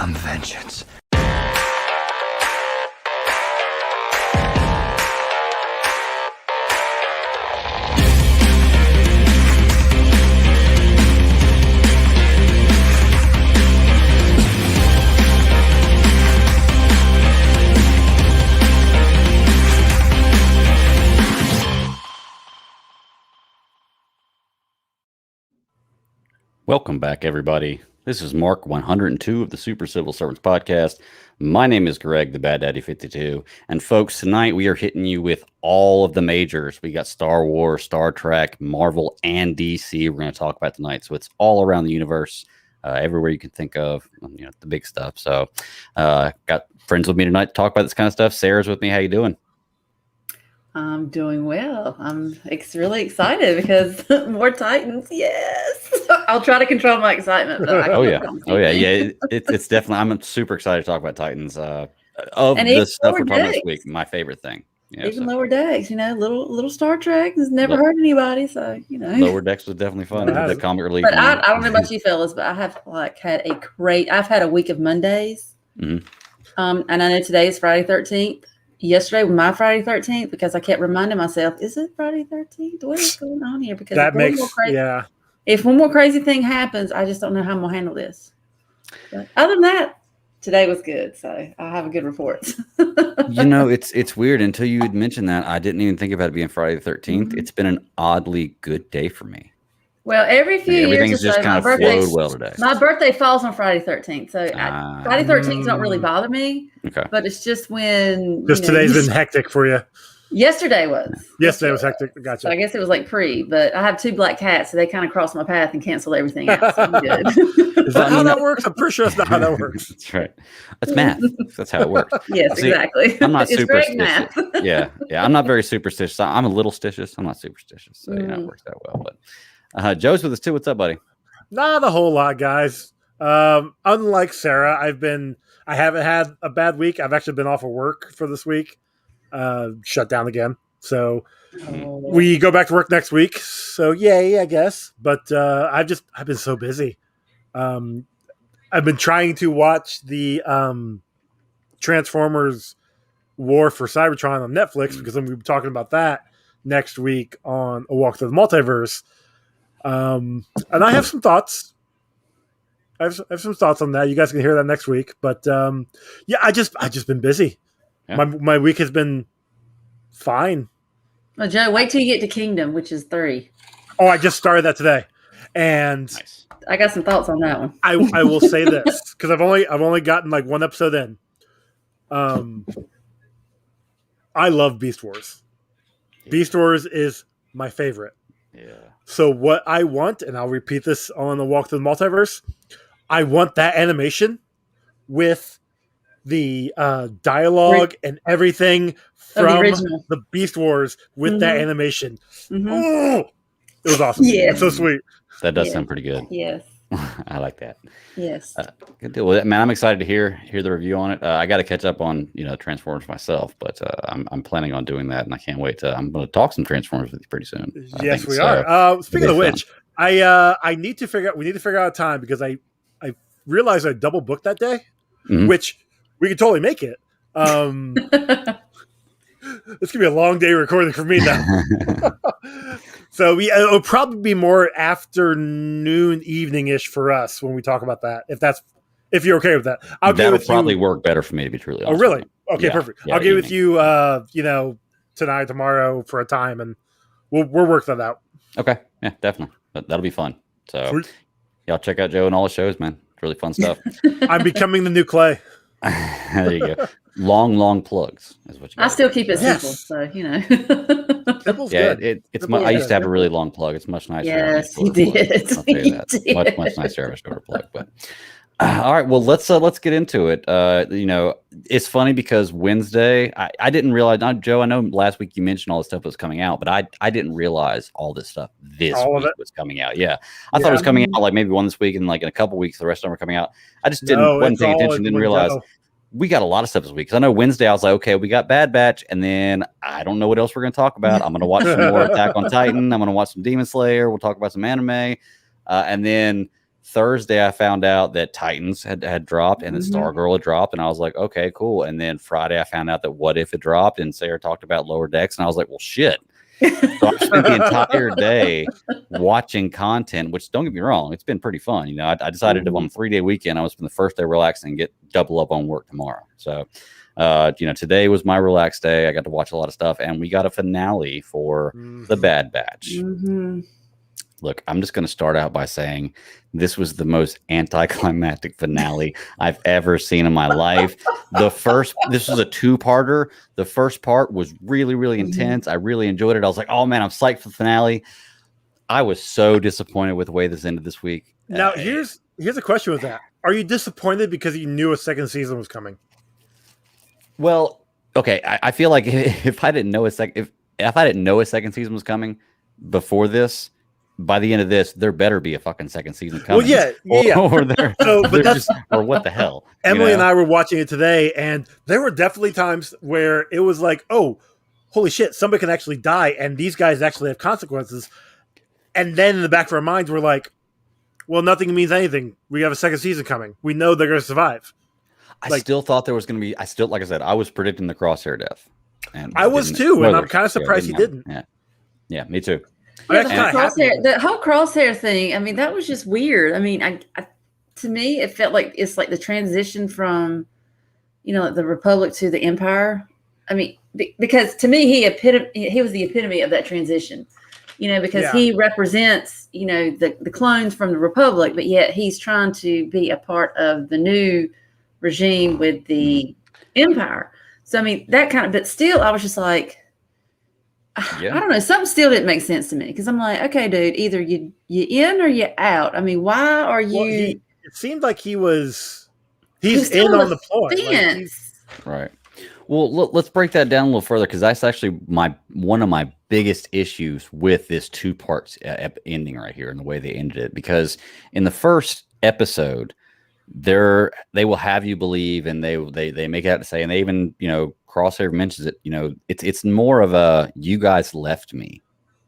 I'm vengeance. Welcome back, everybody. This is Mark 102 of the Super Civil Servants Podcast. My name is Greg, the Bad Daddy 52. And folks, tonight we are hitting you with all of the majors. We got Star Wars, Star Trek, Marvel, and DC we're going to talk about tonight. So it's all around the universe, everywhere you can think of, the big stuff. So got friends with me tonight to talk about this kind of stuff. Sarah's with me. How you doing? I'm doing well. I'm really excited because more Titans. Yes, I'll try to control my excitement. But It's definitely. I'm super excited to talk about Titans. Of the stuff we're talking about this week, my favorite thing. Even Lower Decks, little Star Trek has never hurt anybody. So Lower Decks was definitely fun. The comic relief. But I don't know about you fellas, but I have I've had a week of Mondays. Mm-hmm. And I know today is Friday 13th. Yesterday was my Friday 13th because I kept reminding myself, is it Friday 13th? What is going on here? Because if one more crazy thing happens, I just don't know how I'm going to handle this. But other than that, today was good. So I have a good report. It's weird. Until you had mentioned that, I didn't even think about it being Friday the 13th. Mm-hmm. It's been an oddly good day for me. Well, every few everything's years, just kind of flowed well today. My birthday falls on Friday 13th, so Friday 13th don't really bother me. Okay, but it's just when today's been hectic for you. Yesterday was. Yesterday was hectic. Gotcha. So I guess it was like but I have two black cats, so they kind of crossed my path and canceled everything out. So I'm good. Is that how that works? I'm pretty sure that's not how that works. That's right. That's math. That's how it works. Yes, exactly. I'm not superstitious. Yeah. I'm not very superstitious. I'm a little stitious. I'm not superstitious, so it works that well. But Joe's with us too. What's up, buddy? Not a whole lot, guys. Unlike Sarah, I haven't had a bad week. I've actually been off of work for this week. Shut down again. So we go back to work next week. So yay, I guess. But I've been so busy. I've been trying to watch the Transformers War for Cybertron on Netflix because I'm going to be talking about that next week on A Walk Through the Multiverse. And I have some thoughts. I have some thoughts on that. You guys can hear that next week. But I just been busy. Yeah. My week has been fine. Well, Joe, wait till you get to Kingdom, which is 3. Oh, I just started that today, and nice. I got some thoughts on that one. I will say this because I've only gotten like one episode in. I love Beast Wars. Yeah. Beast Wars is my favorite. Yeah. So what I want, and I'll repeat this on the Walk Through the Multiverse, I want that animation with the dialogue and everything from the Beast Wars with that animation. Mm-hmm. Oh, it was awesome. Yeah, it's so sweet. That does sound pretty good. Yes. I like that. Yes. Good deal. Well, man, I'm excited to hear the review on it. I got to catch up on Transformers myself, but I'm planning on doing that, and I can't wait I'm going to talk some Transformers with you pretty soon. Yes, we are. Speaking of which, we need to figure out a time because I realized I double booked that day, which we could totally make it. This could be a long day recording for me now. So it'll probably be more afternoon, evening-ish for us when we talk about that. If you're okay with that, that'll probably work better for me, to be truly honest. Oh, really? Okay, perfect. Yeah, I'll get with you, tonight, tomorrow for a time, and we'll work that out. Okay, yeah, definitely. That'll be fun. So, y'all check out Joe and all his shows, man. It's really fun stuff. I'm becoming the new Clay. There you go. Long plugs is what you got. I still keep it simple, so Simple's good. I used to have a really long plug. It's much nicer. Yes, he did. I'll tell you that. Much nicer of a shorter plug. But all right, well let's get into it. It's funny because Wednesday, I didn't realize. Joe, I know last week you mentioned all this stuff was coming out, but I didn't realize all this stuff this week was coming out. Yeah, I thought it was coming out like maybe one this week, and like in a couple weeks the rest of them were coming out. I just wasn't paying attention, didn't realize. We got a lot of stuff this week because I know Wednesday I was like, okay, we got Bad Batch, and then I don't know what else we're going to talk about. I'm going to watch some more Attack on Titan. I'm going to watch some Demon Slayer. We'll talk about some anime, and then Thursday I found out that Titans had dropped and that Stargirl had dropped, and I was like, okay, cool. And then Friday I found out that What If had dropped, and Sarah talked about Lower Decks, and I was like, well, shit. So I spent the entire day watching content, which, don't get me wrong, it's been pretty fun. You know, I decided on a 3-day weekend, I was spend the first day relaxing and get double up on work tomorrow. So, you know, today was my relaxed day. I got to watch a lot of stuff, and we got a finale for The Bad Batch. Look, I'm just going to start out by saying this was the most anticlimactic finale I've ever seen in my life. This was a 2-parter. The first part was really, really intense. I really enjoyed it. I was like, oh man, I'm psyched for the finale. I was so disappointed with the way this ended this week. Now, here's a question with that. Are you disappointed because you knew a second season was coming? Well, okay. I feel like if I didn't know if I didn't know a second season was coming before this, by the end of this, there better be a fucking second season coming. Well, yeah. Or what the hell? Emily and I were watching it today, and there were definitely times where it was like, oh, holy shit, somebody can actually die, and these guys actually have consequences. And then in the back of our minds, we're like, well, nothing means anything. We have a second season coming. We know they're going to survive. I still thought there was going to be. Like I said, I was predicting the Crosshair death, and I was too, and I'm kind of surprised he didn't. Yeah, me too. Yeah, the whole Crosshair thing. I mean, that was just weird. I mean, to me, it felt like it's like the transition from, you know, the Republic to the Empire. I mean, because to me, he was the epitome of that transition. You know, because he represents, you know, the clones from the Republic, but yet he's trying to be a part of the new regime with the Empire. So I mean, that kind of. But still, I was just like. I don't know. Something still didn't make sense to me because I'm like, okay, dude, either you in or you out. I mean, why are you? Well, it seemed like he's in on the ploy. Right. Well, let's break that down a little further because that's actually one of my biggest issues with this 2-part ending right here and the way they ended it. Because in the first episode, they will have you believe, and they make it out to say, and they even, you know, Crosshair mentions it, you know, it's more of a you guys left me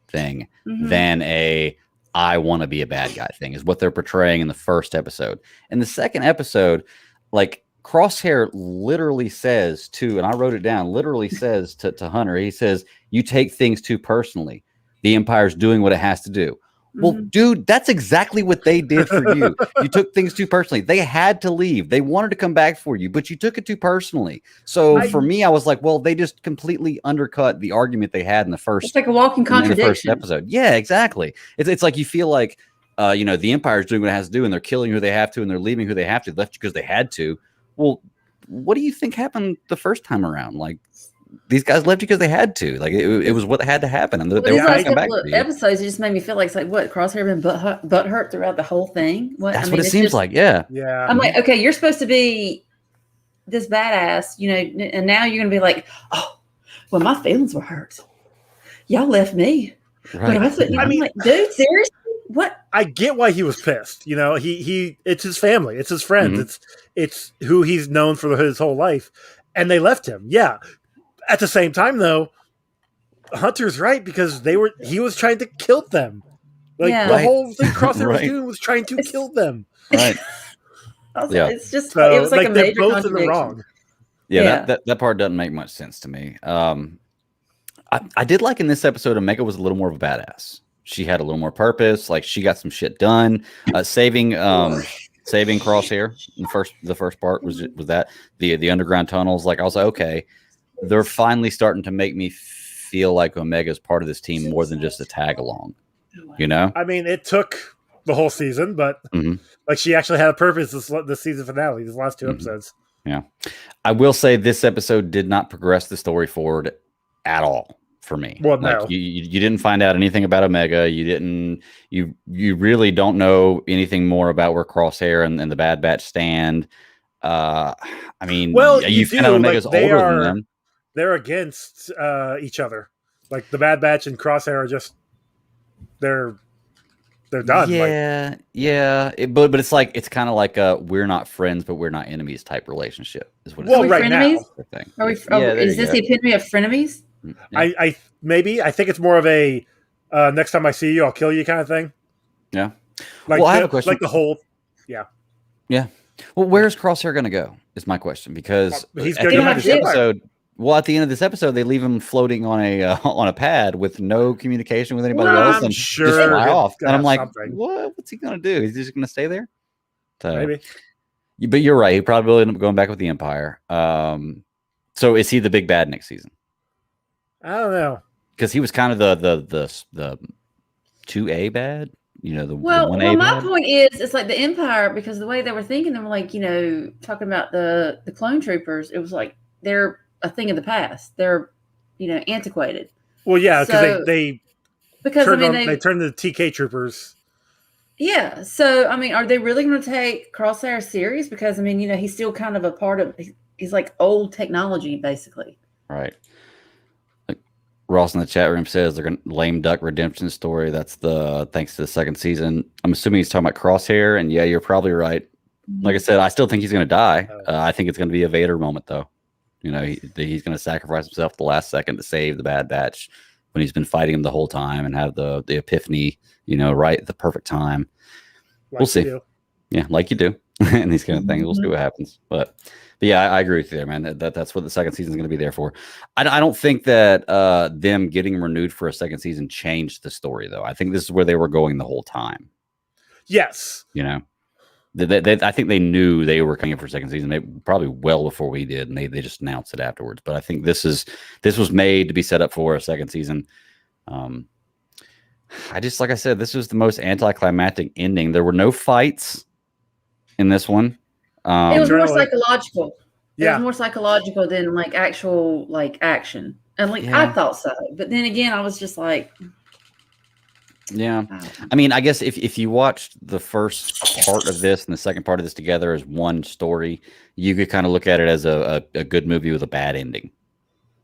thing than a I want to be a bad guy thing is what they're portraying in the first episode. In the second episode, like Crosshair literally says to, and I wrote it down, literally says to Hunter, he says, you take things too personally. The Empire's doing what it has to do. Well, dude, that's exactly what they did for you. You took things too personally. They had to leave. They wanted to come back for you, but you took it too personally. So for me, I was like, well, they just completely undercut the argument they had in the first. It's like a walking contradiction. In the first episode. Yeah, exactly. It's like you feel like, you know, the Empire's doing what it has to do, and they're killing who they have to, and they're leaving who they have to. Left because they had to. Well, what do you think happened the first time around? Like, these guys left because they had to. Like it was what had to happen, and they were coming back. Episodes, it just made me feel like it's like what Crosshair been butt hurt throughout the whole thing. That's what it seems like. Yeah. I'm like, okay, you're supposed to be this badass, you know, and now you're gonna be like, oh, well, my feelings were hurt. Y'all left me. Right. But I'm like, dude, seriously, what? I get why he was pissed. You know, he it's his family, it's his friends, it's who he's known for his whole life, and they left him. Yeah. At the same time, though, Hunter's right because he was trying to kill them. Like the whole thing Crosshair was doing was trying to kill them. Right. It's just it was like a major they're both in the wrong. Yeah, that part doesn't make much sense to me. I did like in this episode, Omega was a little more of a badass. She had a little more purpose. Like she got some shit done. Saving Crosshair in the first part was that the underground tunnels. Like I was like, okay. They're finally starting to make me feel like Omega's part of this team more than just a tag along, you know? I mean, it took the whole season, but like she actually had a purpose this season finale, these last 2 episodes. Yeah. I will say this episode did not progress the story forward at all for me. Well, like, no. You didn't find out anything about Omega. You really don't know anything more about where Crosshair and the Bad Batch stand. I mean, well, you found out Omega's older than them. They're against each other. Like the Bad Batch and Crosshair are just they're done. Yeah. But it's like it's kind of like a we're not friends, but we're not enemies type relationship. Is what. Well, right frenemies? Now. Is this the epitome of frenemies? I think it's more of a next time I see you, I'll kill you kind of thing. Yeah. Like well, I have a question. Like the whole Yeah. Well, where's Crosshair going to go? Is my question, because he's at the end of this episode. Well, at the end of this episode, they leave him floating on a pad with no communication with anybody else, and just fly off. And I'm like, what's he going to do? Is he just going to stay there? So, maybe. But you're right. He probably will end up going back with the Empire. So is he the big bad next season? I don't know, because he was kind of the 2A bad. The 1A my bad. point is, it's like the Empire, because the way they were thinking, they were like, talking about the clone troopers. It was like they're a thing of the past. They're, antiquated. Well, yeah, because they turned the TK troopers. Yeah. So, are they really going to take Crosshair serious? Because, he's still kind of a part of, he's like old technology, basically. Right. Like Ross in the chat room says they're going to lame duck redemption story. That's thanks to the second season. I'm assuming he's talking about Crosshair, and yeah, you're probably right. Like I said, I still think he's going to die. I think it's going to be a Vader moment, though. He's going to sacrifice himself at the last second to save the Bad Batch when he's been fighting him the whole time and have the epiphany, right at the perfect time. We'll see. Yeah, like you do. And these kind of things. We'll see what happens. But yeah, I agree with you there, man. That's what the second season is going to be there for. I don't think that them getting renewed for a second season changed the story, though. I think this is where they were going the whole time. Yes. I think they knew they were coming for a second season, probably well before we did, and they just announced it afterwards. But I think this was made to be set up for a second season. Like I said, this was the most anticlimactic ending. There were no fights in this one. It was more psychological. Yeah. It was more psychological than like actual action. And I thought so. But then again, I was just like, yeah. I guess if you watched the first part of this and the second part of this together as one story, you could kind of look at it as a good movie with a bad ending.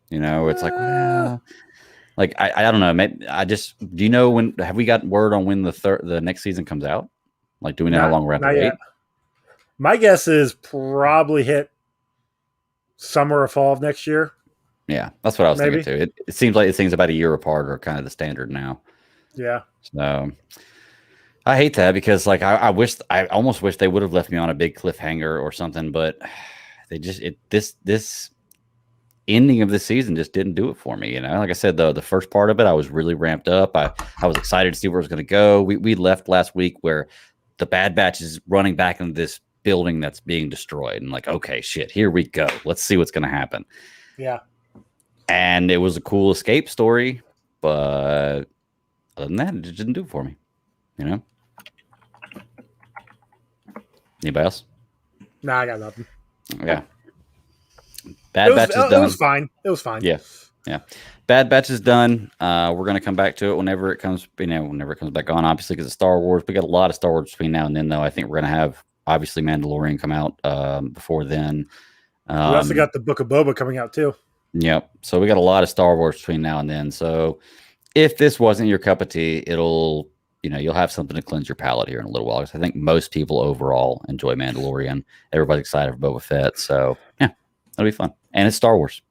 It's like, well, I don't know. Maybe do you know when, have we got word on when the next season comes out? Do we know how long we're at the wait? My guess is probably hit summer or fall of next year. Yeah, that's what I was thinking too. It seems like things about a year apart are kind of the standard now. Yeah. So I hate that, because I almost wish they would have left me on a big cliffhanger or something, but they just this ending of the season just didn't do it for me. Like I said, the first part of it, I was really ramped up. I was excited to see where it was going to go. We left last week where the Bad Batch is running back into this building that's being destroyed, and okay, shit, here we go. Let's see what's going to happen. Yeah. And it was a cool escape story, but other than that, it just didn't do it for me. Anybody else? Nah, I got nothing. Yeah. Bad Batch is done. It was fine. It was fine. Yeah. Yeah. Bad Batch is done. We're going to come back to it whenever it comes, whenever it comes back on, obviously, because it's Star Wars. We got a lot of Star Wars between now and then, though. I think we're going to have, obviously, Mandalorian come out before then. We also got the Book of Boba coming out, too. Yep. So we got a lot of Star Wars between now and then. So if this wasn't your cup of tea, it'll, you'll have something to cleanse your palate here in a little while. Because I think most people overall enjoy Mandalorian. Everybody's excited for Boba Fett. So yeah, it'll be fun. And it's Star Wars.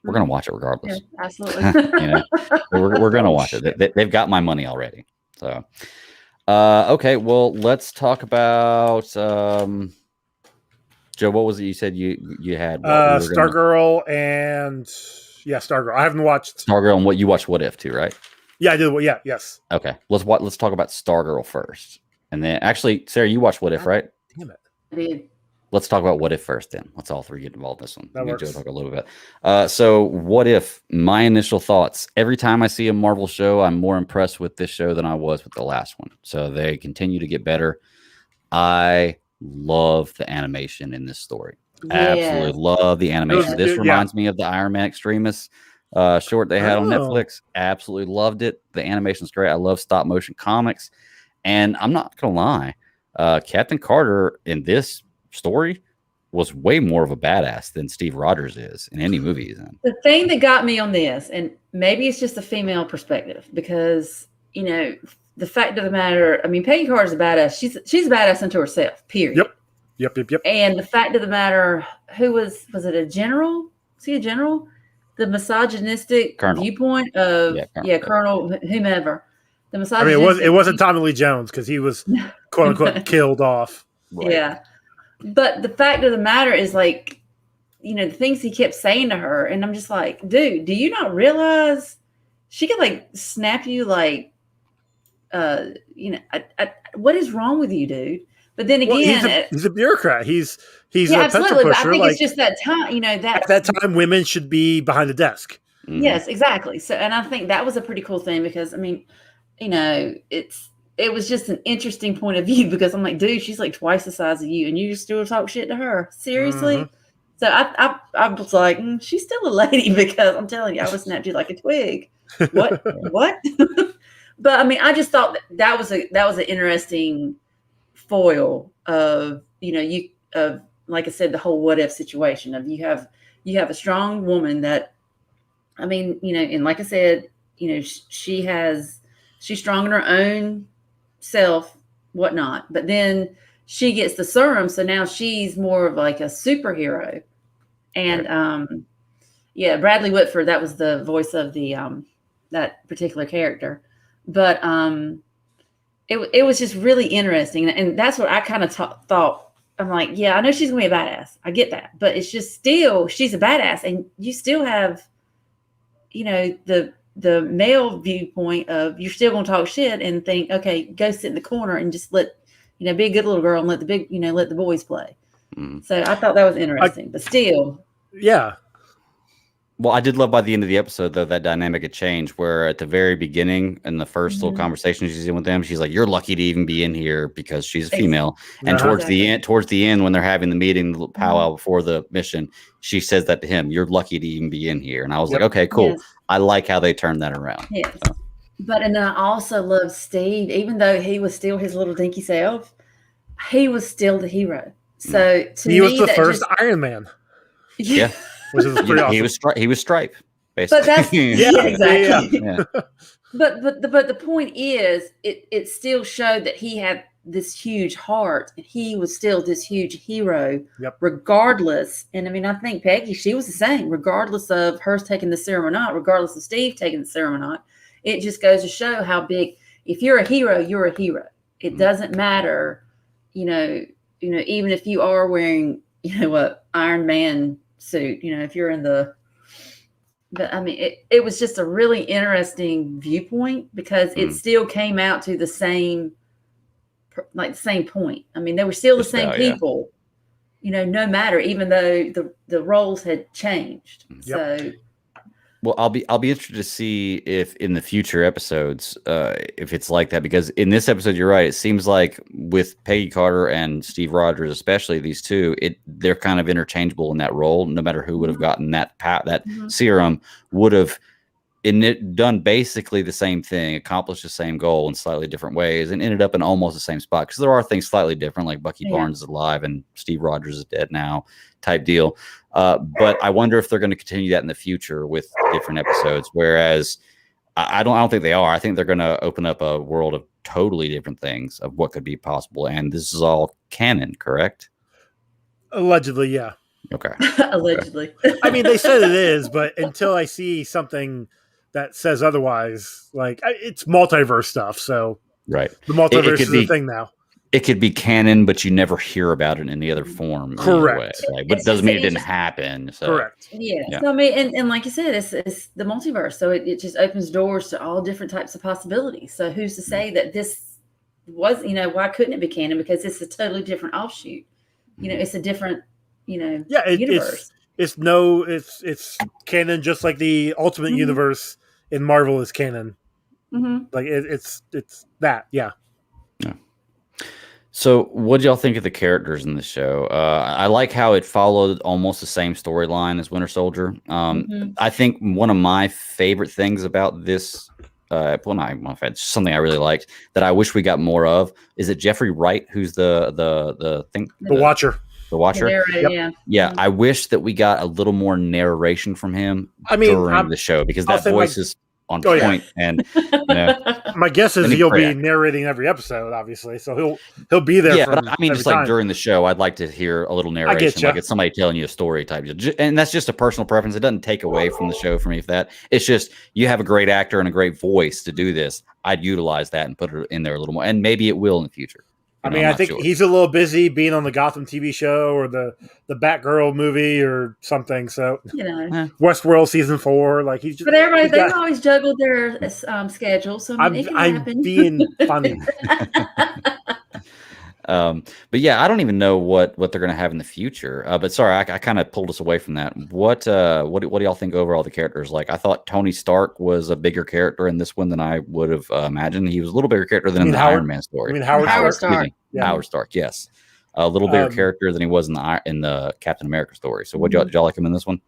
We're going to watch it regardless. Yeah, absolutely. We're going to watch it. They've got my money already. So, okay. Well, let's talk about, Joe, what was it you said you had? Stargirl and Stargirl. I haven't watched Stargirl, and what you watched What If too, right? Yeah, I did. Well, yeah, yes. Okay. Let's talk about Stargirl first. And then actually, Sarah, you watched What If, right? Damn it. I did. Let's talk about What If first then. Let's all three get involved in this one. That works. Joe talk a little bit. So What If, my initial thoughts. Every time I see a Marvel show, I'm more impressed with this show than I was with the last one. So they continue to get better. I love the animation in this story. Yeah. Absolutely love the animation. This reminds me of the Iron Man Extremis short they had on Netflix. Absolutely loved it. The animation's great. I love stop motion comics. And I'm not going to lie, Captain Carter in this story was way more of a badass than Steve Rogers is in any movie he's in. The thing that got me on this, and maybe it's just a female perspective, because, the fact of the matter, Peggy Carter's a badass. She's a badass unto herself, period. Yep. And the fact of the matter, was it a general? Was he a general? The misogynistic Colonel. Viewpoint of Colonel whomever. The misogynistic. It wasn't Tommy Lee Jones, because he was quote unquote killed off. Right. Yeah. But the fact of the matter is, like, the things he kept saying to her, and I'm just like, dude, do you not realize she could like snap you like, what is wrong with you, dude? But then again, he's a bureaucrat. He's yeah, a absolutely. pencil But I pusher. think Like, it's just that time, at that time, women should be behind the desk. Mm-hmm. Yes, exactly. So, and I think that was a pretty cool thing because, I mean, it was just an interesting point of view because I'm like, dude, she's like twice the size of you, and you still talk shit to her. Seriously? Mm-hmm. So I was like, she's still a lady because I'm telling you, I would snap you like a twig. What? What? But I mean, I just thought that was an interesting foil of like I said, the whole what if situation of you have a strong woman that, I mean, and like I said, she's strong in her own self, whatnot, but then she gets the serum, so now she's more of like a superhero. And right. Bradley Whitford, that was the voice of the that particular character, but it was just really interesting, and that's what I kind of thought. I'm like, yeah, I know she's gonna be a badass, I get that, but it's just still she's a badass, and you still have the male viewpoint of you're still gonna talk shit and think, okay, go sit in the corner and just let be a good little girl and let the boys play. So I thought that was interesting, but still. Yeah. Well, I did love by the end of the episode, though, that dynamic had changed where at the very beginning in the first little conversation she's in with them, she's like, you're lucky to even be in here because she's a female. And towards the end, when they're having the meeting, the powwow before the mission, she says that to him, you're lucky to even be in here. And I was like, okay, cool. Yes. I like how they turned that around. Yes. So. But, and I also love Steve, even though he was still his little dinky self, he was still the hero. So to he was the first Iron Man. Yeah. Which is pretty awesome. He was Stripe, basically. But that's exactly. Yeah. But the point is, it still showed that he had this huge heart, and he was still this huge hero, regardless. And I mean, I think Peggy, she was the same, regardless of her taking the serum or not, regardless of Steve taking the serum or not. It just goes to show how big. If you're a hero, you're a hero. It doesn't matter, even if you are wearing, Iron Man suit, if you're in the, but I mean, it was just a really interesting viewpoint because it still came out to the same point. I mean, they were still the same people, no matter, even though the roles had changed. So. Well, I'll be interested to see if in the future episodes, if it's like that, because in this episode, you're right. It seems like with Peggy Carter and Steve Rogers, especially these two, they're kind of interchangeable in that role. No matter who would have gotten that serum, would have done basically the same thing, accomplished the same goal in slightly different ways, and ended up in almost the same spot. Because there are things slightly different, like Bucky Barnes is alive and Steve Rogers is dead now, type deal. But I wonder if they're going to continue that in the future with different episodes. Whereas I don't think they are. I think they're going to open up a world of totally different things of what could be possible. And this is all canon, correct? Allegedly, yeah. Okay. Allegedly. I mean, they said it is, but until I see something that says otherwise, like it's multiverse stuff. So right, the multiverse is a thing now. It could be canon, but you never hear about it in any other form. Correct. But it doesn't mean it didn't happen. So. Correct. Yeah. So I mean, and like you said, it's the multiverse. So it just opens doors to all different types of possibilities. So who's to say that this was, why couldn't it be canon? Because it's a totally different offshoot. It's a different, universe. It's canon, just like the Ultimate Universe in Marvel is canon. Like it's that. Yeah. So what do y'all think of the characters in the show? I like how it followed almost the same storyline as Winter Soldier. I think one of my favorite things about this, something I really liked that I wish we got more of, is it Jeffrey Wright, who's the Watcher. The Watcher. Yeah. I wish that we got a little more narration from him during the show, because that voice is on point. And my guess is he'll be narrating every episode, obviously, so he'll be there. Yeah, but I mean, just like during the show, I'd like to hear a little narration, like it's somebody telling you a story type. And that's just a personal preference. It doesn't take away from the show for me. If that, it's just you have a great actor and a great voice to do this. I'd utilize that and put it in there a little more, and maybe it will in the future. I mean, I think he's a little busy being on the Gotham TV show or the Batgirl movie or something. So, Westworld season 4, like he's just. But everybody, they've always juggled their schedules. So I mean, it can happen. I'm being funny. But yeah, I don't even know what they're going to have in the future. But sorry, I kind of pulled us away from that. What do y'all think overall the characters? Like, I thought Tony Stark was a bigger character in this one than I would have imagined. He was a little bigger character than in the Iron Man story. I mean, Howard Stark. Yeah. Howard Stark, yes, a little bigger character than he was in the Captain America story. So, did y'all like him in this one?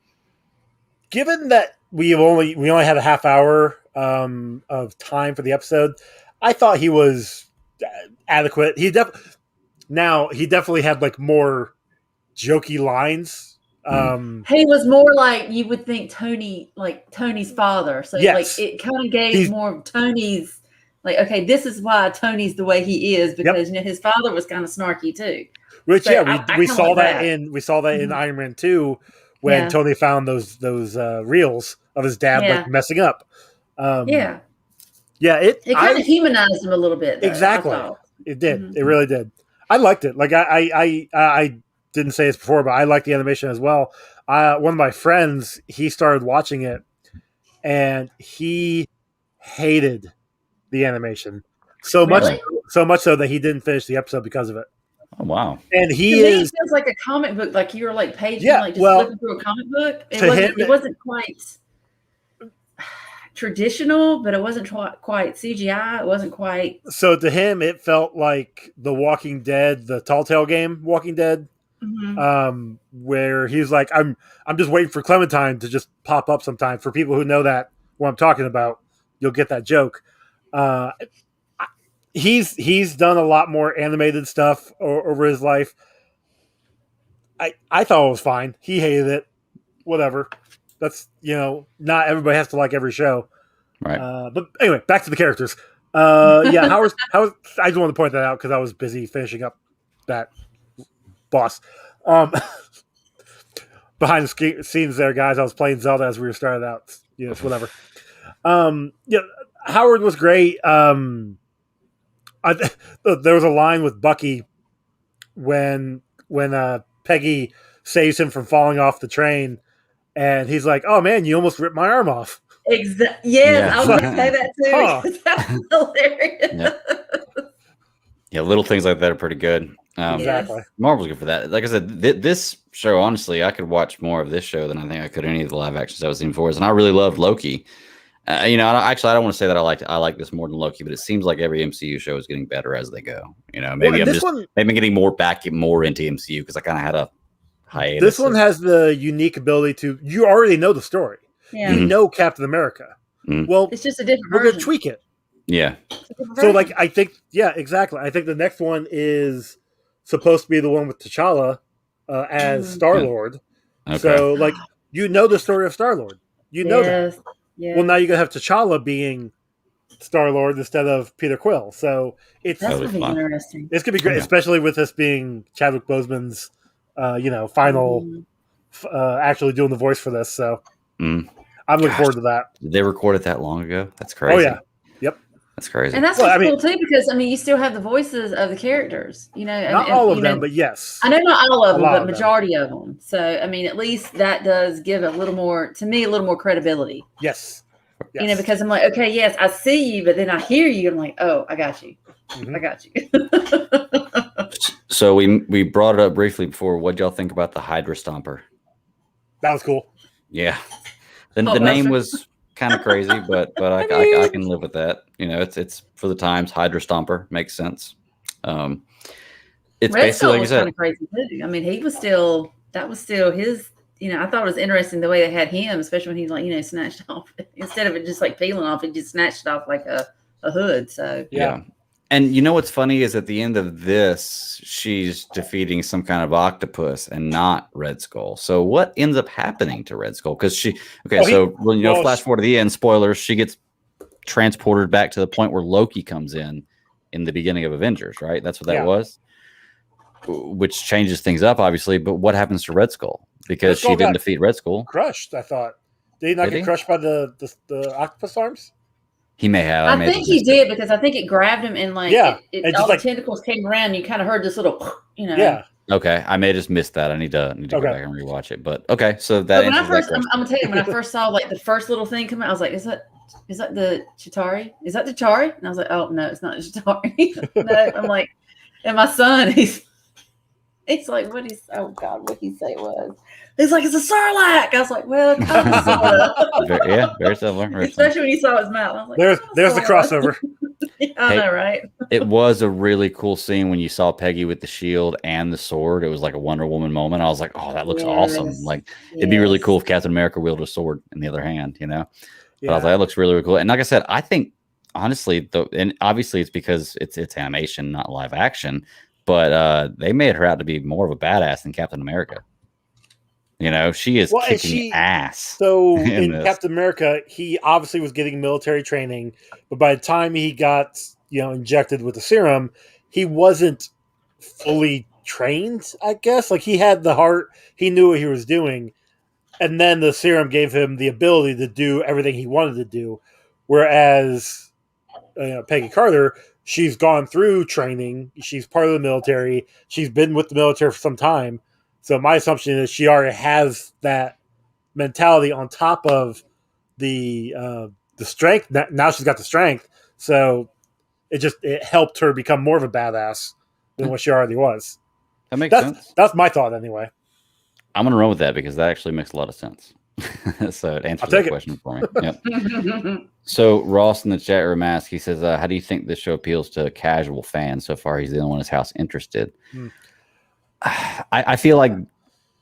Given that we only had a half hour of time for the episode, I thought he was adequate. He definitely had like more jokey lines. He was more like you would think Tony's father. So like it kind of gave more of Tony's like, okay, this is why Tony's the way he is, because his father was kind of snarky too. Which we saw that in Iron Man 2 when Tony found those reels of his dad like messing up. It kind of humanized him a little bit. Though, exactly. It did. Mm-hmm. It really did. I liked it. Like I didn't say this before, but I liked the animation as well. One of my friends, he started watching it and he hated the animation so much so that he didn't finish the episode because of it. Oh wow! And it feels like a comic book, like you were like paging, like just flipping through a comic book. It wasn't quite traditional, but it wasn't quite CGI. It wasn't quite. So to him, it felt like The Walking Dead, the Telltale game, Walking Dead, where he's like, I'm just waiting for Clementine to just pop up sometime. For people who know that what I'm talking about, you'll get that joke. He's done a lot more animated stuff over his life. I thought it was fine. He hated it. Whatever. That's, not everybody has to like every show. Right. But anyway, back to the characters. Howard, I just wanted to point that out because I was busy finishing up that boss. Behind the scenes there, guys, I was playing Zelda as we were starting out. It's whatever. Howard was great. There was a line with Bucky when Peggy saves him from falling off the train, and he's like, "Oh man, you almost ripped my arm off." Exactly. Yeah, I was going to say that too. That's hilarious. Yeah, little things like that are pretty good. Exactly. Marvel's good for that. Like I said, this show, honestly, I could watch more of this show than I think I could any of the live actions I was seeing before. And I really loved Loki. I don't want to say that I like this more than Loki, but it seems like every MCU show is getting better as they go. Maybe I'm getting more into MCU because I kind of had a hiatus. This one has the unique ability you already know the story. Yeah. You know Captain America. Mm-hmm. Well, it's just a different version. We're going to tweak it. Yeah. So I think, exactly. I think the next one is supposed to be the one with T'Challa as Star-Lord. Okay. So the story of Star-Lord. Know that. Yeah. Well, now you're going to have T'Challa being Star-Lord instead of Peter Quill. So that's going to be interesting. It's going to be great, especially with this being Chadwick Boseman's, final actually doing the voice for this. So I'm looking forward to that. Did they record it that long ago? That's crazy. Oh, yeah. Yep. That's crazy. And that's cool, too, because, you still have the voices of the characters. Not all of them, but yes. I know not all of them, but majority of them. So, at least that does give a little more credibility. Yes. Because I'm like, okay, yes, I see you, but then I hear you. I'm like, oh, I got you. Mm-hmm. I got you. So we brought it up briefly before. What y'all think about the Hydra Stomper? That was cool. Yeah. The name was kind of crazy, but I can live with that. It's for the times. Hydra Stomper makes sense. It's Red basically Skull like you was said. Kind of crazy too. He was still. That was still his. I thought it was interesting the way they had him, especially when he snatched off instead of it just like peeling off, it just snatched off like a hood. So yeah. And what's funny is at the end of this, she's defeating some kind of octopus and not Red Skull. So what ends up happening to Red Skull? Because flash forward to the end, spoilers, she gets transported back to the point where Loki comes in the beginning of Avengers, right? That's what that was, which changes things up, obviously. But what happens to Red Skull? Because she didn't defeat Red Skull. Crushed, I thought. Did he not get crushed by the octopus arms? He may have. I think he did because I think it grabbed him and like all the tentacles came around. And you kind of heard this little, Yeah. Okay, I may have just missed that. I need to go back and rewatch it. But okay, so that. When I first, I'm gonna tell you, when I first saw like the first little thing come out, I was like, "Is that the Chitauri? Is that the Chitauri?" And I was like, "Oh no, it's not the Chitauri." No, I'm like, and my son, he's like, "What he's? Oh God, what he say it was?" He's like, "It's a Sarlacc." I was like, "Well, kind of sort of." Very similar. Especially when he saw his mouth. I was like, "There's the crossover." I know, right? It was a really cool scene when you saw Peggy with the shield and the sword. It was like a Wonder Woman moment. I was like, "Oh, that looks awesome!" Like it'd be really cool if Captain America wielded a sword in the other hand, But I was like, "That looks really, really cool." And like I said, I think honestly, and obviously it's because it's animation, not live action, but they made her out to be more of a badass than Captain America. She is kicking ass. So in Captain America, he obviously was getting military training, but by the time he got, injected with the serum, he wasn't fully trained, I guess. Like he had the heart, he knew what he was doing, and then the serum gave him the ability to do everything he wanted to do. Whereas Peggy Carter, she's gone through training, she's part of the military, she's been with the military for some time. So my assumption is she already has that mentality on top of the strength. Now she's got the strength, so it helped her become more of a badass than what she already was. That makes sense. That's my thought anyway. I'm going to run with that because that actually makes a lot of sense. So it answers that question for me. Yep. So Ross in the chat room asks, he says, how do you think this show appeals to casual fans? So far, he's the only one in his house interested. I feel like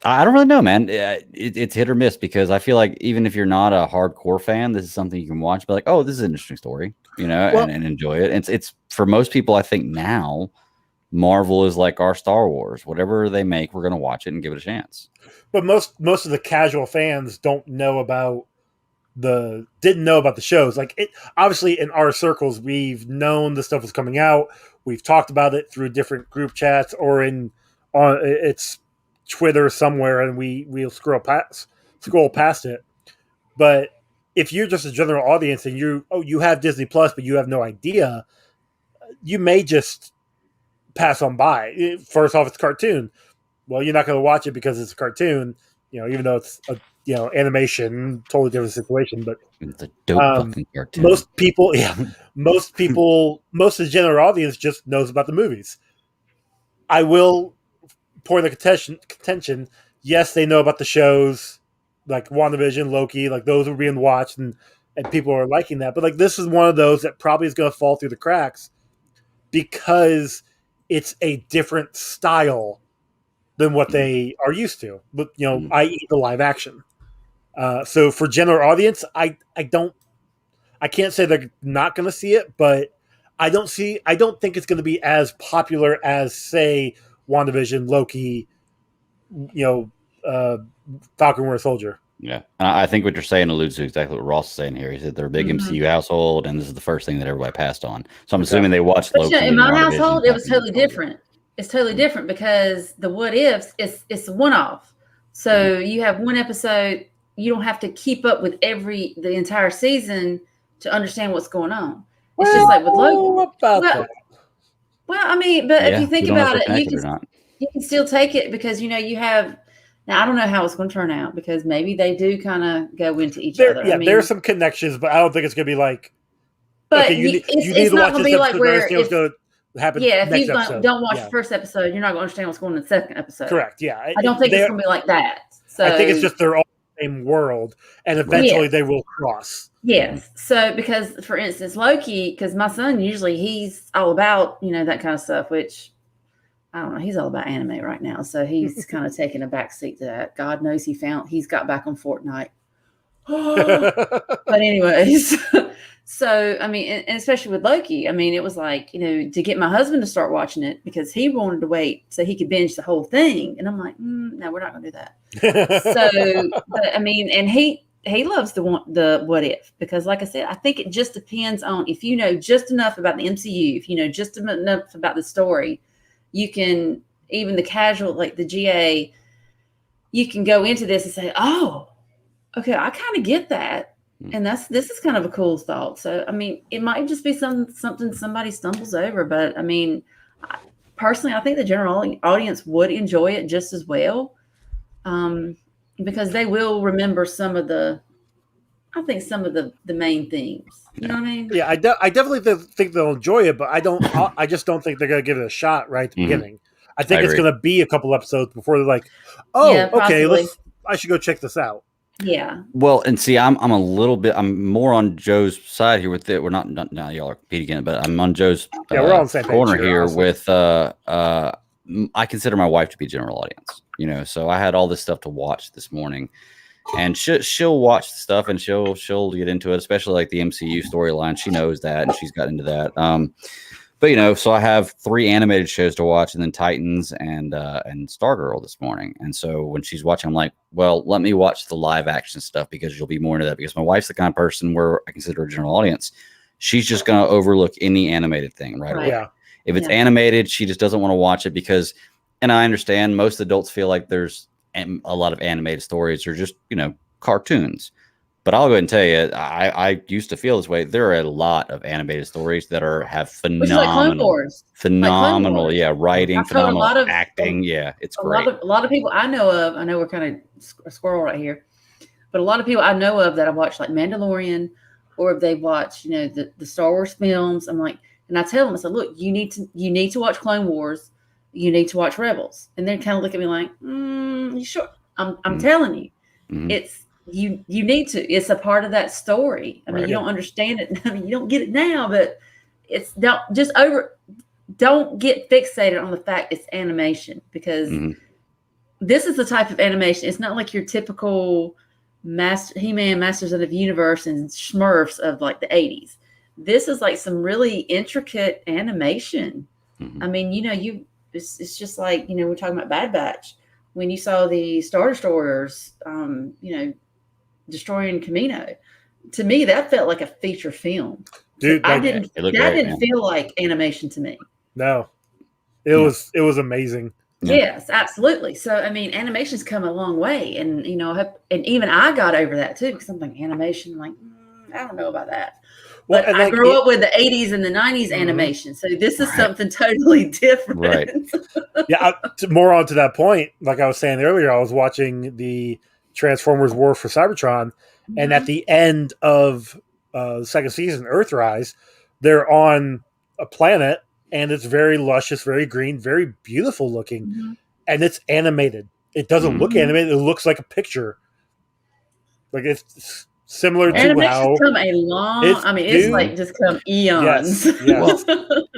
I don't really know, man. It's hit or miss because I feel like even if you're not a hardcore fan, this is something you can watch. But like, oh, this is an interesting story, and enjoy it. It's for most people. I think now Marvel is like our Star Wars. Whatever they make, we're gonna watch it and give it a chance. But most of the casual fans didn't know about the shows. Like it, obviously in our circles, we've known the stuff was coming out. We've talked about it through different group chats or on it's Twitter somewhere, and we'll scroll past it. But if you're just a general audience and you have Disney Plus, but you have no idea, you may just pass on by. First off, it's a cartoon. Well, you're not going to watch it because it's a cartoon, even though it's a animation, totally different situation. But it's a dope fucking cartoon. Most of the general audience just knows about the movies. I will point of contention. Yes, they know about the shows like WandaVision, Loki, like those are being watched and people are liking that. But like this is one of those that probably is going to fall through the cracks because it's a different style than what they are used to. But i.e. the live action. So for general audience, I can't say they're not going to see it, but I don't think it's going to be as popular as say WandaVision, Loki, Falcon Winter Soldier. Yeah, and I think what you're saying alludes to exactly what Ross is saying here. He said they're a big MCU household, and this is the first thing that everybody passed on. So I'm assuming they watched Loki. In my household, it was totally different. It's totally different because the what ifs it's a one-off. So you have one episode. You don't have to keep up with the entire season to understand what's going on. It's just like with Loki. Well, I mean, but if you think about it, you can still take it because you have. Now I don't know how it's going to turn out because maybe they do kind of go into each other. Yeah, there's some connections, but I don't think it's going to be like. But okay, you need to watch this episode. Like where it's going to happen. Yeah, if you don't watch the first episode, you're not going to understand what's going on in the second episode. Correct. Yeah, I don't think it's going to be like that. So I think it's just they're all in the same world, and eventually they will cross. Yes. So because, for instance, Loki, because my son usually he's all about that kind of stuff, which I don't know. He's all about anime right now, so he's kind of taking a back seat to that. God knows he's got back on Fortnite. But anyways, so I mean, and especially with Loki, I mean, it was like to get my husband to start watching it because he wanted to wait so he could binge the whole thing, and I'm like, no, we're not going to do that. So, but I mean, and he loves the what if because, like I said, I think it just depends on if you know just enough about the MCU, if you know just enough about the story. You can, even the casual, like the GA, you can go into this and say, oh, okay, I kind of get that. And this is kind of a cool thought. So, I mean, it might just be something somebody stumbles over, but I mean, personally, I think the general audience would enjoy it just as well, because they will remember some of the main themes. You know what I mean? Yeah, I definitely think they'll enjoy it, but I just don't think they're going to give it a shot right at the beginning. I think it's going to be a couple episodes before they're like, oh, yeah, okay, I should go check this out. Yeah. Well, and see, I'm more on Joe's side here with it. We're not now y'all are competing again, but I'm on Joe's we're on the same corner here honestly. with I consider my wife to be general audience, so I had all this stuff to watch this morning, and she'll watch the stuff and she'll get into it, especially like the MCU storyline. She knows that and she's got into that. But so I have 3 animated shows to watch, and then Titans and Stargirl this morning. And so when she's watching, I'm like, well, let me watch the live action stuff because you'll be more into that. Because my wife's the kind of person where I consider a general audience. She's just going to overlook any animated thing right away. Yeah. If it's animated, she just doesn't want to watch it because, and I understand most adults feel like there's a lot of animated stories or just cartoons. But I'll go ahead and tell you, I used to feel this way. There are a lot of animated stories that have phenomenal, writing, phenomenal acting. It's great. A lot of people I know of. I know we're kind of a squirrel right here, but a lot of people I know of that have watched like Mandalorian, or if they watch the Star Wars films. I'm like, and I tell them, I said, look, you need to watch Clone Wars, you need to watch Rebels, and they kind of look at me like, you sure? I'm telling you, it's. You need to. It's a part of that story. I mean, you don't understand it. I mean, you don't get it now, but don't get fixated on the fact it's animation, because this is the type of animation. It's not like your typical He-Man, Masters of the Universe, and Smurfs of like the 80s. This is like some really intricate animation. I mean, it's just like we're talking about Bad Batch. When you saw the Star Destroyers, destroying Camino, to me that felt like a feature film. Dude, that didn't feel like animation to me. No, it was amazing. Yes, absolutely. So I mean, animation's come a long way, and and even I got over that too, because I'm like, animation, like I don't know about that. But I grew up with the 80s and the 90s animation, so this is something totally different. Right. More on to that point, like I was saying earlier, I was watching the Transformers War for Cybertron, and at the end of the second season, Earthrise, they're on a planet, and it's very luscious, very green, very beautiful looking, and it's animated. It doesn't look animated; it looks like a picture. Like it's similar to how come a long. It's like just come eons. Yes.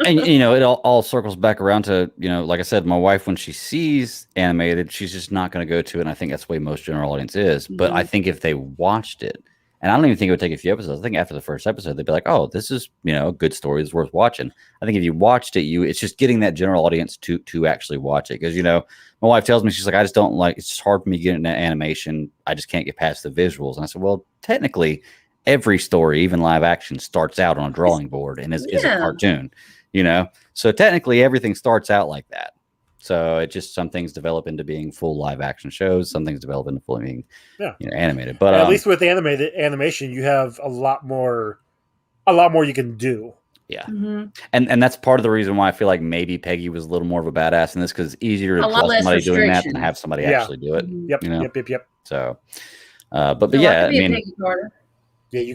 And it all circles back around to like I said, my wife, when she sees animated, she's just not going to go to it. And I think that's the way most general audience is. But I think if they watched it, and I don't even think it would take a few episodes. I think after the first episode, they'd be like, "Oh, this is a good story. It's worth watching." I think if you watched it, it's just getting that general audience to actually watch it, because my wife tells me, she's like, "I just don't like. It's just hard for me getting that animation. I just can't get past the visuals." And I said, "Well, technically, every story, even live action, starts out on a drawing board and is a cartoon, So technically, everything starts out like that. So it just, some things develop into being full live action shows. Some things develop into fully being animated. But at least with animated animation, you have a lot more you can do. Yeah. And that's part of the reason why I feel like maybe Peggy was a little more of a badass in this, because it's easier to trust somebody doing that than have somebody actually do it. Yep. So, but yeah, I mean, yeah, you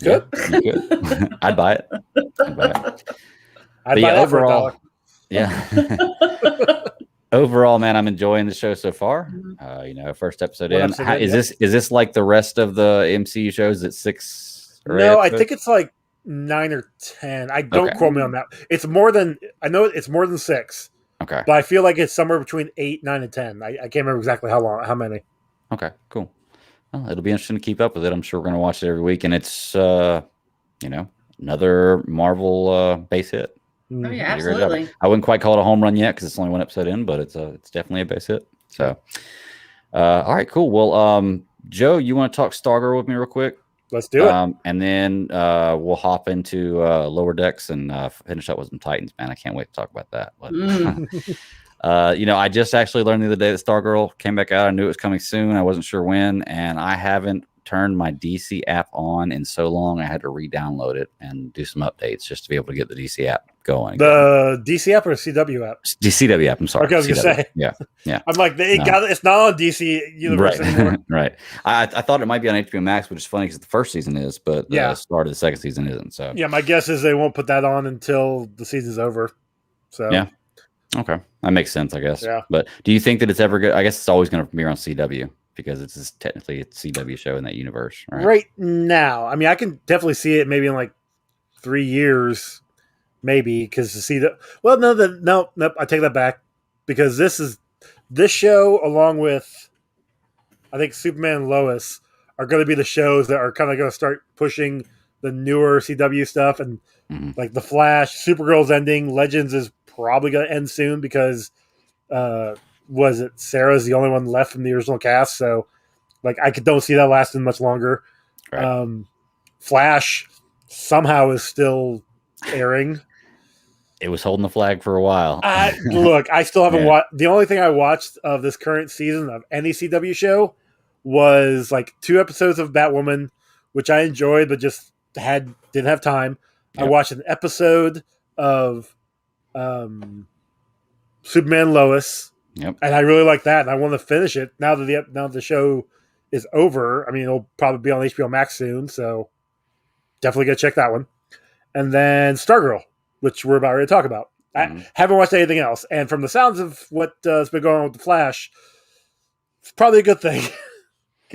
could. Yeah, you could. I'd buy it. I'd buy it overall. Overall, man, I'm enjoying the show so far. First episode in. Is this like the rest of the MCU shows? At 6? No, I think it's like 9 or 10. I don't quote me on that. It's more than 6. Okay, but I feel like it's somewhere between 8, 9, and 10. I can't remember exactly how many. Okay, cool. Well, it'll be interesting to keep up with it. I'm sure we're going to watch it every week, and it's another Marvel base hit. Oh yeah, absolutely. I wouldn't quite call it a home run yet because it's only one episode in, but it's definitely a base hit. So, all right, cool. Well, Joe, you want to talk Stargirl with me real quick? Let's do it. And then we'll hop into Lower Decks and finish up with some Titans. Man, I can't wait to talk about that. But I just actually learned the other day that Stargirl came back out. I knew it was coming soon. I wasn't sure when, and I haven't turned my DC app on in so long, I had to re-download it and do some updates just to be able to get the DC app going. The DC app or CW app? The CW app. I'm sorry. Okay, I was gonna say. Yeah. I'm like, it's not on DC Universe anymore. Right. I thought it might be on HBO Max, which is funny because the first season is, but the start of the second season isn't. So yeah, my guess is they won't put that on until the season's over. So yeah. Okay, that makes sense, I guess. Yeah. But do you think that it's ever good? I guess it's always going to premiere on CW because it's technically a CW show in that universe, right? Right now, I mean, I can definitely see it maybe in like 3 years, maybe because to see the no, I take that back because this show along with I think Superman and Lois are going to be the shows that are kind of going to start pushing the newer CW stuff and like the Flash, Supergirl's ending, Legends is probably going to end soon because was it Sarah's the only one left from the original cast, so like I don't see that lasting much longer. Right. Flash somehow is still airing. It was holding the flag for a while. Look, I still haven't watched. The only thing I watched of this current season of any CW show was like 2 episodes of Batwoman, which I enjoyed, but just didn't have time. Yep. I watched an episode of Superman Lois, and I really like that, and I want to finish it now that the show is over. I mean, it'll probably be on HBO Max soon, so definitely go check that one. And then Stargirl, which we're about ready to talk about. I haven't watched anything else, and from the sounds of what has been going on with the Flash, it's probably a good thing.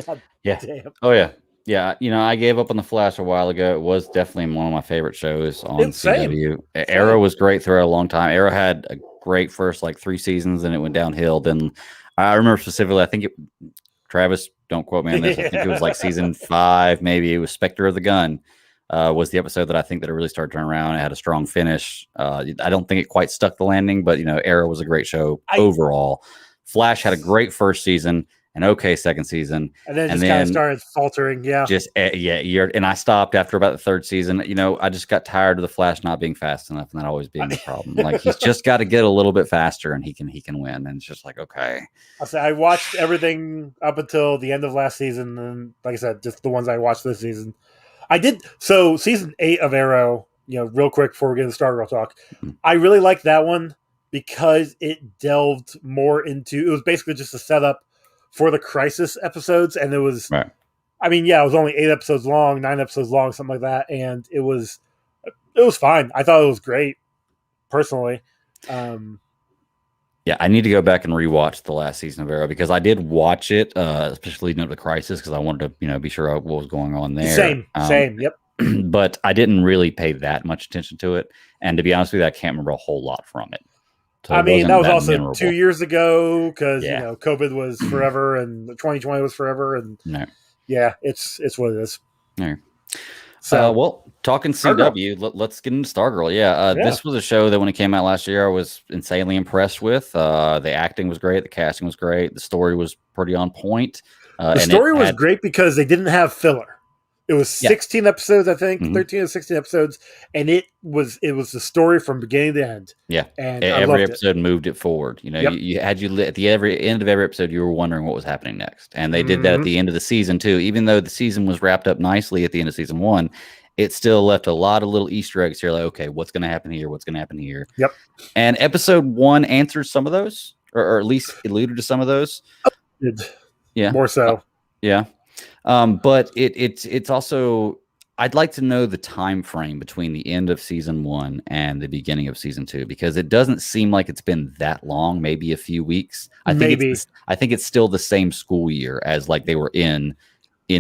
God damn. Oh yeah. Yeah, I gave up on the Flash a while ago. It was definitely one of my favorite shows on CW. Arrow was great throughout a long time. Arrow had a great first 3 seasons, and it went downhill. Then I remember specifically, I think Travis, don't quote me on this. I think it was season 5, maybe. It was Spectre of the Gun was the episode that I think that it really started turning around. It had a strong finish. I don't think it quite stuck the landing, but Arrow was a great show overall. Flash had a great first season. An okay second season, and then kind of started faltering. And I stopped after about the 3rd season. I just got tired of the Flash not being fast enough, and that always being the problem. He's just got to get a little bit faster, and he can win. And it's just okay. I watched everything up until the end of last season, and like I said, just the ones I watched this season. I did so season 8 of Arrow. Real quick before we get into Stargirl talk, I really liked that one because it delved more into. It was basically just a setup for the Crisis episodes, and it was right. I mean, it was only 8 episodes long, 9 episodes long, something like that, and it was fine. I thought it was great, personally. I need to go back and rewatch the last season of Arrow because I did watch it, especially leading up to Crisis, because I wanted to, be sure what was going on there. Same, yep. But I didn't really pay that much attention to it, and to be honest with you, I can't remember a whole lot from it. So I mean, that was also memorable. 2 years ago because COVID was forever and 2020 was forever, and it's what it is. No. So, talking CW, let's get into Stargirl. This was a show that when it came out last year, I was insanely impressed with. The acting was great, the casting was great, the story was pretty on point. The story was great because they didn't have filler. It was 16 episodes, I think, 13 or 16 episodes, and it was the story from beginning to end. Yeah, and every episode moved it forward. You at the end of every episode, you were wondering what was happening next, and they did that at the end of the season too. Even though the season was wrapped up nicely at the end of season 1, it still left a lot of little Easter eggs here. Like, okay, what's going to happen here? What's going to happen here? Yep. And episode 1 answered some of those, or at least alluded to some of those. More so. But it's also, I'd like to know the time frame between the end of season 1 and the beginning of season 2, because it doesn't seem like it's been that long, maybe a few weeks. I think it's still the same school year as they were in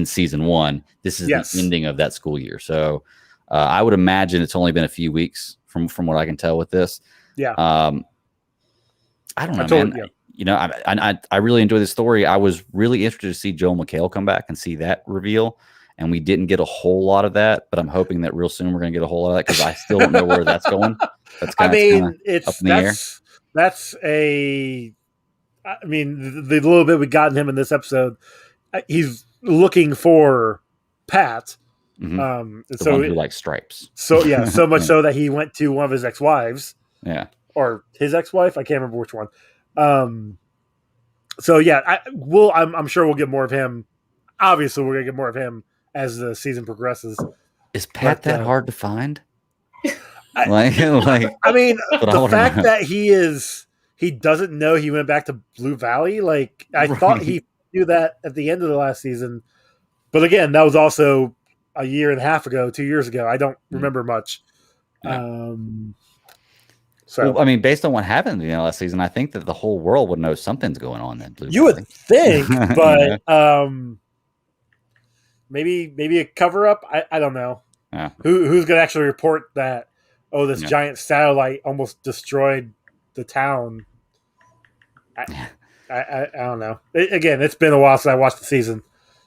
season 1. This is the ending of that school year. So I would imagine it's only been a few weeks from what I can tell with this. Yeah. I don't know, man. I really enjoy this story. I was really interested to see Joel McHale come back and see that reveal, and we didn't get a whole lot of that. But I'm hoping that real soon we're going to get a whole lot of that because I still don't know where that's going. That's up in the air. That's a. I mean, the little bit we got in him in this episode, he's looking for Pat. The one who likes stripes. So so much so that he went to one of his ex-wives. Yeah, or his ex-wife. I can't remember which one. I'm sure we'll get more of him. obviously we're gonna get more of him as the season progresses. Is Pat that hard to find? I mean, the fact that he doesn't know he went back to Blue Valley. Like I thought he knew that at the end of the last season, but again, that was also a year and a half ago, 2 years ago. I don't remember much. Yeah. So I mean, based on what happened last season, I think that the whole world would know something's going on then. You would think, but maybe a cover up. I don't know. Yeah. Who's going to actually report that? Oh, this giant satellite almost destroyed the town. I don't know. Again, it's been a while since I watched the season,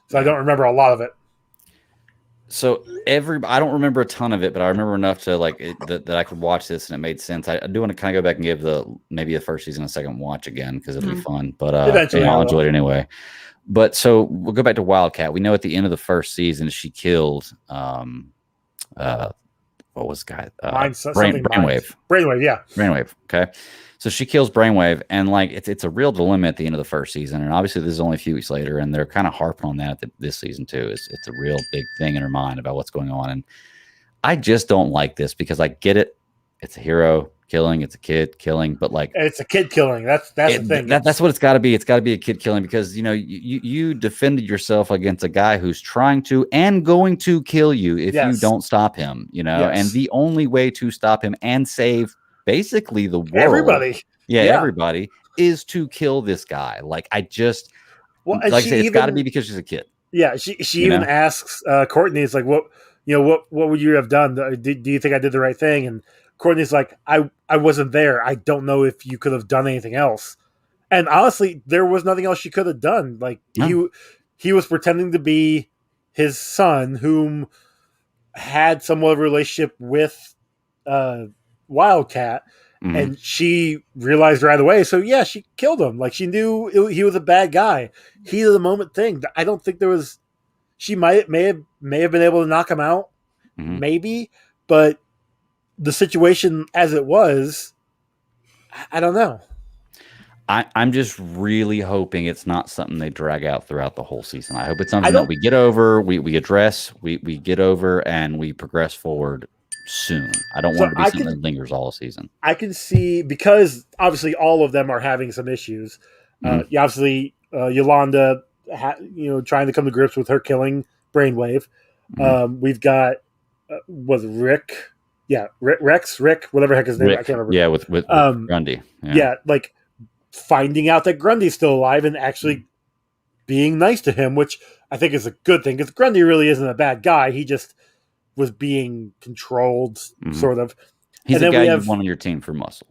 so I don't remember a lot of it. So I don't remember a ton of it, but I remember enough to that I could watch this and it made sense. I do want to kind of go back and give maybe the first season a second watch again because it'll be fun. But eventually I'll enjoy it anyway. But so we'll go back to Wildcat. We know at the end of the first season she killed what was the guy? Brainwave. Brainwave, yeah. Brainwave. Okay. So she kills Brainwave, and it's a real dilemma at the end of the first season. And obviously, this is only a few weeks later, and they're kind of harping on that this season too. It's a real big thing in her mind about what's going on, and I just don't like this because I get it. It's a hero killing, it's a kid killing, but it's a kid killing. That's the thing. That's what it's got to be. It's got to be a kid killing because you defended yourself against a guy who's trying to and going to kill you if you don't stop him. And the only way to stop him and save basically the world, everybody, is to kill this guy. It's got to be because she's a kid. Yeah, she even asks Courtney, it's like, what would you have done? Do you think I did the right thing? And Courtney's like, I wasn't there. I don't know if you could have done anything else. And honestly, there was nothing else she could have done. He was pretending to be his son, whom had somewhat of a relationship with Wildcat, and she realized right away. So yeah, she killed him. She knew he was a bad guy. Heat of the moment thing. I don't think there was. She may have been able to knock him out, maybe, but the situation as it was, I don't know. I'm just really hoping it's not something they drag out throughout the whole season. I hope it's something that we get over, we address, we get over, and we progress forward soon. I don't want it to be something that lingers all season. I can see, because obviously all of them are having some issues. Obviously, Yolanda, trying to come to grips with her killing Brainwave. We've got was Rick, Rick, whatever the heck his name. I can't remember. Yeah, with Grundy. Yeah, finding out that Grundy's still alive and actually being nice to him, which I think is a good thing because Grundy really isn't a bad guy. He just was being controlled, sort of. He's a guy you want on your team for muscle.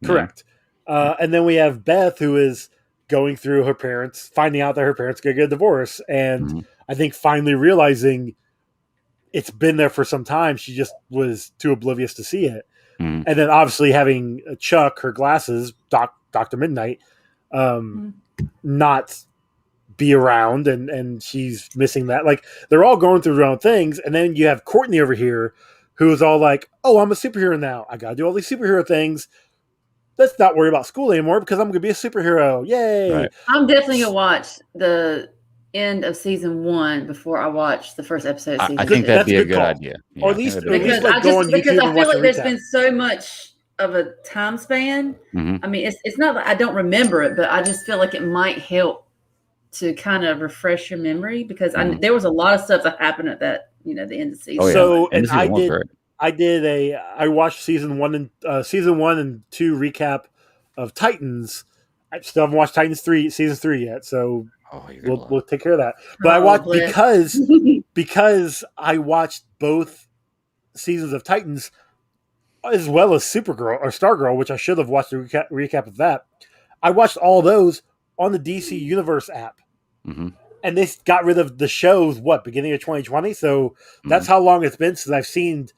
Correct. And then we have Beth, who is going through her parents, finding out that her parents get a divorce, and I think finally realizing it's been there for some time. She just was too oblivious to see it. And then obviously having Chuck, her glasses, Dr. Midnight, not be around, and she's missing that. They're all going through their own things, and then you have Courtney over here who is all like, oh, I'm a superhero now. I gotta do all these superhero things. Let's not worry about school anymore because I'm gonna be a superhero. Yay. Right. I'm definitely gonna watch the end of season 1 before I watch the first episode of season 2. I think that'd be a good idea. Or at least because I feel like there's been so much of a time span. I mean, it's not that I don't remember it, but I just feel like it might help to kind of refresh your memory because there was a lot of stuff that happened at that, the end of the season. Oh, yeah. So, and I watched season 1 and 2 recap of Titans. I still haven't watched season 3 yet, so we'll take care of that. But I watched because I watched both seasons of Titans as well as Supergirl or Stargirl, which I should have watched a recap of that. I watched all those on the DC Universe app. And they got rid of the shows, beginning of 2020? So that's how long it's been since I've seen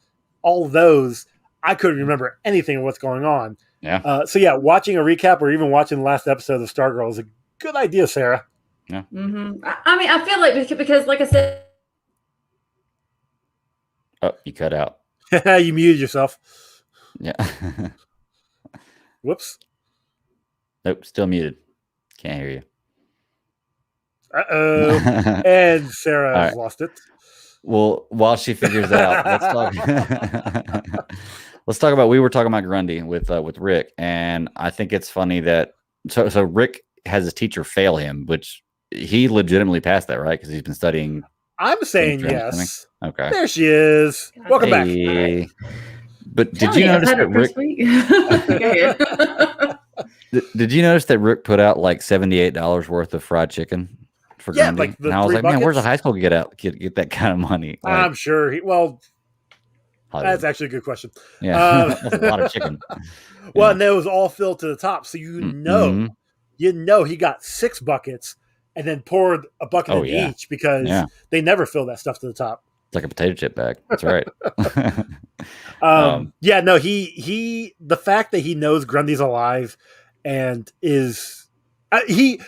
all those. I couldn't remember anything of what's going on. Yeah. Watching a recap or even watching the last episode of Stargirl is a good idea, Sarah. Yeah. I mean, I feel like because like I said. Oh, you cut out. You muted yourself. Yeah. Whoops. Nope, still muted. Can't hear you. Uh-oh. And Sarah has lost it. Well, while she figures out, let's talk. Let's talk about. We were talking about Grundy with Rick, and I think it's funny that so Rick has his teacher fail him, which he legitimately passed that, right? Because he's been studying. I'm saying yes. Okay, there she is. Welcome back. But did you notice that Rick? Did you notice that Rick put out like $78 worth of fried chicken for Grundy? Like and I was like, man, where's a high school get that kind of money? Like, I'm sure. That's actually a good question. Yeah, that's a lot of chicken. Well, and that was all filled to the top, so you know he got 6 buckets and then poured a bucket in each because they never fill that stuff to the top. It's like a potato chip bag. That's right. He the fact that he knows Grundy's alive and is he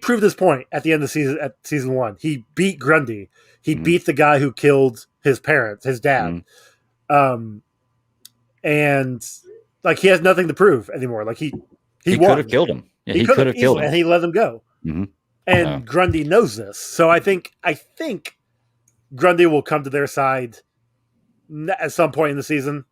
proved his point at the end of season 1. He beat Grundy. He beat the guy who killed his parents, his dad. And like he has nothing to prove anymore. Like he could have killed him. Yeah, he could have killed him, and he let him go. And Grundy knows this, so I think Grundy will come to their side at some point in the season,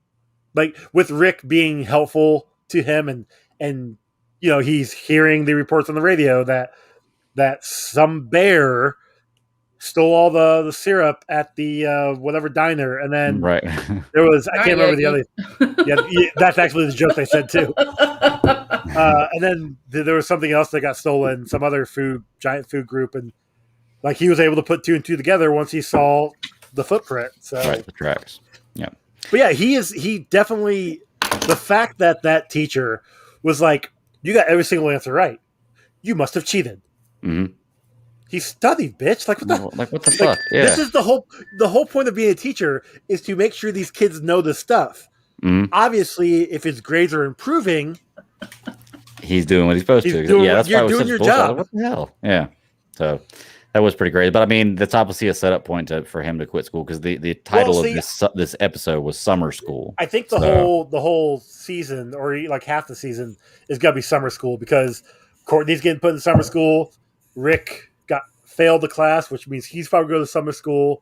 like with Rick being helpful to him, and he's hearing the reports on the radio that some bear stole all the syrup at the whatever diner, and then there was I can't remember the other. Yeah, that's actually the joke they said too. And then there was something else that got stolen, some other giant food group, and like he was able to put 2 and 2 together once he saw the footprint. So the tracks. Yeah, but yeah, he definitely, the fact that teacher was like, you got every single answer right, you must have cheated. He studied, bitch. Like what the fuck? Yeah. This is the whole point of being a teacher is to make sure these kids know this stuff. Obviously, if his grades are improving, he's doing what he's supposed to. That's why you're doing your job. What the hell? Yeah. So that was pretty great. But I mean, that's obviously a setup point for him to quit school because the title of this episode was Summer School. I think the whole season, or like half the season, is gonna be summer school because Courtney's getting put in summer school. Rick failed the class, which means he's probably going to summer school.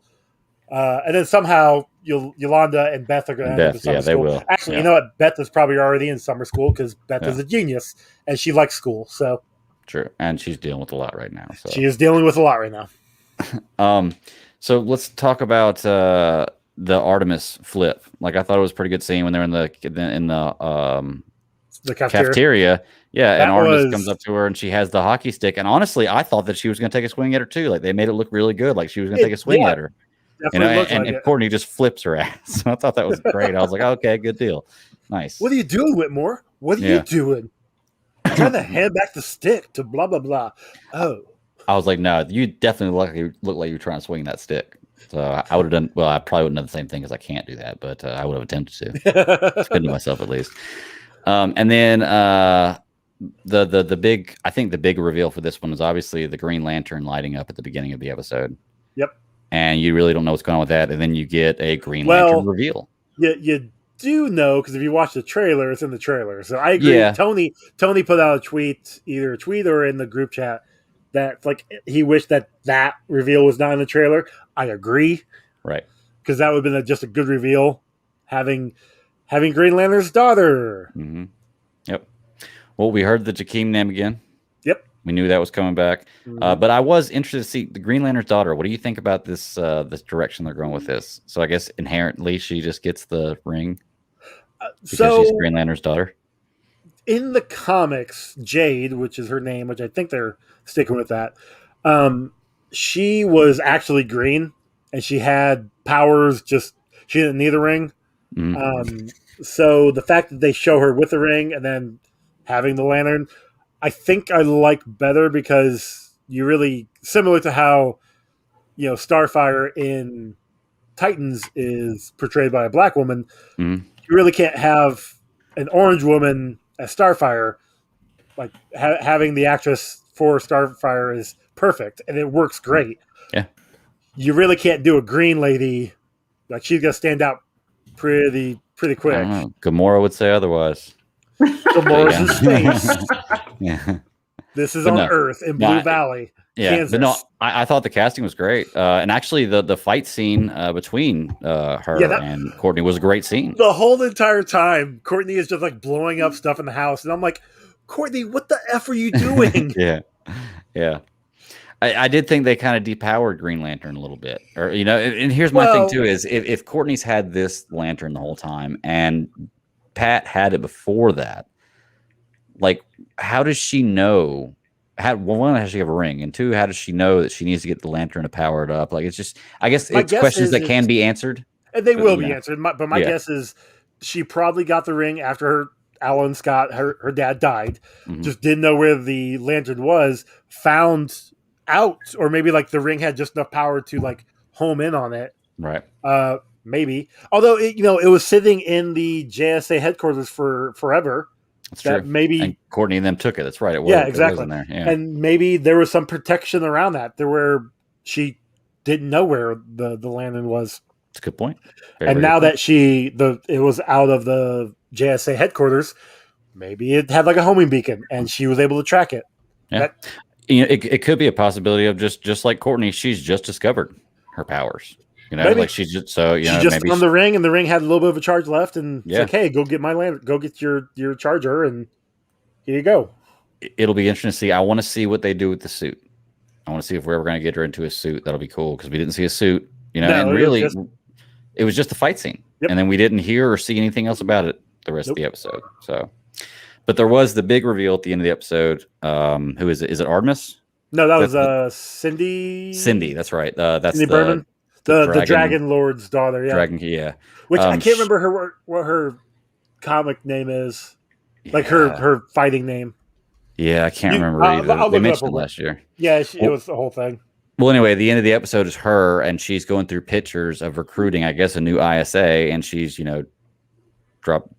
And then somehow Yolanda and Beth are going to end up in summer school. They will. Actually, you know what? Beth is probably already in summer school because Beth is a genius and she likes school. So true. And she's dealing with a lot right now. So. She is dealing with a lot right now. So let's talk about the Artemis flip. Like I thought it was a pretty good scene when they're in the cafeteria. Yeah, and Artemis comes up to her and she has the hockey stick. And honestly, I thought that she was going to take a swing at her too. Like they made it look really good, like she was going to take a swing at her. And Courtney just flips her ass. So I thought that was great. I was like, okay, good deal, nice. What are you doing, Whitmore? What are you doing? I'm trying to hand back the stick to blah blah blah. Oh, I was like, no, you definitely look like you're trying to swing that stick. So I would have done. Well, I probably wouldn't have done the same thing because I can't do that, but I would have attempted to. Just couldn't do myself at least. And then the big, I think the big reveal for this one is obviously the Green Lantern lighting up at the beginning of the episode. Yep. And you really don't know what's going on with that, and then you get a Green Lantern reveal. You do know because if you watch the trailer, it's in the trailer. So I agree. Yeah. Tony put out either a tweet or in the group chat that like he wished that reveal was not in the trailer. I agree. Right. Because that would have been just a good reveal, having Green Lantern's daughter. Mm-hmm. Yep. Well, we heard the Jakeem name again. Yep. We knew that was coming back. Mm-hmm. But I was interested to see the Green Lantern's daughter. What do you think about this direction they're going with this? So I guess inherently she just gets the ring because she's Green Lantern's daughter. In the comics, Jade, which is her name, which I think they're sticking with that, she was actually green and she had powers, just she didn't need a ring. Mm-hmm. So the fact that they show her with the ring and then having the lantern, I think I like better because you really, similar to how, Starfire in Titans is portrayed by a black woman, you really can't have an orange woman as Starfire. Like having the actress for Starfire is perfect and it works great. Yeah. You really can't do a green lady. Like she's going to stand out pretty quick. I don't know. Gamora would say otherwise. Gamora's in space. Yeah. This is on Earth in Blue Valley. Yeah, Kansas. but no, I thought the casting was great, and actually the fight scene between her and Courtney was a great scene. The whole entire time, Courtney is just like blowing up stuff in the house, and I'm like, Courtney, what the F are you doing? yeah. I did think they kind of depowered Green Lantern a little bit, or and here's my thing too: is if Courtney's had this lantern the whole time and Pat had it before that, like, how does she know? One, how does she have a ring? And two, how does she know that she needs to get the lantern to power it up? Like, it's just, I guess it's questions that can be answered. And they will be answered. But my guess is she probably got the ring after Alan Scott, her dad, died. Mm-hmm. Just didn't know where the lantern was, found out, or maybe like the ring had just enough power to like home in on it. Right. Maybe. Although, it was sitting in the JSA headquarters for forever. That's true. Maybe and Courtney and them took it. That's right. It was. Yeah, exactly. It was in there. Yeah. And maybe there was some protection around that. There where she didn't know where the lantern was. That's a good point. Very now that it was out of the JSA headquarters, maybe it had like a homing beacon, and she was able to track it. Yeah. It could be a possibility of just like Courtney, she's just discovered her powers. Maybe. Like she's just so she just found the ring, and the ring had a little bit of a charge left, and it's like, hey, go get my lantern, go get your charger, and here you go. It'll be interesting to see. I want to see what they do with the suit. I want to see if we're ever going to get her into a suit. That'll be cool because we didn't see a suit, and really, it was just a fight scene, and then we didn't hear or see anything else about it the rest of the episode. So, but there was the big reveal at the end of the episode. Who is it? Is it Artemis? No, that was Cindy. Cindy, that's right. That's Cindy Berman. The Dragon Lord's daughter, Which I can't remember what her comic name is, like her fighting name. Yeah, I can't remember either. They mentioned it last year. Yeah, it was the whole thing. Well, anyway, the end of the episode is her, and she's going through pictures of recruiting, I guess, a new ISA, and she's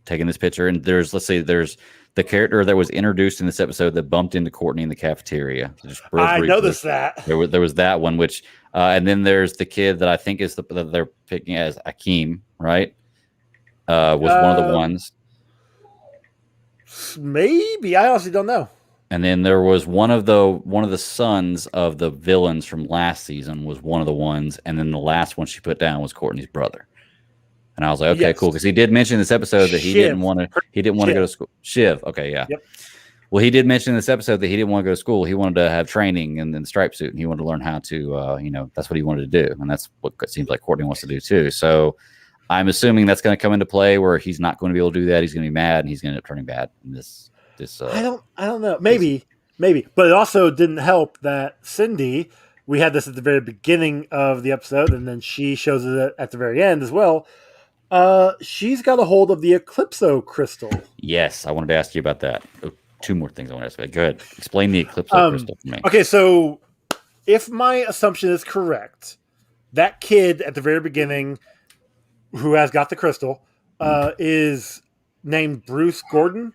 taking this picture, and there's the character that was introduced in this episode that bumped into Courtney in the cafeteria. I noticed that. There was that one, which, and then there's the kid that I think is that they're picking as Akeem, right? Was one of the ones. Maybe, I honestly don't know. And then there was one of the sons of the villains from last season was one of the ones, and then the last one she put down was Courtney's brother. And I was like, okay, cool, because he did mention in this episode that he didn't want to go to school. Shiv, okay, yeah. Yep. Well, he did mention in this episode that he didn't want to go to school. He wanted to have training and then stripe suit, and he wanted to learn how to, that's what he wanted to do, and that's what it seems like Courtney wants to do too. So I'm assuming that's going to come into play where he's not going to be able to do that. He's going to be mad, and he's going to end up turning bad in this. I don't know. Maybe, but it also didn't help that Cindy. We had this at the very beginning of the episode, and then she shows it at the very end as well. She's got a hold of the Eclipso crystal. Yes, I wanted to ask you about that. Oh, two more things I want to ask you about. Go ahead. Explain the Eclipso crystal for me. Okay, so if my assumption is correct, that kid at the very beginning who has got the crystal is named Bruce Gordon.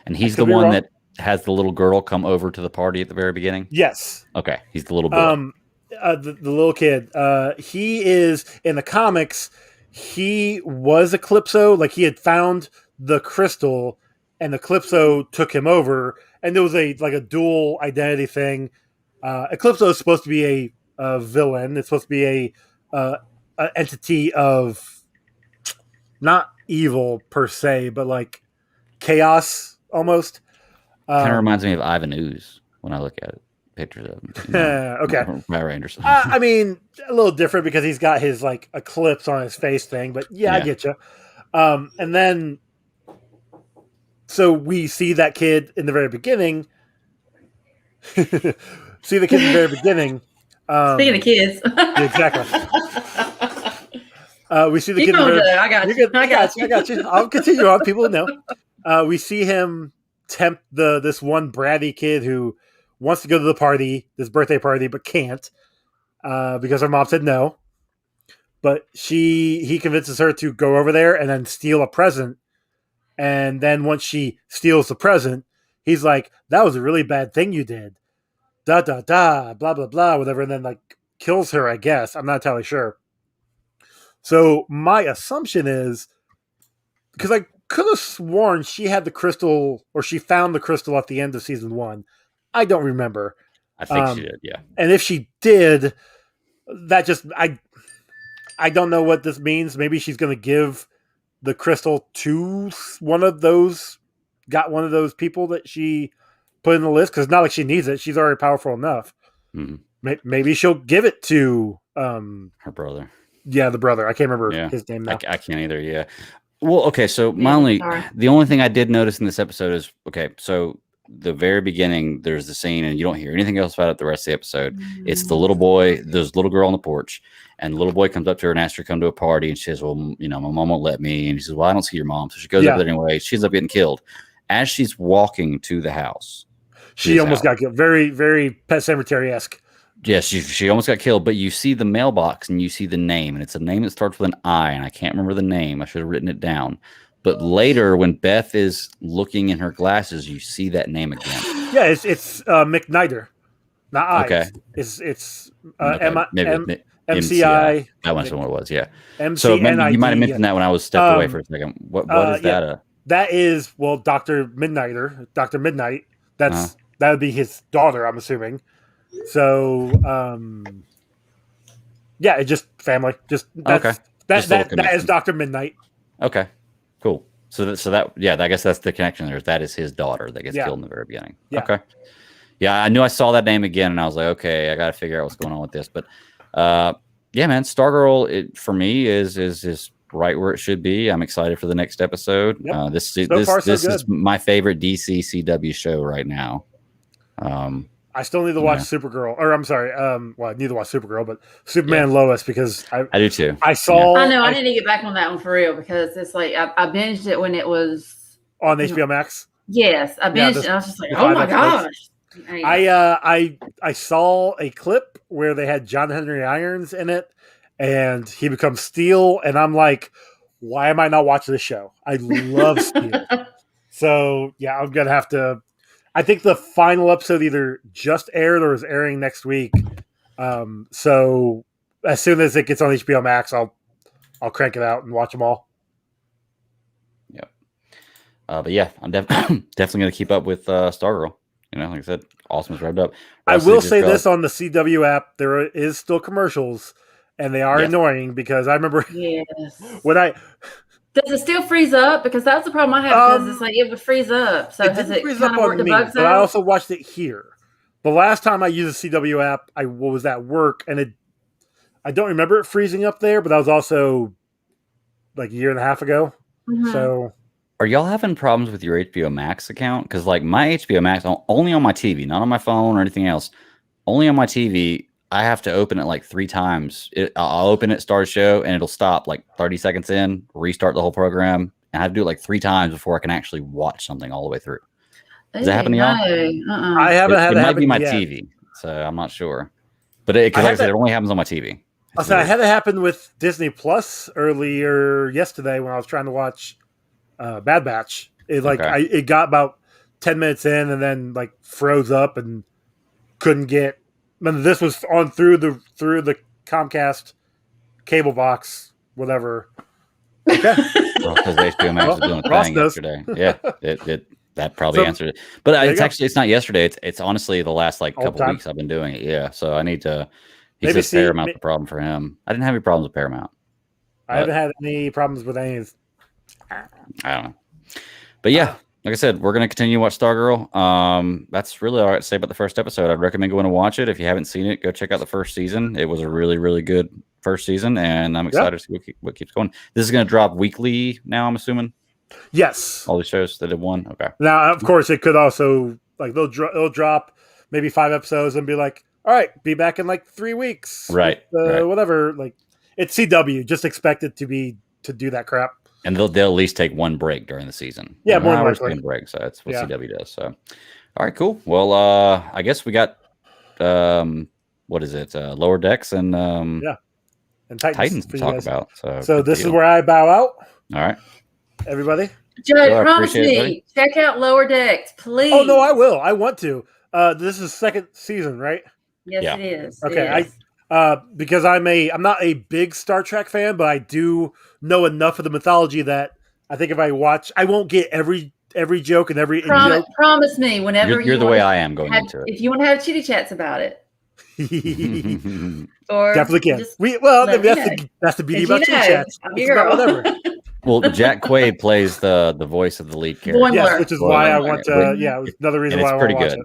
And he's the one that has the little girl come over to the party at the very beginning? Yes. Okay, he's the little boy. The little kid. He is, in the comics, he was Eclipso. Like, he had found the crystal, and Eclipso took him over. And there was a dual identity thing. Eclipso is supposed to be a villain. It's supposed to be a entity of not evil per se, but like chaos almost. Kind of reminds me of Ivan Ooze when I look at it. Pictures of him. Okay. Matt Anderson. I mean, a little different because he's got his like eclipse on his face thing, but yeah. I get you. And then, so we see that kid in the very beginning. Speaking of kids. Exactly. We see the kid. I got you. I'll continue on. People know. We see him tempt this one bratty kid who wants to go to the party, this birthday party, but can't because her mom said no. But he convinces her to go over there and then steal a present. And then once she steals the present, he's like, "That was a really bad thing you did." Da da da, blah blah blah, whatever, and then like kills her. I guess I'm not entirely sure. So my assumption is, because I could have sworn she had the crystal, or she found the crystal at the end of season 1. I don't remember. I think she did, yeah. And if she did, that just I don't know what this means. Maybe she's going to give the crystal to one of those people that she put in the list, because it's not like she needs it. She's already powerful enough. Mm-hmm. Maybe she'll give it to her brother. Yeah, the brother. I can't remember his name now. I can't either. Yeah. Well, okay. So the only thing I did notice in this episode is, okay, so the very beginning, there's the scene, and you don't hear anything else about it the rest of the episode. It's the little boy, there's little girl on the porch, and the little boy comes up to her and asks her to come to a party, and she says, well, my mom won't let me. And he says, well, I don't see your mom. So she goes up there anyway. She ends up getting killed. As she's walking to the house, she almost got killed. Very, very Pet Sematary-esque. Yes, she almost got killed, but you see the mailbox and you see the name, and it's a name that starts with an I, and I can't remember the name. I should have written it down. But later, when Beth is looking in her glasses, you see that name again. Yeah, it's McNider, not I. Okay, it's maybe MCI. That was what it was. Yeah. MCNID, so maybe you might have mentioned that when I was stepped away for a second. What is that? That is Dr. Midnighter, Dr. Midnight. That would be his daughter, I'm assuming. So, it's just family. That is Dr. Midnight. Okay, cool. So that I guess that's the connection there. That is his daughter that gets killed in the very beginning. Yeah. Okay. Yeah, I knew I saw that name again, and I was like, okay, I got to figure out what's going on with this. But, man, Stargirl for me is right where it should be. I'm excited for the next episode. Yep. This is my favorite DC CW show right now. I still need to watch Supergirl, or I'm sorry, I need to watch Supergirl, but Superman and Lois, because I do too. I saw. I know I need to get back on that one for real, because it's like I binged it when it was on HBO Max. Yes, I binged it. And I was just like, oh my gosh. I saw a clip where they had John Henry Irons in it, and he becomes Steel, and I'm like, why am I not watching this show? I love Steel. So I'm gonna have to. I think the final episode either just aired or is airing next week. So as soon as it gets on HBO Max, I'll crank it out and watch them all. Yep. But I'm definitely going to keep up with Stargirl. Like I said, Awesome's wrapped up. I will say this on the CW app: there is still commercials, and they are annoying, because I remember when Does it still freeze up? Because that's the problem I have. Because it's like it would freeze up. So has it freeze up on me? But I also watched it here. The last time I used the CW app, I was at work, and I don't remember it freezing up there. But that was also like a year and a half ago. Mm-hmm. So, are y'all having problems with your HBO Max account? Because like my HBO Max, only on my TV, not on my phone or anything else. Only on my TV. I have to open it like 3 times. I'll open it, start a show, and it'll stop like 30 seconds in, restart the whole program, and I have to do it like 3 times before I can actually watch something all the way through. Does that happen to y'all? I haven't had that happen. It might be my TV, so I'm not sure. But like I said, it only happens on my TV. I had it happen with Disney Plus earlier yesterday when I was trying to watch Bad Batch. It got about 10 minutes in and then like froze up and couldn't get. And this was on through the Comcast cable box, whatever. Okay. Well, because HBO Max was doing a thing yesterday. Yeah, that probably answered it. But it's not yesterday. It's honestly the last couple weeks I've been doing it. Yeah, so I need to. He says Paramount's the problem for him. I didn't have any problems with Paramount. I haven't had any problems with any. I don't know. But like I said, we're going to continue to watch Stargirl. That's really all I got to say about the first episode. I'd recommend going to watch it. If you haven't seen it, go check out the first season. It was a really, really good first season, and I'm excited to see what keeps going. This is going to drop weekly now, I'm assuming? Yes. All the shows that have won? Okay. Now, of course, it could also, they'll drop maybe 5 episodes and be like, all right, be back in 3 weeks. Right. Whatever. It's CW. Just expect it to do that crap. And they'll at least take 1 break during the season. Yeah, more than likely. Break. So that's what CW does. So, all right, cool. Well, I guess we got what is it? Lower Decks and and Titans to talk about. So this is where I bow out. All right, everybody. Joe, promise me, check out Lower Decks, please. Oh no, I will. I want to. This is 2nd season, right? Yes, it is. Okay, because I'm not a big Star Trek fan, but I do know enough of the mythology that I think if I watch, I won't get every every joke and every joke. Promise me whenever you're the way I am going into it. If you want to have chitty chats about it. Or definitely can. That's the beauty about chitty chats. It's about whatever. Well, Jack Quaid plays the voice of the lead character. Yes, which is why I want to. Yeah, it was another reason why I want to watch it.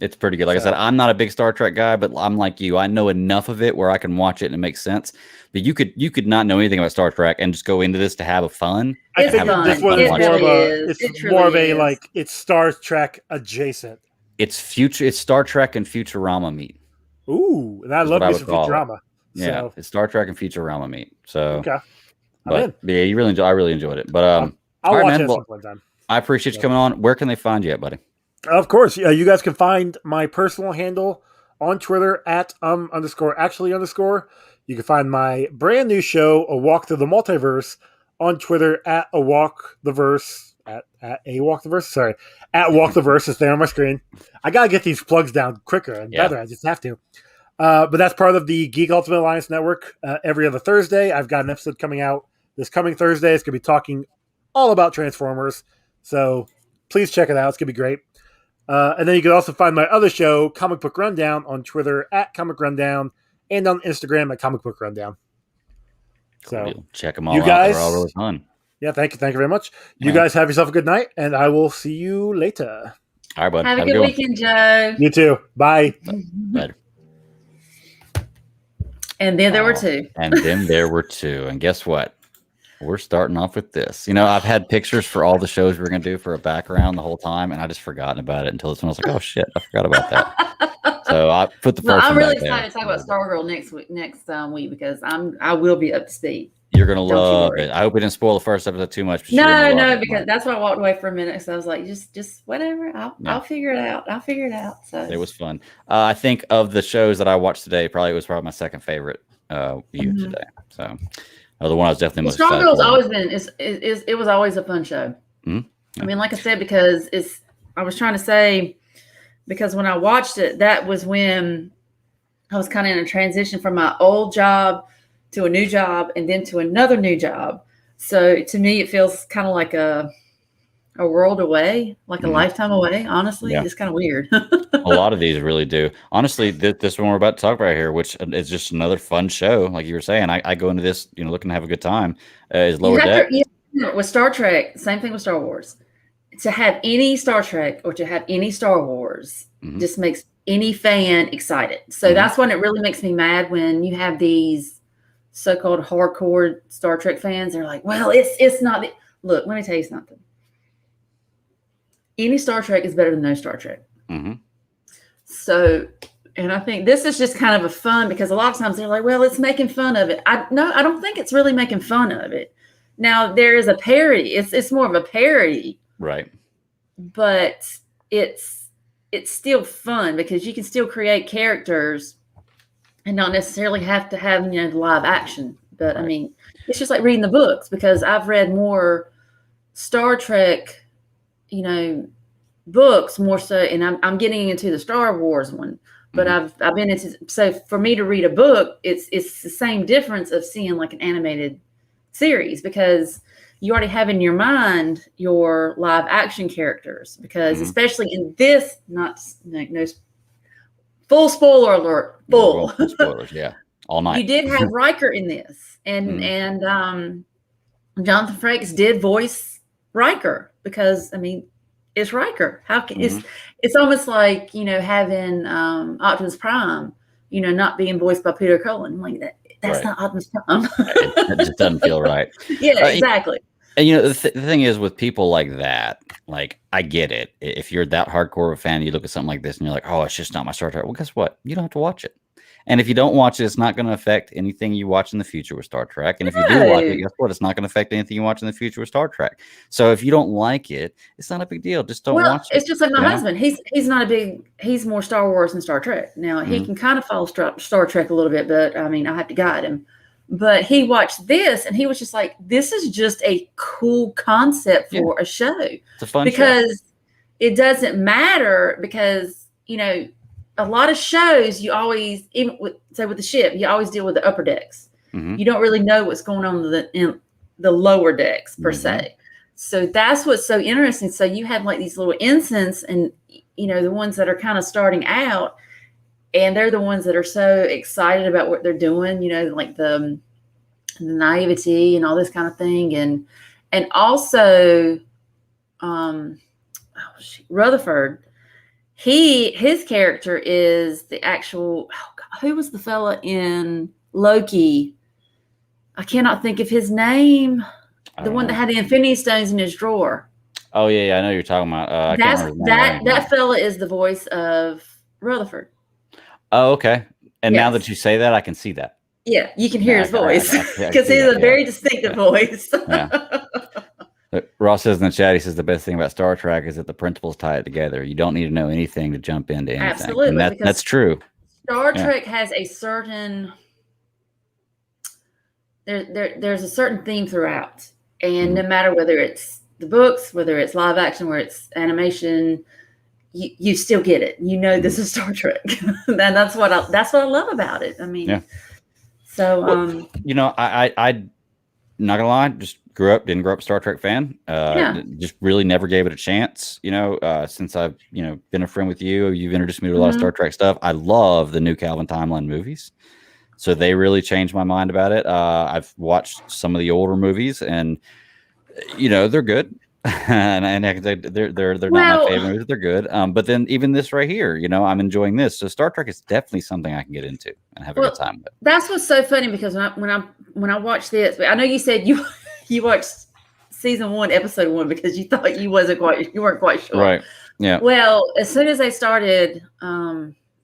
It's pretty good. Like I said, I'm not a big Star Trek guy, but I'm like you. I know enough of it where I can watch it and it makes sense. But you could not know anything about Star Trek and just go into this to have a fun. I think this one is more of a. It's more of a like it's Star Trek adjacent. It's Star Trek and Futurama meet. Ooh, and I love me some Futurama. Yeah, it's Star Trek and Futurama meet. So okay. But yeah, I really enjoyed it. But I'll watch it some point time. I appreciate you coming on. Where can they find you at, buddy? Of course, you guys can find my personal handle on Twitter at _actually_. You can find my brand new show, A Walk Through the Multiverse, on Twitter at A Walk the Verse at A Walk the Verse. Sorry, at Walk the Verse is there on my screen. I gotta get these plugs down quicker and better. I just have to. But that's part of the Geek Ultimate Alliance Network. Every other Thursday, I've got an episode coming out this coming Thursday. It's going to be talking all about Transformers. So please check it out. It's going to be great. And then you can also find my other show, Comic Book Rundown, on Twitter at Comic Rundown and on Instagram at Comic Book Rundown. So check them all out. They're all really fun. Yeah, thank you very much. You guys have yourself a good night, and I will see you later. All right, bud. Have a good weekend, Joe. You too. Bye. Later. And then there were two. And guess what? We're starting off with this. I've had pictures for all the shows we're going to do for a background the whole time, and I just forgotten about it until this one. I was like, oh, shit, I forgot about that. So I put the first one I'm really back excited to talk about Stargirl next week because I will be up to speed. You're going to love it. I hope we didn't spoil the first episode too much. No, because that's why I walked away for a minute. So I was like, just whatever. I'll figure it out. So it was fun. I think of the shows that I watched today, it was probably my second favorite view today. So the one I was definitely most excited for. Stargirl's always been it was always a fun show. Mm-hmm. Yeah. I mean, like I said, because I was trying to say, because when I watched it, that was when I was kind of in a transition from my old job to a new job and then to another new job. So to me, it feels kind of like a world away, like a lifetime away. Honestly, It's kind of weird. A lot of these really do. Honestly, this one we're about to talk about here, which is just another fun show. Like you were saying, I go into this, looking to have a good time. Is Lower Deck. With Star Trek, same thing with Star Wars. To have any Star Trek or to have any Star Wars just makes any fan excited. So that's when it really makes me mad when you have these so-called hardcore Star Trek fans. They're like, well, it's not. Look, let me tell you something. Any Star Trek is better than no Star Trek. Mm-hmm. So, and I think this is just kind of a fun, because a lot of times they're like, well, it's making fun of it. I don't think it's really making fun of it. Now, there is a parody. It's more of a parody. Right. But it's still fun because you can still create characters and not necessarily have to have, live action. But right. I mean, it's just like reading the books, because I've read more Star Trek, books more so, and I'm getting into the Star Wars one, but I've been into, so for me to read a book, it's the same difference of seeing like an animated series, because you already have in your mind your live action characters, because especially in this, no full spoiler alert, full spoilers, yeah, all night. You did have Riker in this, and Jonathan Frakes did voice Riker, because I mean, it's Riker. How can it's almost like having Optimus Prime, not being voiced by Peter Cullen. Like that's right. Not Optimus Prime. It just doesn't feel right. Yeah, exactly. And the thing is with people like that, like I get it. If you're that hardcore of a fan, you look at something like this and you're like, oh, it's just not my Star Trek. Well, guess what? You don't have to watch it. And if you don't watch it, it's not going to affect anything you watch in the future with Star Trek. And if you do watch it, guess what? It's not going to affect anything you watch in the future with Star Trek. So if you don't like it, it's not a big deal. Just don't watch it. It's just like my husband. He's more Star Wars than Star Trek. Now, he can kind of follow Star Trek a little bit, but I mean, I have to guide him. But he watched this and he was just like, this is just a cool concept for a show. It's a fun show. Because it doesn't matter, because, a lot of shows you always, even with the ship, you always deal with the upper decks. You don't really know what's going on in the lower decks per se. so that's what's so interesting. So you have like these little ensigns, and the ones that are kind of starting out, and they're the ones that are so excited about what they're doing, like the naivety and all this kind of thing. And also, Rutherford, his character is the actual, who was the fella in Loki? I cannot think of his name. The one that had the Infinity Stones in his drawer. Oh yeah, I know you're talking about. That fella is the voice of Rutherford. Oh, okay. And now that you say that, I can see that. Yeah, you can hear his voice because he's a very distinctive voice. Yeah. Ross says in the chat, he says the best thing about Star Trek is that the principles tie it together. You don't need to know anything to jump into anything. Absolutely, and that's true. Star Trek has a certain there's a certain theme throughout, and no matter whether it's the books, whether it's live action, whether it's animation, you still get it. This is Star Trek, and that's what I love about it. I mean, so I not gonna lie, just didn't grow up a Star Trek fan. Just really never gave it a chance. Since I've been a friend with you, you've introduced me to a lot of Star Trek stuff. I love the new Calvin Timeline movies. So they really changed my mind about it. I've watched some of the older movies, and they're good. and they're not my favorite movies. They're good. But then even this right here, I'm enjoying this. So Star Trek is definitely something I can get into and have a good time with. That's what's so funny, because when I watched this, I know you said you watched season 1, episode 1, because you thought you weren't quite sure. Right. Yeah. Well, as soon as they started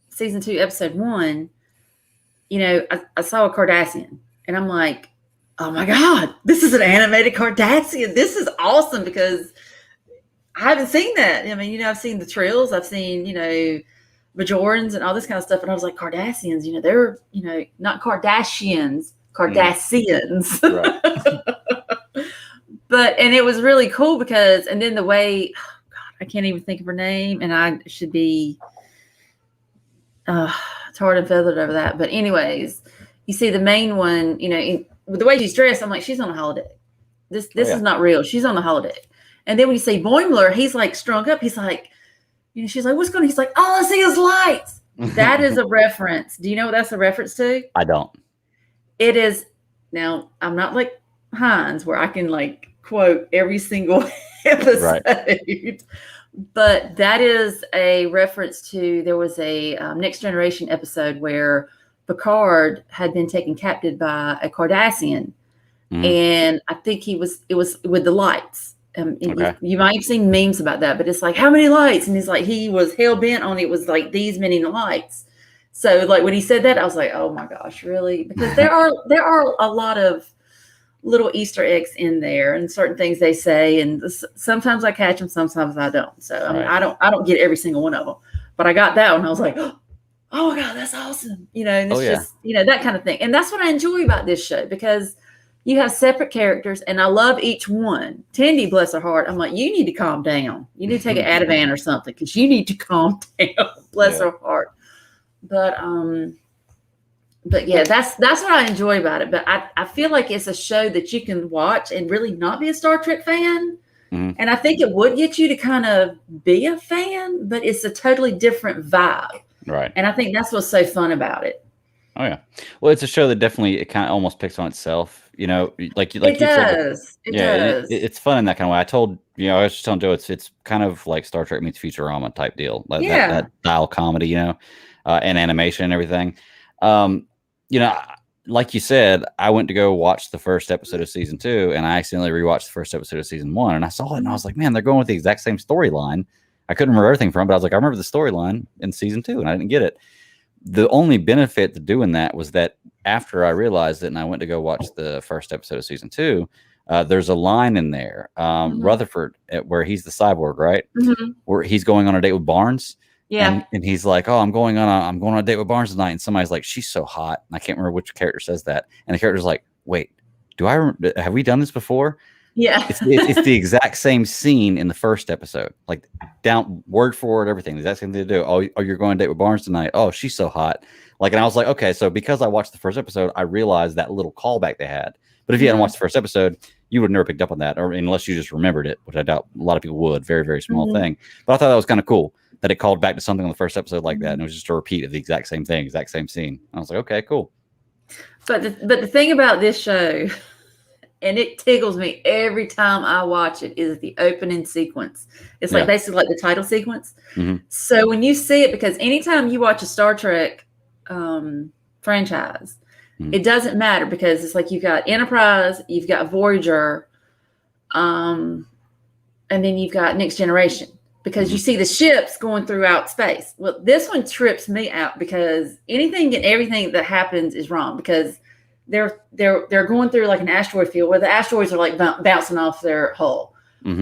season 2, episode 1. I saw a Cardassian, and I'm like, oh my God, this is an animated Cardassian. This is awesome, because I haven't seen that. I mean, I've seen the Trills, I've seen, Bajorans and all this kind of stuff. And I was like, Cardassians, they're, not Kardashians, Cardassians. Right. And it was really cool because, and then the way, I can't even think of her name, and I should be, tarred and feathered over that. But anyways, you see the main one, with the way she's dressed, I'm like, she's on a holodeck. This is not real. She's on a holodeck. And then when you see Boimler, he's like strung up. He's like, she's like, what's going on? He's like, all I see is lights. That is a reference. Do you know what that's a reference to? I don't. It is. Now, I'm not like Hines, where I can like quote every single episode. Right. But that is a reference to, there was a Next Generation episode where Picard had been taken captive by a Cardassian. And I think it was with the lights. You might have seen memes about that, but it's like, how many lights? And he's like, he was hell bent on it was like these many lights. So like when he said that, I was like, oh my gosh, really? Because there are a lot of little Easter eggs in there, and certain things they say, and sometimes I catch them, sometimes I don't. So I mean, I don't get every single one of them, but I got that one. I was like, oh my God, that's awesome. And it's just, that kind of thing. And that's what I enjoy about this show, because you have separate characters, and I love each one. Tandy, bless her heart, I'm like, you need to calm down. You need to take an Ativan or something, because you need to calm down. Bless her heart. But yeah, that's what I enjoy about it. But I feel like it's a show that you can watch and really not be a Star Trek fan. And I think it would get you to kind of be a fan, but it's a totally different vibe. Right. And I think that's what's so fun about it. Oh yeah. Well, it's a show that definitely, it kind of almost picks on itself, like you does. Does. It does. It's fun in that kind of way. I was just telling Joe, it's kind of like Star Trek meets Futurama type deal. Like that style comedy, and animation and everything. Like you said, I went to go watch the first episode of season 2, and I accidentally rewatched the first episode of season 1, and I saw it, and I was like, man, they're going with the exact same storyline. I couldn't remember everything from it, but I was like, I remember the storyline in season 2, and I didn't get it. The only benefit to doing that was that after I realized it and I went to go watch the first episode of season 2, there's a line in there, Rutherford, where he's the cyborg, right? Where he's going on a date with Barnes. Yeah. And he's like, oh, I'm going on a date with Barnes tonight. And somebody's like, she's so hot. And I can't remember which character says that. And the character's like, wait, have we done this before? Yeah. It's the exact same scene in the first episode, like down word for word, everything. The exact same thing to do. Oh, you're going on a date with Barnes tonight. Oh, she's so hot. And I was like, okay, so because I watched the first episode, I realized that little callback they had, But if you hadn't watched the first episode, you would have never picked up on that, or unless you just remembered it, which I doubt a lot of people would. Very, very small thing. But I thought that was kind of cool that it called back to something on the first episode like that, and it was just a repeat of the exact same thing, exact same scene. I was like, okay, cool. But the thing about this show, and it tickles me every time I watch it, is the opening sequence. It's like basically like the title sequence. So when you see it, because anytime you watch a Star Trek franchise, it doesn't matter, because it's like you've got Enterprise, you've got Voyager, and then you've got Next Generation, because you see the ships going throughout space. Well, this one trips me out, because anything and everything that happens is wrong, because they're going through like an asteroid field where the asteroids are like bouncing off their hull,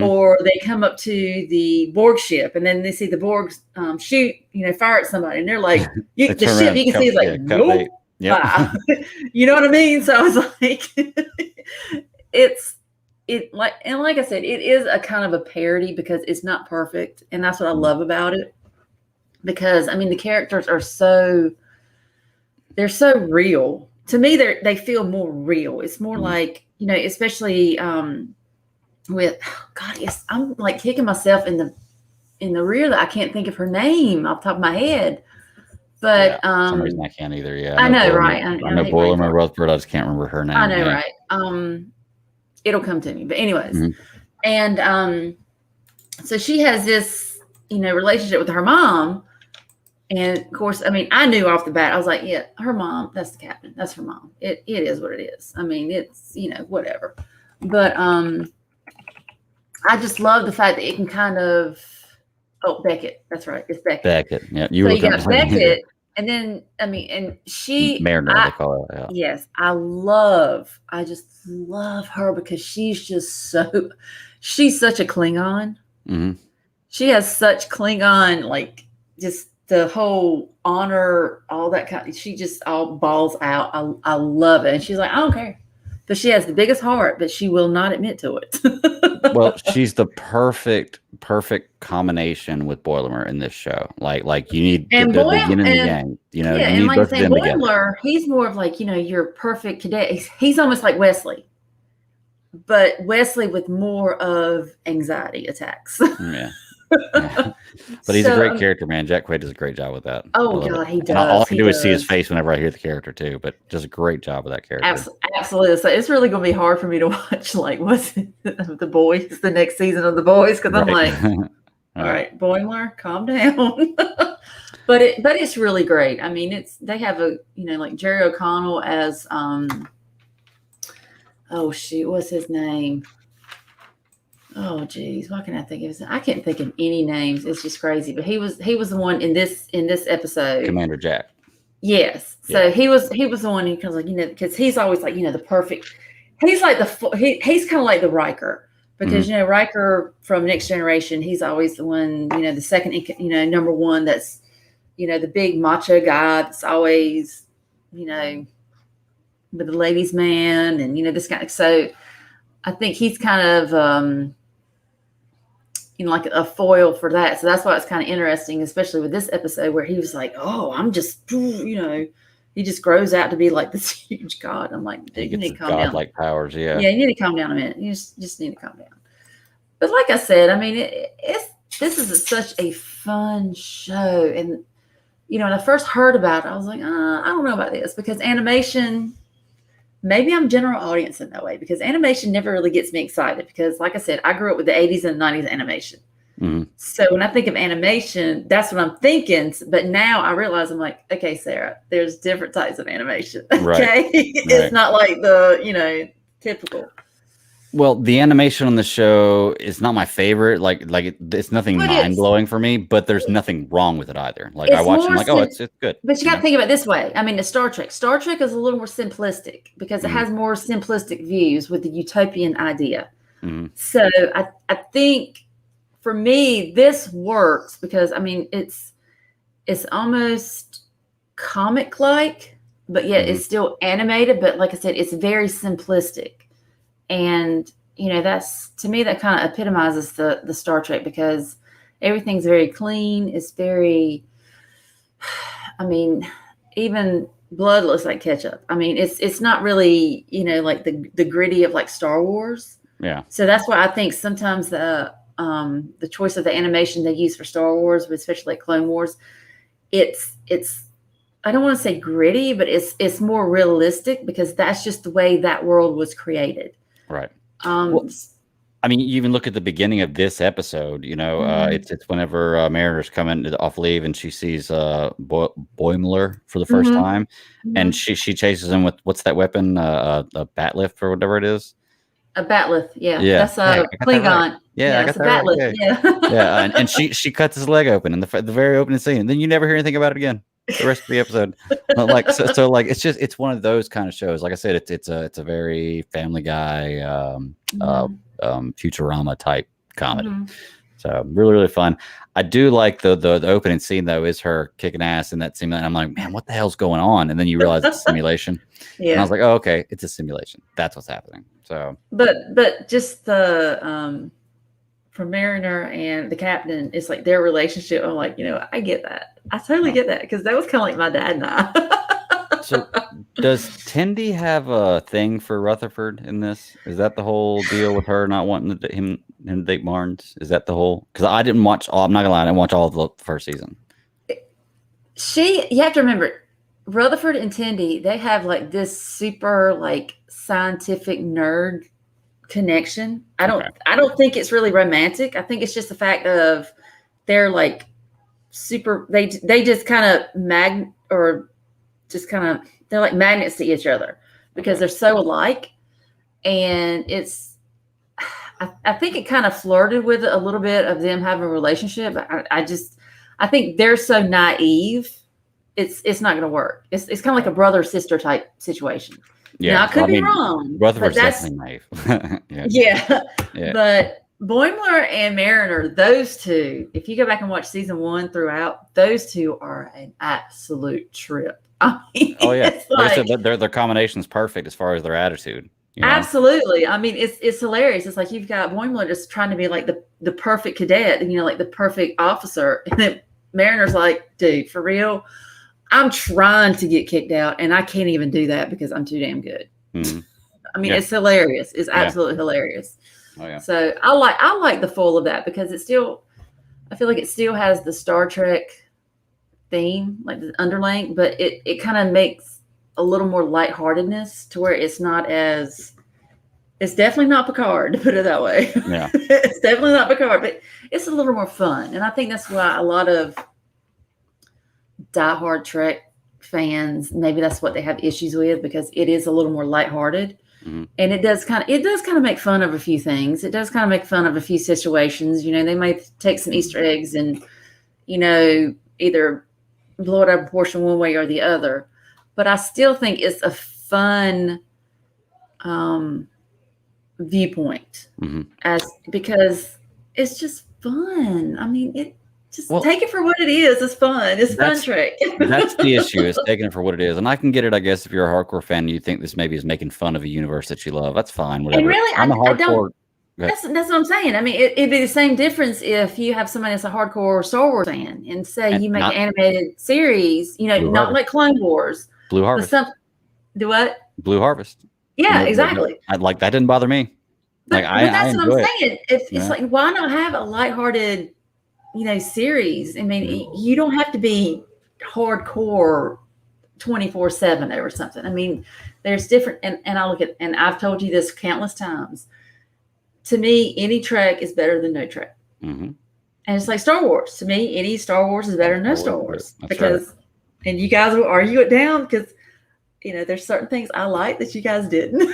or they come up to the Borg ship and then they see the Borgs shoot, fire at somebody, and they're like, the ship you can see is like, nope. You know what I mean? So I was like, like I said, it is a kind of a parody, because it's not perfect, and that's what I love about it. Because I mean, the characters are they're so real. To me, they feel more real. It's more like, especially with God, yes, I'm like kicking myself in the rear that I can't think of her name off the top of my head. But for some reason I can't either. Yeah, I know, right? I know Boilerman Rutherford. I just can't remember her name. I know, right? It'll come to me. But anyways, and so she has this, relationship with her mom. And of course, I mean, I knew off the bat, I was like, yeah, her mom, that's the captain. That's her mom. It is what it is. I mean, it's, whatever. But I just love the fact that it can kind of, Beckett. That's right. It's Beckett. Beckett. Yeah. You got Beckett. And then, I mean, and she. Mariner, they call her. Yeah. Yes. I just love her, because she's such a Klingon. She has such Klingon, like, just the whole honor, all that kind. She just all balls out. I love it. And she's like, I don't care. But she has the biggest heart, but she will not admit to it. Well, she's the perfect combination with Boilerman in this show. Like you need the yin and the yang. You need and like both of them Boiler, together. He's more of like, your perfect cadet. He's almost like Wesley, but Wesley with more of anxiety attacks. Yeah. But he's a great character, man. Jack Quaid does a great job with that. Oh God, he does. And all I can do is see his face whenever I hear the character too, but does a great job with that character. Absolutely. So it's really going to be hard for me to watch, like, what's it, The Boys, the next season of The Boys, because I'm like, all right, Boimler, calm down. But it's really great. I mean, they have like Jerry O'Connell as what's his name? Oh geez, why can't I think of his name? I can't think of any names. It's just crazy. But he was the one in this episode. Commander Jack. Yes. So he was the one who comes like, because he's always like, the perfect. He's like he's kind of like the Riker, because Riker from Next Generation, he's always the one, the second, number one, that's, the big macho guy that's always, with the ladies' man, and this guy. So I think he's kind of like a foil for that. So that's why it's kind of interesting, especially with this episode where he was like, oh, I'm just, he just grows out to be like this huge god. I'm like, dude, you need to calm down. Godlike powers, yeah. Yeah, you need to calm down a minute. You just need to calm down. But like I said, I mean, this is such a fun show. And, when I first heard about it, I was like, I don't know about this, because animation, maybe I'm general audience in that way, because animation never really gets me excited, because like I said, I grew up with the 80s and 90s animation. So when I think of animation, that's what I'm thinking. But now I realize, I'm like, okay, Sarah, there's different types of animation. Okay. Right. It's not like the, typical. Well, the animation on the show is not my favorite. Like it's nothing mind blowing for me, but there's nothing wrong with it either. Like I watch it, I'm like, oh, it's good. But you got to think about it this way. I mean, the Star Trek is a little more simplistic, because it has more simplistic views with the utopian idea. So I think for me, this works, because I mean, it's almost comic-like, but yet it's still animated. But like I said, it's very simplistic. And, that's, to me, that kind of epitomizes the Star Trek, because everything's very clean. It's very, I mean, even blood looks like ketchup. I mean, it's not really, like the gritty of like Star Wars. Yeah. So that's why I think sometimes the choice of the animation they use for Star Wars, especially like Clone Wars, it's I don't want to say gritty, but it's more realistic because that's just the way that world was created. Right. Well, I mean, you even look at the beginning of this episode, it's whenever Mariner's coming off leave and she sees Boimler for the first time, and she chases him with, what's that weapon? A bat lift or whatever it is. A bat lift, yeah. That's a Klingon. Right. Yeah, I got a bat lift. Right. Yeah. Yeah, and she cuts his leg open in the very opening scene, and then you never hear anything about it again the rest of the episode. Like so like it's one of those kind of shows. Like I said, it's a very Family Guy, Futurama type comedy. So really, really fun. I do like the opening scene though, is her kicking ass in that scene, and I'm like, man, what the hell's going on? And then you realize it's a simulation. Yeah. And I was like, oh, okay, it's a simulation. That's what's happening. So but just the for Mariner and the captain, it's like their relationship. I'm like, I get that. I totally get that because that was kind of like my dad and I. So does Tendi have a thing for Rutherford in this? Is that the whole deal with her not wanting him to date Barnes? Is that the whole? Because I didn't watch all. I'm not gonna lie, I didn't watch all of the first season. You have to remember, Rutherford and Tendi, they have like this super like scientific nerd connection. I don't think it's really romantic. I think it's just the fact of they're like super. They just kind of they're like magnets to each other because they're so alike, and it's. I think it kind of flirted with a little bit of them having a relationship. I think they're so naive. It's not going to work. It's kind of like a brother sister type situation. Yeah, now, I could be wrong. Rutherford's definitely naive. yeah. But Boimler and Mariner, those two, if you go back and watch season 1 throughout, those two are an absolute trip. I mean, oh yeah, like I said, their combination is perfect as far as their attitude. Absolutely. I mean, it's hilarious. It's like you've got Boimler just trying to be like the perfect cadet, and like the perfect officer, and then Mariner's like, dude, for real. I'm trying to get kicked out, and I can't even do that because I'm too damn good. Mm-hmm. I mean, it's hilarious. It's absolutely hilarious. Oh, yeah. So I like the full of that because I feel like it still has the Star Trek theme, like the underlying, but it kind of makes a little more lightheartedness to where it's not as. It's definitely not Picard, to put it that way. Yeah, it's definitely not Picard, but it's a little more fun, and I think that's why a lot of diehard Trek fans, maybe that's what they have issues with because it is a little more lighthearted, and it does kind of make fun of a few things. It does kind of make fun of a few situations. They may take some Easter eggs and either blow it out of proportion one way or the other. But I still think it's a fun viewpoint because it's just fun. I mean, take it for what it is. It's fun. It's fun Trek. That's the issue. Is taking it for what it is, and I can get it. I guess if you're a hardcore fan, and you think this maybe is making fun of a universe that you love. That's fine. Whatever. And really, I'm a hardcore. That's what I'm saying. I mean, it'd be the same difference if you have somebody that's a hardcore Star Wars fan, and say you make an animated series. Not like Clone Wars. Blue Harvest. Do what? Blue Harvest. Yeah, exactly. That didn't bother me. But that's what I'm saying. It's like, why not have a lighthearted series? I mean, you don't have to be hardcore 24/7 or something. I mean, there's different, and I look at, and I've told you this countless times. To me, any Trek is better than no Trek. And it's like Star Wars. To me, any Star Wars is better than no Star Wars. And you guys will argue it down because, there's certain things I like that you guys didn't.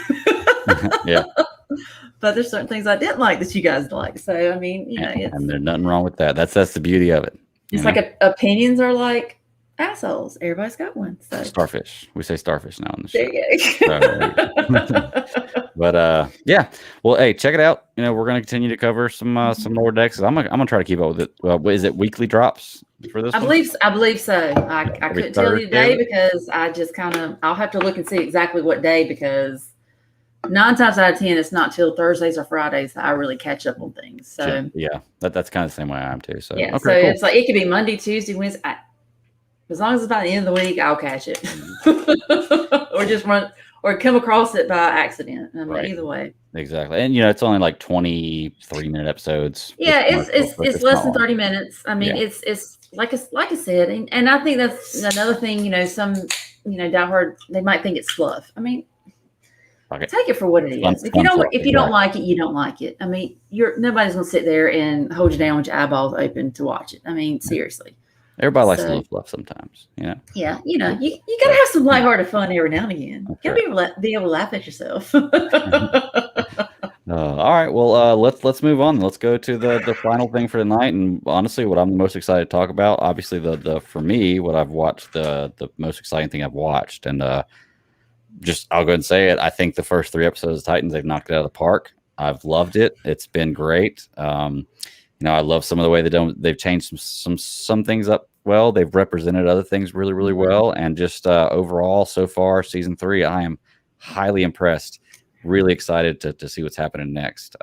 Yeah. But there's certain things I didn't like that you guys like. So, I mean, and there's nothing wrong with that. That's the beauty of it. It's like opinions are like assholes. Everybody's got one. So. Starfish. We say starfish now in the show. But yeah. Well, hey, check it out. We're going to continue to cover some lower decks. I'm gonna try to keep up with it. Is it weekly drops for this? I believe so. I couldn't tell you today because I just I'll have to look and see exactly what day because 9 times out of 10, it's not till Thursdays or Fridays that I really catch up on things. So yeah, that's kind of the same way I am too. So yeah, so cool. It's like it could be Monday, Tuesday, Wednesday. As long as it's by the end of the week, I'll catch it. Or just run or come across it by accident. I mean, either way. Exactly. And it's only like 23-minute episodes. Yeah, it's less than 30 minutes. I mean, it's like I said, and I think that's another thing, some diehard, they might think it's fluff. I mean, take it for what it is. If you don't like it, you don't like it. I mean, nobody's gonna sit there and hold you down with your eyeballs open to watch it. I mean, seriously. Everybody likes a little fluff sometimes, Yeah, you gotta have some lighthearted fun every now and again. You gotta be able to laugh at yourself. All right, well, let's move on. Let's go to the final thing for tonight. And honestly, what I'm the most excited to talk about, obviously, the for me, what I've watched, the most exciting thing I've watched, and I'll go ahead and say it. I think the first 3 episodes of Titans, they've knocked it out of the park. I've loved it. It's been great. I love some of the way they've changed some things up. Well, they've represented other things really, really well. And just overall, so far, season 3, I am highly impressed. Really excited to see what's happening next.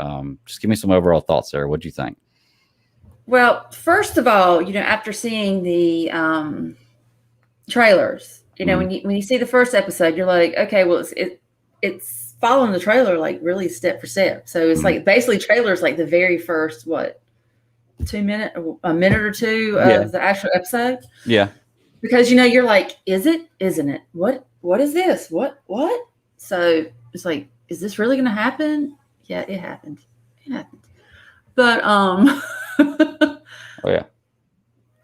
Just give me some overall thoughts, Sarah. What do you think? Well, first of all, after seeing the trailers, when you see the first episode, you're like, okay, well, it's following the trailer like really step for step. So it's like basically trailers like the very first 2 minute, a minute or two of the actual episode. Yeah. Because you're like, is it? Isn't it? What is this? What? So it's like, is this really gonna happen? Yeah, it happened. But oh yeah.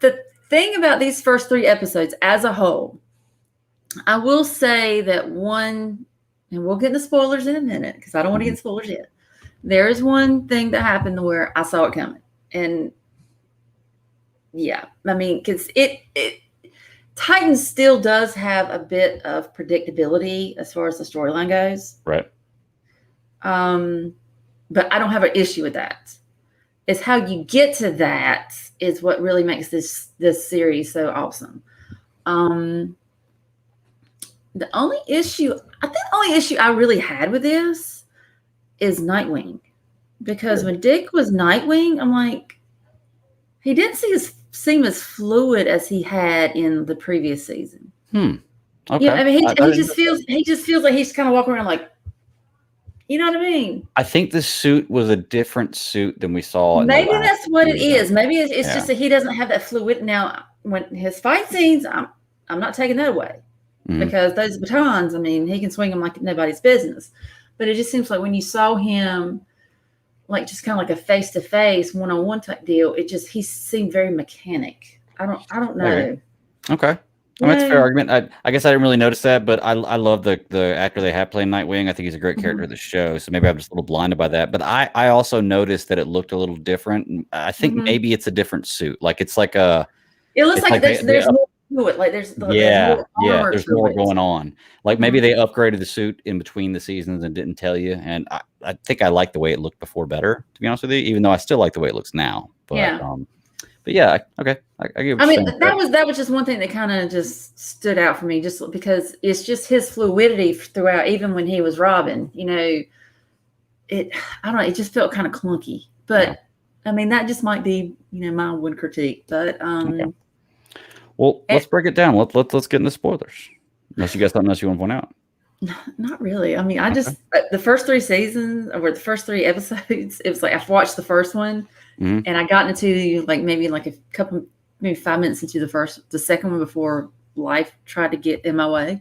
The thing about these first 3 episodes as a whole, I will say that one, and we'll get into spoilers in a minute because I don't want to get spoilers yet. There is one thing that happened where I saw it coming. And yeah, I mean, because Titans still does have a bit of predictability as far as the storyline goes. Right. But I don't have an issue with that. It's how you get to that is what really makes this series so awesome. The only issue I really had with this is Nightwing. Because when Dick was Nightwing, I'm like, he didn't seem as fluid as he had in the previous season. Okay. Yeah, I mean, he just feels like he's kind of walking around like, you know what I mean? I think the suit was a different suit than we saw. Maybe that's what it is. Maybe it's just that he doesn't have that fluid. Now, when his fight scenes, I'm not taking that away because those batons, I mean, he can swing them like nobody's business. But it just seems like when you saw him, like just kind of like a face-to-face, one-on-one type deal, he seemed very mechanic. I don't know. Okay. I mean, that's a fair argument. I guess I didn't really notice that, but I love the actor they have playing Nightwing. I think he's a great character of the show, so maybe I'm just a little blinded by that. But I also noticed that it looked a little different. I think maybe it's a different suit. Like it's like a. It looks like there's more to it. Like there's more going on. Like maybe they upgraded the suit in between the seasons and didn't tell you. And I think I like the way it looked before better, to be honest with you. Even though I still like the way it looks now. But, But yeah, okay. I mean, that was just one thing that kind of just stood out for me, just because it's just his fluidity throughout, even when he was Robin. I don't know, it just felt kind of clunky. But I mean, that just might be my one critique. But well, let's break it down. Let's get into spoilers. Unless you got something else you want to point out. Not really. I mean, I just the first 3 seasons or the first 3 episodes. It was like I've watched the first one. And I got into maybe a couple, maybe 5 minutes into the second one before life tried to get in my way.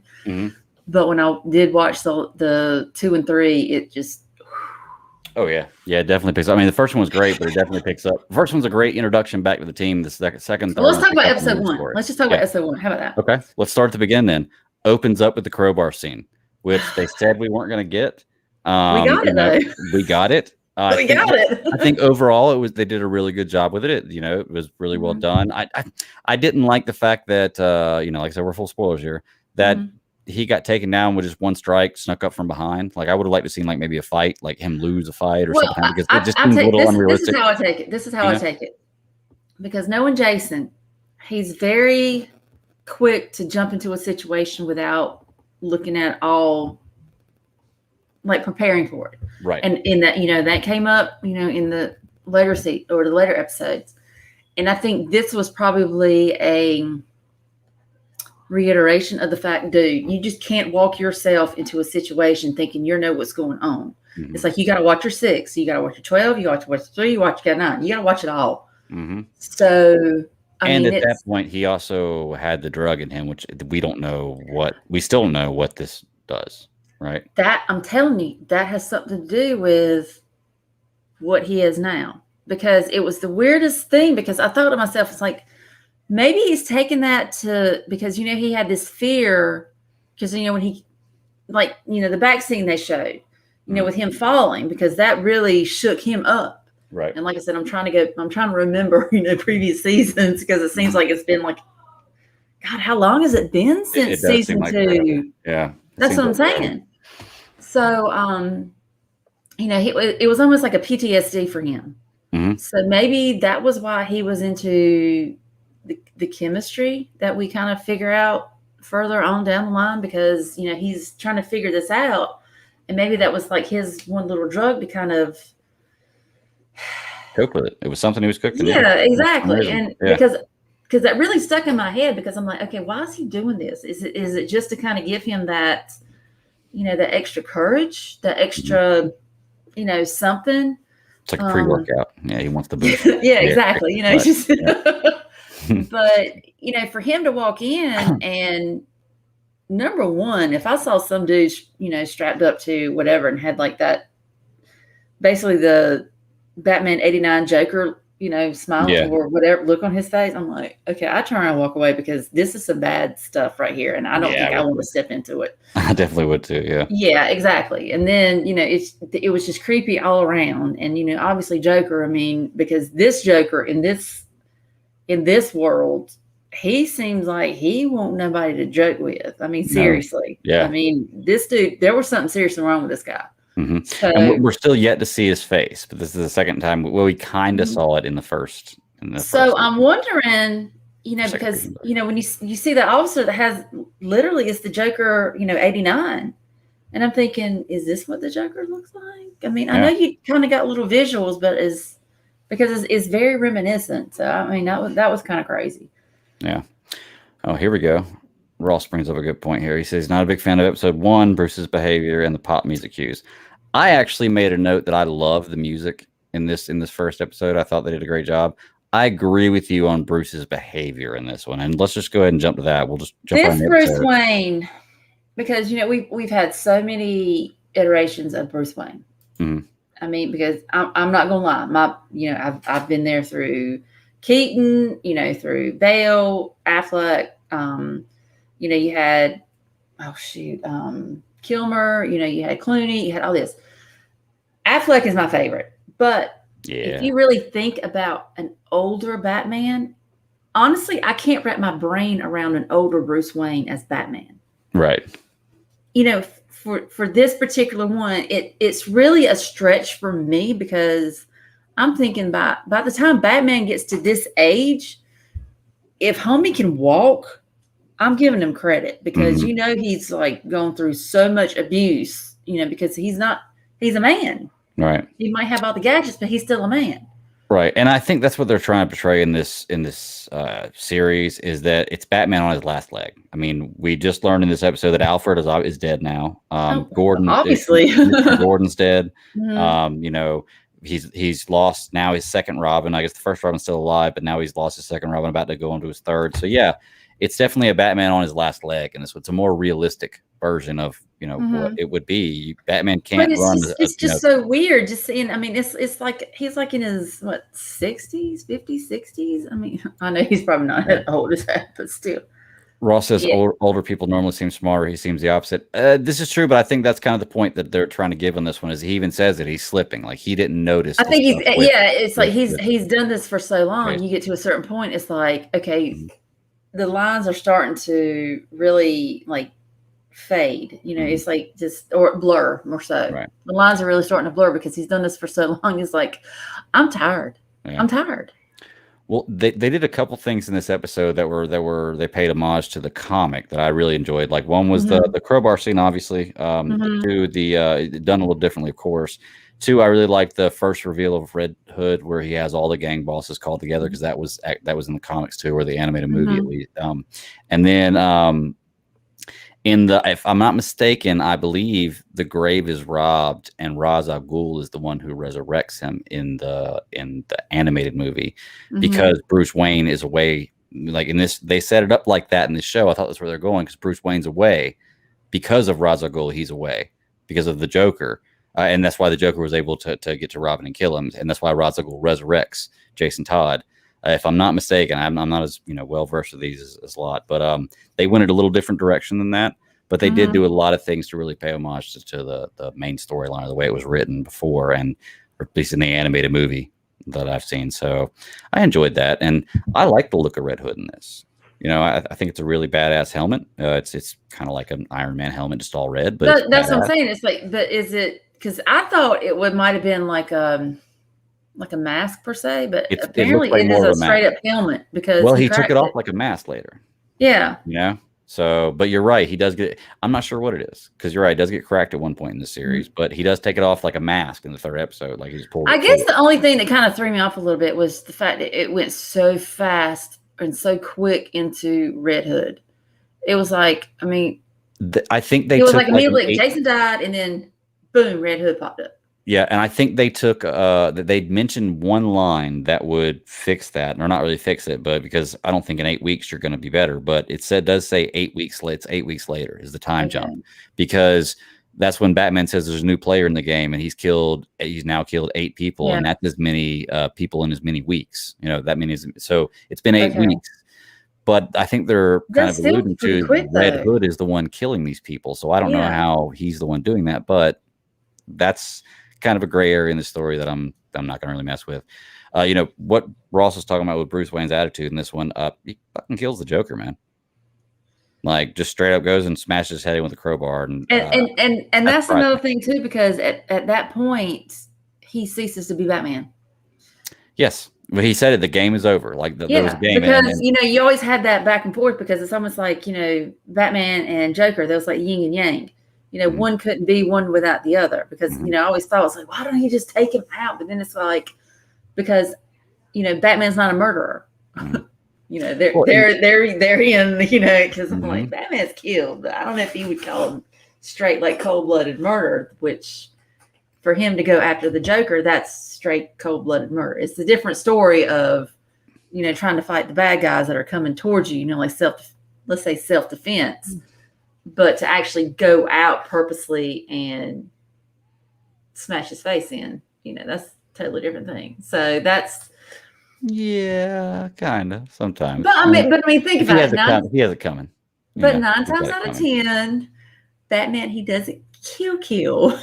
But when I did watch the 2 and 3, it just. Oh yeah, it definitely picks up. I mean, the first one was great, but it definitely picks up. The first one's a great introduction back to the team. The second, third. Let's talk about episode 1. Let's just talk about episode 1. How about that? Okay, let's start at the beginning then. Opens up with the crowbar scene, which they said we weren't going to get. We got it though. We got it. We got it. I think overall they did a really good job with it. It was really well done. I didn't like the fact that like I said, we're full spoilers here, that he got taken down with just one strike, snuck up from behind. Like I would have liked to seen maybe a fight, like him lose a fight or something, because it just seemed a little unrealistic. This is how I take it. I take it. Because knowing Jason, he's very quick to jump into a situation without looking at all, like preparing for it. Right. And in that, that came up, in the later the later episodes. And I think this was probably reiteration of the fact, dude, you just can't walk yourself into a situation thinking you know what's going on. Mm-hmm. It's like you got to watch your 6, you got to watch your 12, you got to watch your 3, you watch your 9. You got to watch it all. Mm-hmm. So, I mean, at that point, he also had the drug in him, which we don't know we still don't know what this does, right? That, I'm telling you, that has something to do with what he is now. Because it was the weirdest thing, because I thought to myself, it's like, maybe he's taken that because, he had this fear, because, when he, like, the back scene they showed, with him falling, because that really shook him up. Right. And like I said, I'm trying to remember, previous seasons, because it seems like it's been like, God, how long has it been since season 2? Yeah. That's what I'm saying. So, it was almost like a PTSD for him. Mm-hmm. So maybe that was why he was into the chemistry that we kind of figure out further on down the line, because, he's trying to figure this out. And maybe that was like his one little drug to kind of cope with it. It was something he was cooking. Yeah, exactly. And because that really stuck in my head, because I'm like, okay, why is he doing this? Is it just to kind of give him that, that extra courage, that extra, something? It's like a pre-workout. Yeah, he wants the boost. Yeah, exactly. But, for him to walk in and, number one, if I saw some dude, strapped up to whatever and had like that, basically the Batman 89 Joker, smiling or whatever look on his face, I'm like, okay, I turn around and walk away, because this is some bad stuff right here. And I don't think I want to step into it. I definitely would too. Yeah. Yeah, exactly. And then, it was just creepy all around. And, obviously Joker, I mean, because this Joker in this world, he seems like he won't nobody to joke with. I mean, seriously. No. Yeah. I mean, this dude, there was something seriously wrong with this guy. Mm-hmm. So, and we're still yet to see his face, but this is the second time. Well, we kind of saw it in the first. So I'm wondering, because when you see the officer that has literally it's the Joker, 89, and I'm thinking, is this what the Joker looks like? I mean, I know you kind of got little visuals, but because it's very reminiscent. So I mean, that was kind of crazy. Yeah. Oh, here we go. Ross brings up a good point here. He says he's not a big fan of episode 1, Bruce's behavior and the pop music cues. I actually made a note that I love the music in this first episode. I thought they did a great job. I agree with you on Bruce's behavior in this one, and let's just go ahead and jump to that. We'll just jump this Bruce Wayne, because we've had so many iterations of Bruce Wayne. Mm-hmm. I mean, because I'm not gonna lie, I've been there through Keaton, through Bale, Affleck. You had Kilmer. You had Clooney. You had all this. Affleck is my favorite, but if you really think about an older Batman, honestly, I can't wrap my brain around an older Bruce Wayne as Batman. Right. For this particular one, it's really a stretch for me, because I'm thinking by the time Batman gets to this age, if homie can walk, I'm giving him credit, because he's like going through so much abuse, because he's a man. Right. He might have all the gadgets, but he's still a man. Right. And I think that's what they're trying to portray in this series, is that it's Batman on his last leg. I mean, we just learned in this episode that Alfred is dead now. Gordon, obviously, Gordon's dead. Mm-hmm. He's lost now his second Robin. I guess the first Robin's still alive, but now he's lost his second Robin, about to go into his third. So yeah, it's definitely a Batman on his last leg, and it's a more realistic version of what it would be. Batman can't run. It's just so weird. Just seeing. I mean, it's like he's like in his 60s, 50s, 60s. I mean, I know he's probably not as old as that, but still. Ross says older people normally seem smarter. He seems the opposite. This is true, but I think that's kind of the point that they're trying to give on this one. Is he even says that he's slipping, like he didn't notice. I think it's like he's done this for so long. Right. You get to a certain point, it's like, okay, the lines are starting to really like fade. It's like or blur more so. Right. The lines are really starting to blur because he's done this for so long. It's like, I'm tired. Yeah. I'm tired. Well, they did a couple things in this episode they paid homage to the comic that I really enjoyed. Like one was the crowbar scene, obviously. Two, done a little differently, of course. Two, I really liked the first reveal of Red Hood where he has all the gang bosses called together, because that was in the comics too, or the animated movie at least. And then if I'm not mistaken, I believe the grave is robbed, and Ra's al Ghul is the one who resurrects him in the animated movie, because Bruce Wayne is away. Like in this, they set it up like that in this show. I thought that's where they're going, because Bruce Wayne's away because of Ra's al Ghul. He's away because of the Joker, and that's why the Joker was able to get to Robin and kill him, and that's why Ra's al Ghul resurrects Jason Todd. If I'm not mistaken, I'm not as well versed with these as a lot, but they went in a little different direction than that. But they did do a lot of things to really pay homage to the main storyline, or the way it was written before, and at least in the animated movie that I've seen. So I enjoyed that, and I like the look of Red Hood in this. I think it's a really badass helmet. It's kind of like an Iron Man helmet, just all red. But that's what I'm saying. It's like, but is it? Because I thought it might have been like a mask per se, but apparently it is a straight up helmet, because he took it off like a mask later. Yeah. So, but you're right. He does get, I'm not sure what it is, because you're right. It does get cracked at one point in the series, but he does take it off like a mask in the third episode. Like he's pulled. I guess the only thing that kind of threw me off a little bit was the fact that it went so fast and so quick into Red Hood. It was like, I mean, I think it was like immediately Jason died, and then boom, Red Hood popped up. Yeah, and I think they took that they'd mentioned one line that would fix that, or not really fix it, but because I don't think in 8 weeks you're going to be better. But it does say 8 weeks. It's 8 weeks later is the time jump, because that's when Batman says there's a new player in the game, and he's now killed 8 people, and that's as many people in as many weeks. That means so it's been 8 weeks. But I think they're kind of alluding to Red Hood is the one killing these people. So I don't know how he's the one doing that, but that's kind of a gray area in the story that I'm not going to really mess with. What Ross was talking about with Bruce Wayne's attitude in this one, he fucking kills the Joker, man. Like, just straight up goes and smashes his head in with a crowbar, and that's another thing too, because at that point he ceases to be Batman. Yes, but he said it. The game is over. Like there was a game, because you always had that back and forth, because it's almost like Batman and Joker. There was like yin and yang. One couldn't be one without the other, because, I always thought, it was like, why don't you just take him out? But then it's like, because, Batman's not a murderer. They're in, because I'm like, Batman's killed. But I don't know if you would call him straight, like, cold-blooded murder, which for him to go after the Joker, that's straight cold-blooded murder. It's a different story of, trying to fight the bad guys that are coming towards you, like let's say self-defense. But to actually go out purposely and smash his face in, that's a totally different thing. So that's kind of sometimes. But I mean, think about it. He has it coming. But 9 times out of 10, Batman, he doesn't kill.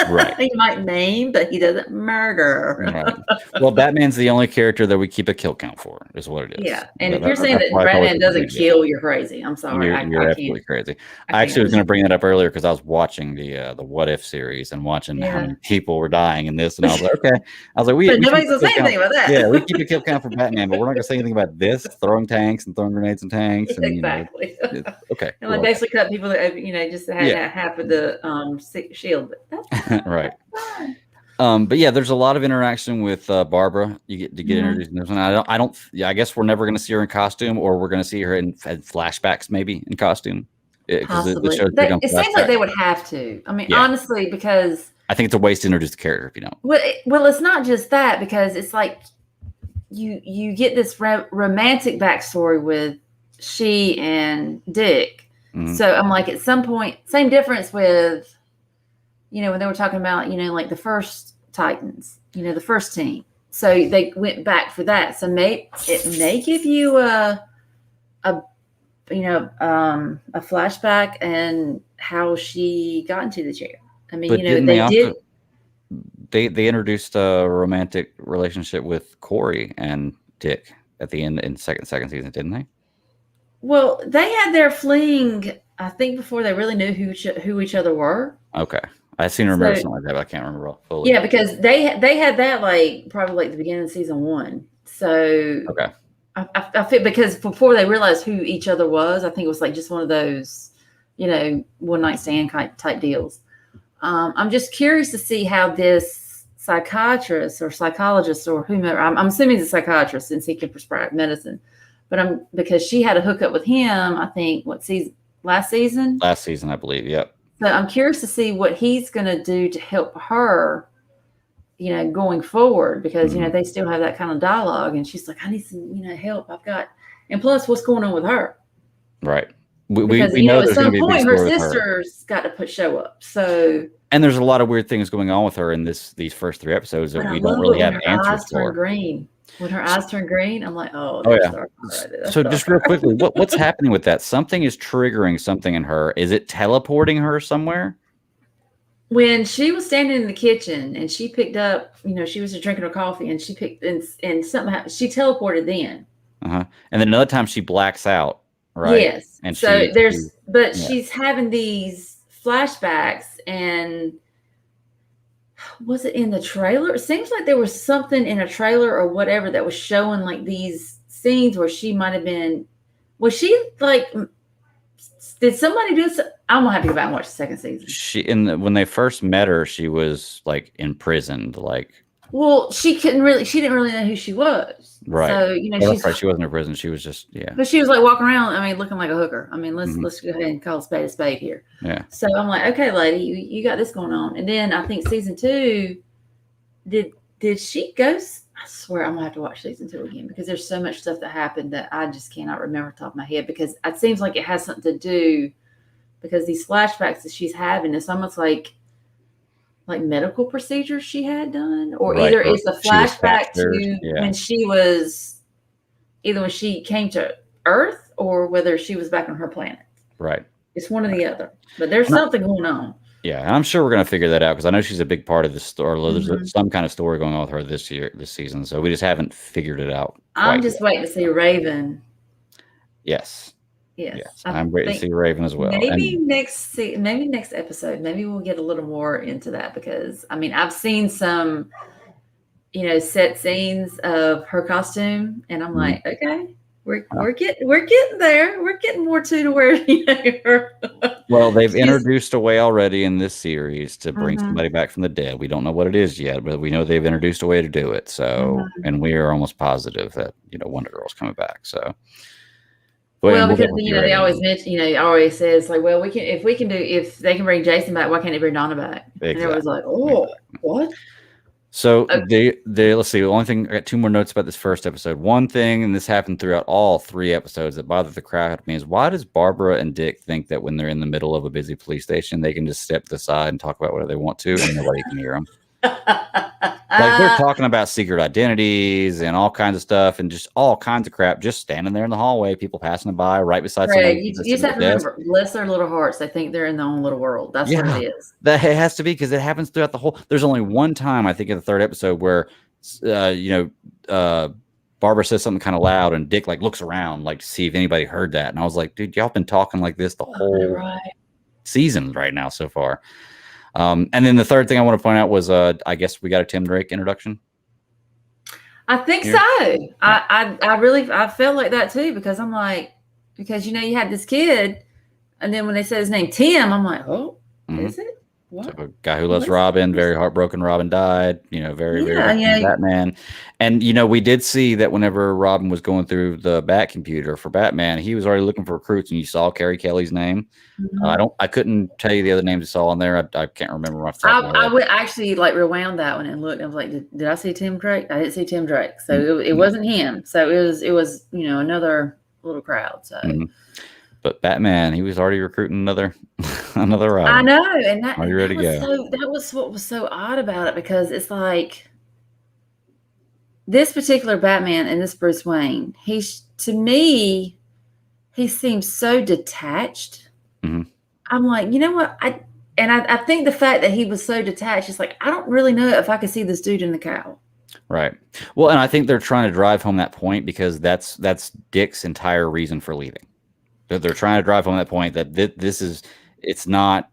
Right. He might maim, but he doesn't murder. Right. Well, Batman's the only character that we keep a kill count for, is what it is. Yeah. And if you're saying that Batman doesn't kill, you're crazy. I'm sorry. You're absolutely crazy. I actually was going to bring that up earlier, because I was watching the What If series and watching how many people were dying in this, and I was like, okay. I was like, but nobody's going to say anything about that. Yeah, we keep a kill count for Batman, but we're not going to say anything about this, throwing tanks and throwing grenades and tanks. And, exactly. Okay. And like basically cut people that just had half of the shield. But that's right. But yeah, there's a lot of interaction with Barbara. You get introduced in this one. I guess we're never going to see her in costume, or we're going to see her in flashbacks, maybe in costume. Possibly. It seems like they would have to. I mean, honestly, because I think it's a waste to introduce the character if you don't. Well, it's not just that, because it's like you get this romantic backstory with she and Dick. So I'm like, at some point, same difference with, when they were talking about, like the first Titans, the first team. So they went back for that. So it may give you a flashback and how she got into the chair. I mean, they introduced a romantic relationship with Corey and Dick at the end in second season, didn't they? Well, they had their fling, I think, before they really knew who each other were. Okay. I seem to remember something like that, but I can't remember fully. Yeah, because they had that probably the beginning of season 1. So okay. I feel because before they realized who each other was, I think it was like just one of those, one night stand type deals. I'm just curious to see how this psychiatrist or psychologist or whomever, I'm assuming he's a psychiatrist since he can prescribe medicine, but because she had a hookup with him, I think last season, I believe. Yep. So I'm curious to see what he's going to do to help her, going forward, because, they still have that kind of dialogue, and she's like, I need some, help. And plus what's going on with her. Right. Because, we know at some point her sister's got to show up. So, and there's a lot of weird things going on with her in these first 3 episodes that we don't really have answers for. When her eyes turn green, I'm like, oh yeah. So just real quickly, what's happening with that? Something is triggering something in her. Is it teleporting her somewhere? When she was standing in the kitchen and she picked up, she was drinking her coffee, and she picked and something happened. She teleported then. And then another time she blacks out. Right. Yes. And so she's having these flashbacks, and was it in the trailer? It seems like there was something in a trailer or whatever that was showing like these scenes where she might have been. Was she like? Did somebody do? I'm gonna have to go back and watch the second season. When they first met her, she was like imprisoned. Like, well, she didn't really know who she was. Right. So that's right. She wasn't in prison. She was just But she was like walking around. I mean, looking like a hooker. I mean, let's go ahead and call a spade here. Yeah. So I'm like, okay, lady, you got this going on. And then I think season 2, did she ghost? I swear I'm gonna have to watch season 2 again, because there's so much stuff that happened that I just cannot remember off the top of my head, because it seems like it has something to do, because these flashbacks that she's having, it's almost like medical procedures she had done, or either it's a flashback to when she came to Earth, or whether she was back on her planet. Right. It's one or the other, but there's something going on. Yeah, and I'm sure we're going to figure that out, because I know she's a big part of the story. There's some kind of story going on with her this season, so we just haven't figured it out. I'm just waiting to see Raven. Yes. I'm waiting to see Raven as well. Maybe next episode, maybe we'll get a little more into that, because I mean, I've seen some, set scenes of her costume, and I'm like, okay, we're getting there. We're getting more to where Well, they've introduced a way already in this series to bring somebody back from the dead. We don't know what it is yet, but we know they've introduced a way to do it. So, and we are almost positive that Wonder Girl's coming back. So. Well, because they always mention, always says like, well, if they can bring Jason back, why can't they bring Donna back? Exactly. And everyone's like, oh, what? So let's see. The only thing, I got 2 more notes about this first episode. One thing, and this happened throughout all 3 episodes, that bothered the crowd out of me, is why does Barbara and Dick think that when they're in the middle of a busy police station, they can just step to the side and talk about whatever they want to, and nobody can hear them? Like, they're talking about secret identities and all kinds of stuff, and just all kinds of crap, just standing there in the hallway, people passing by right beside someone. You just have to remember, bless their little hearts, they think they're in their own little world. That's what it is. That it has to be, because it happens throughout the whole. There's only one time, I think, in the 3rd episode where Barbara says something kind of loud, and Dick looks around to see if anybody heard that, and I was like, dude, y'all been talking like this the whole season right now so far. And then the third thing I want to point out was, I guess we got a Tim Drake introduction. I think so. I felt like that too, because I'm like, because you had this kid, and then when they said his name Tim, I'm like, oh, is it? What? So a guy who loves Robin, very heartbroken. Robin died, very Batman. And, we did see that whenever Robin was going through the Bat computer for Batman, he was already looking for recruits, and you saw Carrie Kelly's name. I couldn't tell you the other names I saw on there. I can't remember off the top of my head. I would actually rewound that one and looked, and I was like, did I see Tim Drake? I didn't see Tim Drake. So it wasn't him. So it was another little crowd. So But Batman, he was already recruiting another Robin. I know, and are you ready to go? That was what was so odd about it, because it's like this particular Batman and this Bruce Wayne. To me, he seems so detached. I'm like, you know what? I think the fact that he was so detached is like, I don't really know if I could see this dude in the cowl. Right. Well, and I think they're trying to drive home that point, because that's Dick's entire reason for leaving. They're trying to drive home that point that it's not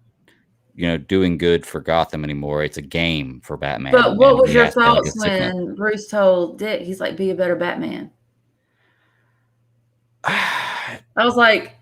doing good for Gotham anymore. It's a game for Batman. But what was your thoughts when Bruce told Dick, he's like, be a better Batman? I was like,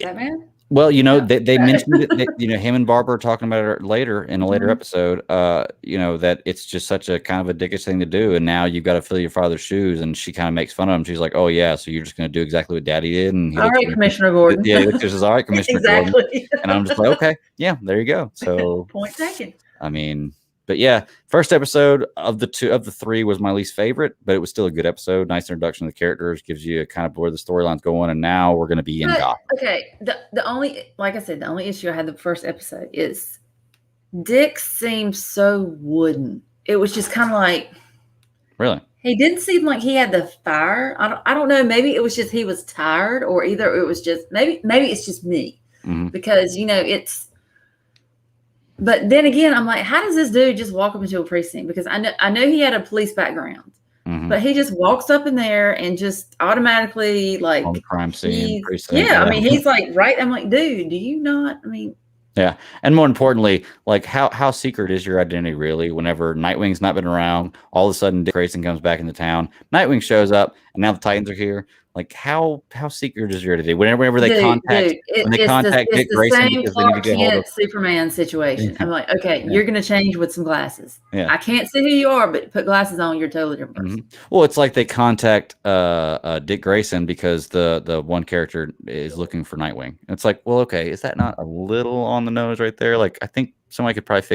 Batman? Well, they mentioned it, that, him and Barbara are talking about it later in a later episode, that it's just such a kind of a dickish thing to do. And now you've got to fill your father's shoes. And she kind of makes fun of him. She's like, oh, yeah, so you're just going to do exactly what Daddy did. And all right, Commissioner Gordon. Yeah, he says, all right, Commissioner Gordon. And I'm just like, okay, yeah, there you go. So point taken. I mean, but yeah, first episode of the three was my least favorite, but it was still a good episode. Nice introduction to the characters, gives you kind of where the storyline's going, and now we're going to be in Gotham. Okay, the only, like I said, the only issue I had the first episode is Dick seemed so wooden. It was just kind of like, really, he didn't seem like he had the fire. I don't know. Maybe it was just he was tired, or either it was just maybe it's just me because it's. But then again, I'm like, how does this dude just walk up into a precinct? Because I know he had a police background, but he just walks up in there and just automatically like on the crime scene. Yeah, I mean, he's like, right. I'm like, dude, do you not? I mean, yeah, and more importantly, like how secret is your identity really? Whenever Nightwing's not been around, all of a sudden Dick Grayson comes back into town. Nightwing shows up, and now the Titans are here. Like how secret is your identity? Whenever they contact Dick Grayson because they need to get hold of Superman situation. I'm like, okay, you're going to change with some glasses. Yeah. I can't see who you are, but put glasses on, you're totally different person. Well, it's like they contact Dick Grayson because the one character is looking for Nightwing. It's like, well, okay, is that not a little on the nose right there? Like I think somebody could probably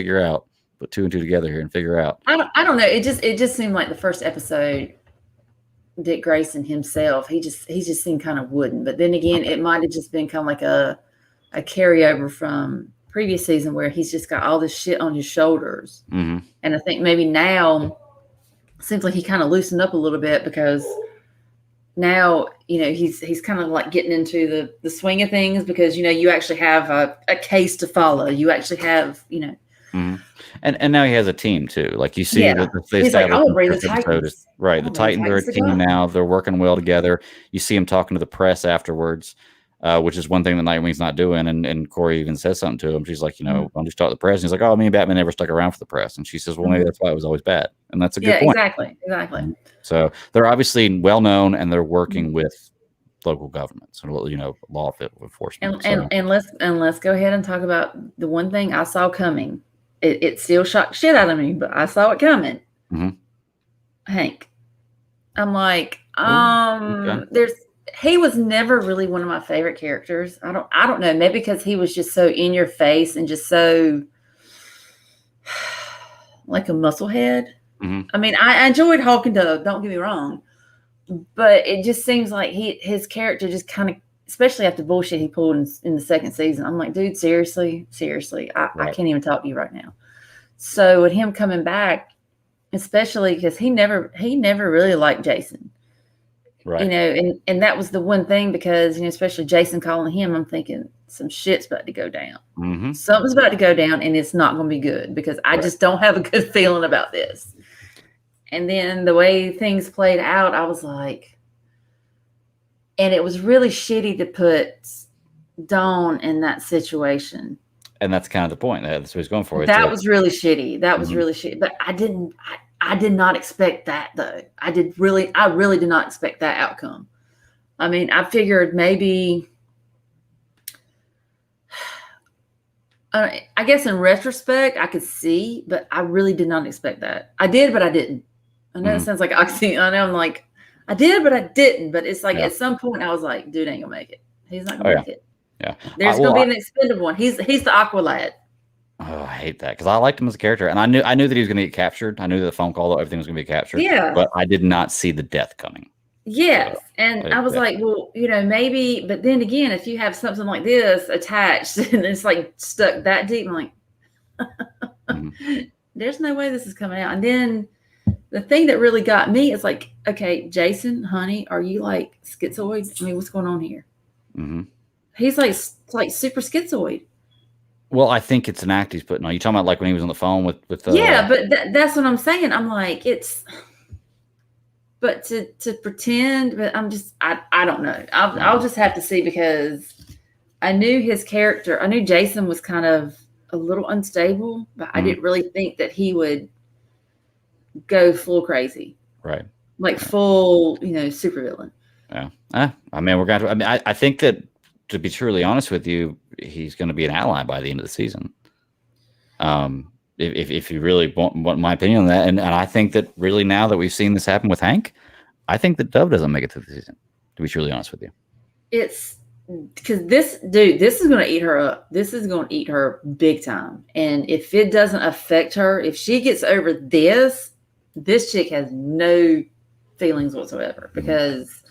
put two and two together here and figure out. I don't know. It just seemed like the first episode. Dick Grayson himself, he just seemed kind of wooden. But then again, it might have just been kind of like a carryover from previous season where he's just got all this shit on his shoulders. And I think maybe now it seems like he kind of loosened up a little bit because now he's kind of like getting into the swing of things because you actually have a case to follow. You actually have And now he has a team too. Like you see that they established the right. The Titans are a team now. They're working well together. You see him talking to the press afterwards, which is one thing that Nightwing's not doing. And Corey even says something to him. She's like, why don't you talk to the press? And he's like, oh, me and Batman never stuck around for the press. And she says, well, maybe that's why it was always bad. And that's a good point. Exactly. So they're obviously well known and they're working with local governments and law enforcement. And let's go ahead and talk about the one thing I saw coming. It still shocked shit out of me, but I saw it coming. Hank. I'm like, he was never really one of my favorite characters. I don't know, maybe because he was just so in your face and just so like a musclehead. I mean, I enjoyed Hawk and Dove, don't get me wrong, but it just seems like his character just kind of, especially after bullshit he pulled in the second season. I'm like, dude, seriously, I can't even talk to you right now. So with him coming back, especially because he never really liked Jason, right? And that was the one thing because especially Jason calling him, I'm thinking some shit's about to go down. Something's about to go down, and it's not going to be good because I just don't have a good feeling about this. And then the way things played out, I was like. And it was really shitty to put Dawn in that situation. And that's kind of the point. That's what he's going for. That was really shitty. That was really shitty. But I did not expect that though. I really did not expect that outcome. I mean, I figured maybe, I guess in retrospect, I could see, but I really did not expect that. I did, but I didn't. I know it sounds like oxy. I know I'm like, I did, but I didn't. But it's like at some point I was like, dude ain't gonna make it. He's not gonna make it. Yeah. There's gonna be an expendable one. He's the Aqualad. Oh, I hate that because I liked him as a character, and I knew that he was gonna get captured. I knew that the phone call, everything was gonna be captured. Yeah. But I did not see the death coming. Yes. And I was like, well, maybe, but then again, if you have something like this attached and it's like stuck that deep, I'm like, there's no way this is coming out. And then the thing that really got me is like, okay, Jason, honey, are you like schizoid? I mean, what's going on here? He's like super schizoid. Well, I think it's an act he's putting on. You talking about like when he was on the phone with yeah, but that's what I'm saying. I'm like, but to pretend, but I'm just, I don't know. I'll just have to see because I knew his character. I knew Jason was kind of a little unstable, but I didn't really think that he would go full crazy. Right. Like full, supervillain. Yeah. I mean, I think that, to be truly honest with you, he's going to be an ally by the end of the season. If you really want my opinion on that, and I think that really now that we've seen this happen with Hank, I think that Dove doesn't make it through the season, to be truly honest with you. It's because this is going to eat her up. This is going to eat her big time. And if it doesn't affect her, if she gets over this chick has no feelings whatsoever, because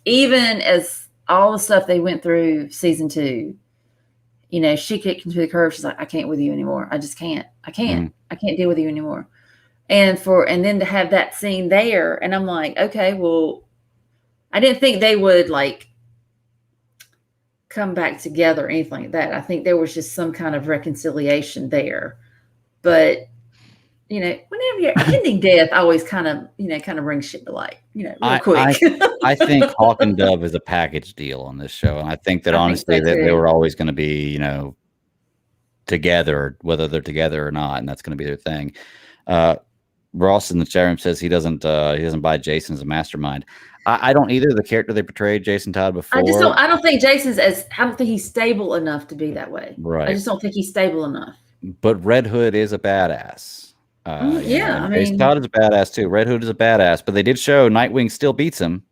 even as all the stuff they went through season 2, she kicked into the curb. She's like, I can't with you anymore. I just can't. I can't deal with you anymore. And then to have that scene there, and I'm like, okay, well, I didn't think they would like come back together or anything like that. I think there was just some kind of reconciliation there. But whenever you're ending death, always kind of brings shit to light, real quick. I think Hawk and Dove is a package deal on this show. And I think that honestly that they were always going to be, together, whether they're together or not. And that's going to be their thing. Ross in the chat room says he doesn't buy Jason as a mastermind. I don't either. The character they portrayed, Jason Todd, before. I don't think I don't think he's stable enough to be that way. Right. I just don't think he's stable enough. But Red Hood is a badass. Jason Todd is a badass too. Red Hood is a badass, but they did show Nightwing still beats him,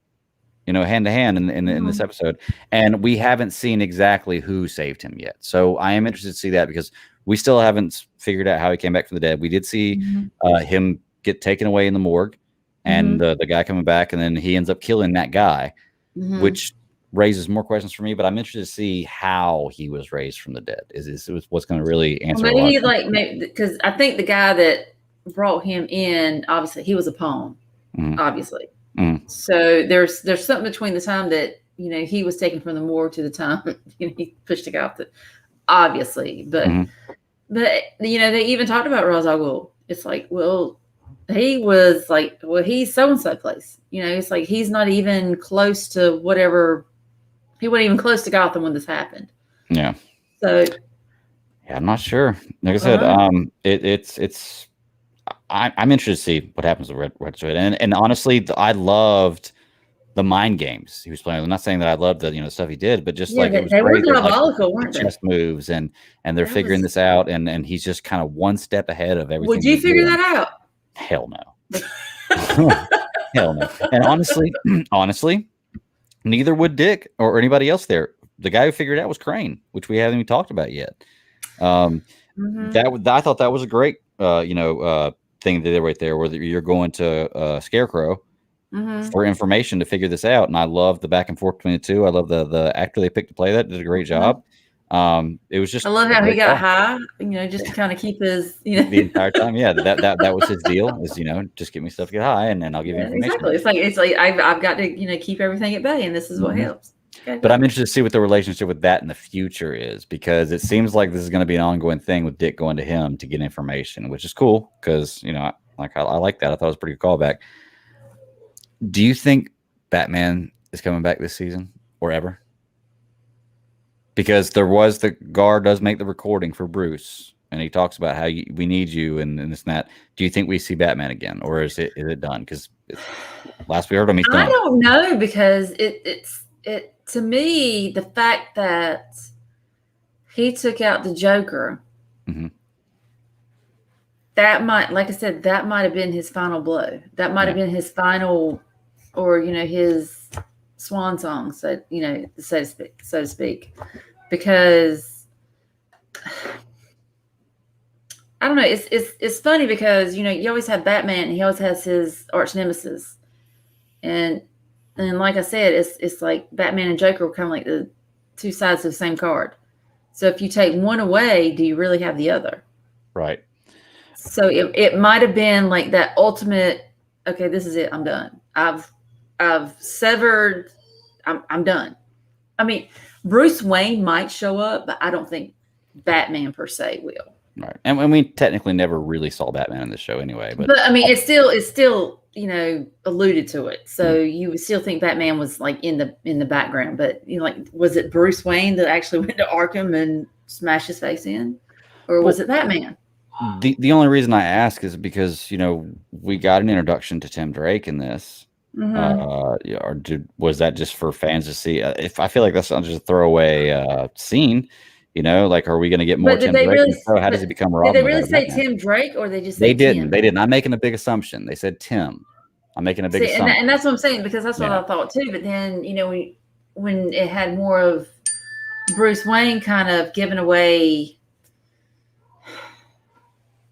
hand to hand in this episode, and we haven't seen exactly who saved him yet. So I am interested to see that, because we still haven't figured out how he came back from the dead. We did see him get taken away in the morgue, and the guy coming back, and then he ends up killing that guy, which raises more questions for me. But I'm interested to see how he was raised from the dead. Is what's going to really answer. Well, maybe because I think the guy that brought him in, obviously he was a pawn, obviously. So there's something between the time that he was taken from the morgue to the time he pushed the guy off the, obviously. But they even talked about Ra's al Ghul. It's like, well, he was like, well, he's so and so place. It's like he's not even close to whatever. He wasn't even close to Gotham when this happened. Yeah. So. Yeah, I'm not sure. Like I said, it's. I'm interested to see what happens with Red Hood, and honestly, I loved the mind games he was playing. I'm not saying that I loved the stuff he did, but just like it was they great. were diabolical, weren't they? Chess moves, and they're figuring this out, and he's just kind of one step ahead of everything. Would you figure that out? Hell no. Hell no. And honestly, neither would Dick or anybody else there. The guy who figured it out was Crane, which we haven't even talked about yet. I thought that was a great thing they did right there, where you're going to Scarecrow for information to figure this out. And I love the back and forth between the two. I love the actor they picked to play that, did a great job. It was just, I love how he got high, just to kind of keep his, the entire time. Yeah, that was his deal, is just give me stuff to get high, and I'll give you information. Exactly. It's like I've got to keep everything at bay, and this is what helps. Okay. But I'm interested to see what the relationship with that in the future is, because it seems like this is going to be an ongoing thing with Dick going to him to get information, which is cool, because I like that. I thought it was a pretty good callback. Do you think Batman is coming back this season or ever? Because the guard does make the recording for Bruce, and he talks about how we need you and this and that. Do you think we see Batman again, or is it done? Because last we heard him, he's done. I don't know, because it's to me, the fact that he took out the Joker, that might, like I said, that might have been his final blow. That might have been his final, or his swan song, so so to speak. Because I don't know, it's funny, because you always have Batman, and he always has his arch nemesis, and like I said, it's like Batman and Joker were kind of like the two sides of the same card. So if you take one away, do you really have the other? Right. So it might have been like that ultimate, okay, this is it, I'm done. I've severed, I'm done. I mean, Bruce Wayne might show up, but I don't think Batman per se will. Right. And we technically never really saw Batman in the show anyway. But I mean, it's still alluded to it. So you would still think Batman was like in the background. But like, was it Bruce Wayne that actually went to Arkham and smashed his face in? or was it Batman? The only reason I ask is because we got an introduction to Tim Drake in this. Was that just for fans to see? If I feel like that's not just a throwaway scene, like, are we going to get more Tim Drake? How does he become Robin? Did they really say Tim Drake, or they just say Tim? They didn't. I'm making a big assumption. They said Tim. I'm making a big assumption, and that's what I'm saying, because that's what I thought too. But then when it had more of Bruce Wayne kind of giving away,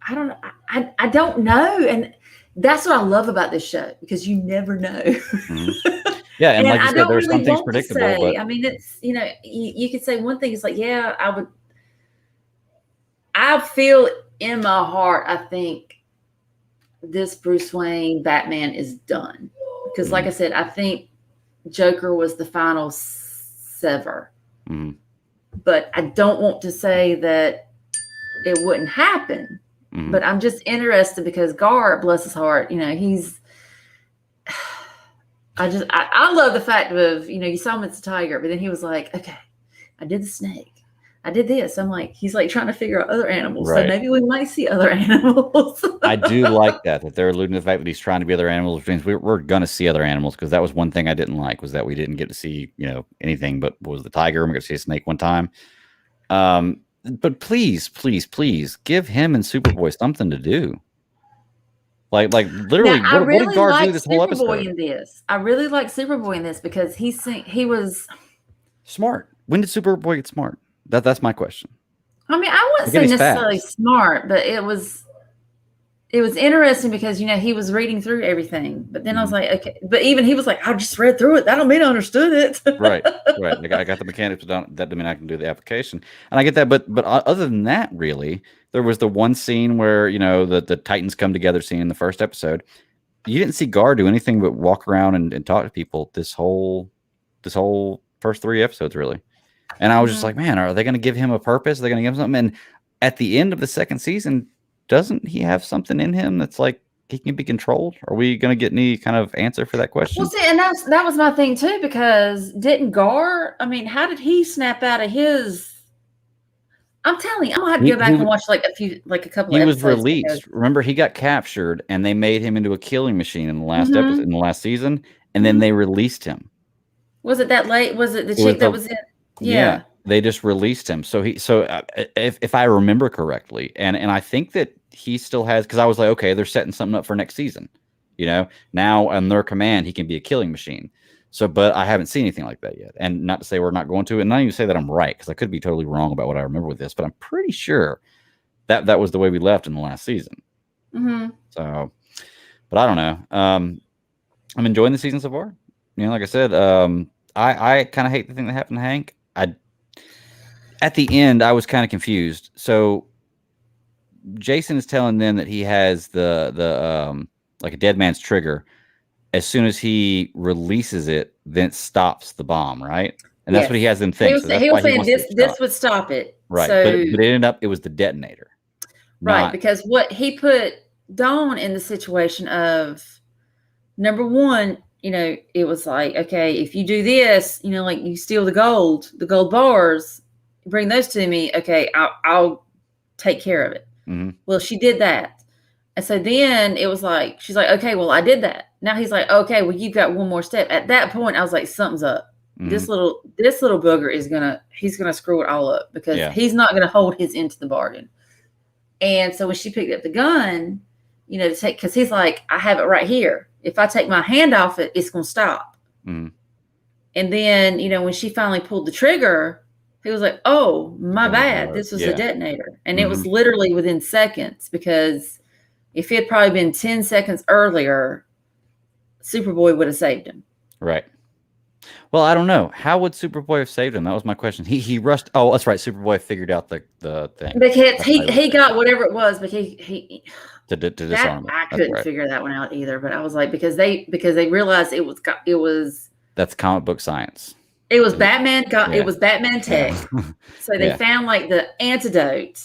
I don't know, and that's what I love about this show, because you never know. Yeah, and like you said, there's some things predictable. But I mean, it's you could say one thing. It's like, I feel in my heart, I think this Bruce Wayne Batman is done, because, like I said, I think Joker was the final sever. But I don't want to say that it wouldn't happen. But I'm just interested because Gar, bless his heart, he's. I love the fact of, you saw him as a tiger, but then he was like, okay, I did the snake. I did this. I'm like, he's like trying to figure out other animals. Right. So maybe we might see other animals. I do like that they're alluding to the fact that he's trying to be other animals, which means we're going to see other animals, because that was one thing I didn't like, was that we didn't get to see, anything but was the tiger. We got to see a snake one time. But please, please, please give him and Superboy something to do. Like literally, now, what did Gar do this whole episode? I really like Superboy in this, because he was smart. When did Superboy get smart? That's my question. I mean, I wouldn't say necessarily smart, but it was interesting because, he was reading through everything. But then I was like, okay. But even he was like, I just read through it. That don't mean I understood it. Right. I got the mechanics, but that doesn't mean I can do the application. And I get that. But other than that, really, there was the one scene where, the Titans come together scene in the first episode. You didn't see Gar do anything but walk around and talk to people this whole first 3 episodes, really. And I was just like, man, are they going to give him a purpose? Are they going to give him something? And at the end of the second season, doesn't he have something in him that's like he can be controlled? Are we going to get any kind of answer for that question? Well, see, and that was my thing too, because didn't Gar? I mean, how did he snap out of his? I'm telling you, I'm gonna have to go back and watch like a couple. He was released. Remember, he got captured, and they made him into a killing machine in the last episode, in the last season, and then they released him. Was it that late? Was it the chick that was in? Yeah, they just released him. So if I remember correctly, and I think that he still has, because I was like, okay, they're setting something up for next season. Now on their command, he can be a killing machine. So, but I haven't seen anything like that yet. And not to say we're not going to, and not even say that I'm right, because I could be totally wrong about what I remember with this, but I'm pretty sure that was the way we left in the last season. So, but I don't know. I'm enjoying the season so far. Like I said, I kind of hate the thing that happened to Hank. At the end, I was kind of confused. So Jason is telling them that he has the like a dead man's trigger. As soon as he releases it, then it stops the bomb, right? And that's what he has them think. He was saying this would stop it. Right. So, but it ended up, it was the detonator. Right. Because what he put Dawn in the situation of, number one, it was like, okay, if you do this, like you steal the gold bars, bring those to me. Okay, I'll take care of it. Well, she did that. And so then it was like, she's like, okay, well, I did that. Now he's like, okay, well, you've got one more step. At that point, I was like, something's up. This little booger he's gonna screw it all up, because he's not gonna hold his end to the bargain. And so when she picked up the gun, to take, because he's like, I have it right here. If I take my hand off it, it's gonna stop. And then, when she finally pulled the trigger, he was like, oh, my bad. This was a detonator. And it was literally within seconds, because if it had probably been 10 seconds earlier, Superboy would have saved him. Right. Well, I don't know. How would Superboy have saved him? That was my question. He rushed. Oh, that's right. Superboy figured out the thing. Because he got whatever it was, but he to disarm it. I couldn't figure that one out either. But I was like, because they realized it was. That's comic book science. It was Batman. It was Batman tech. So they found like the antidote.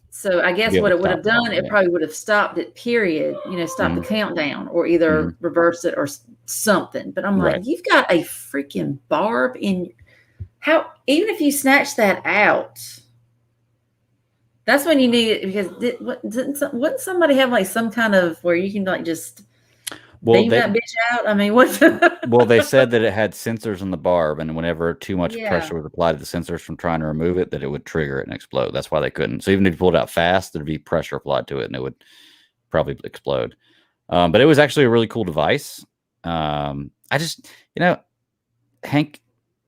So I guess what it would have done, it probably would have stopped it, period, stopped the countdown, or either reversed it or something. But I'm like, you've got a freaking barb in how, even if you snatch that out, That's when you need it, because wouldn't somebody have like some kind of where you can like just beam that bitch out? I mean, what's well, they said that it had sensors on the barb, and whenever too much pressure was applied to the sensors from trying to remove it, that it would trigger it and explode. That's why they couldn't. So even if you pulled it out fast, there'd be pressure applied to it, and it would probably explode. But it was actually a really cool device. I just, Hank,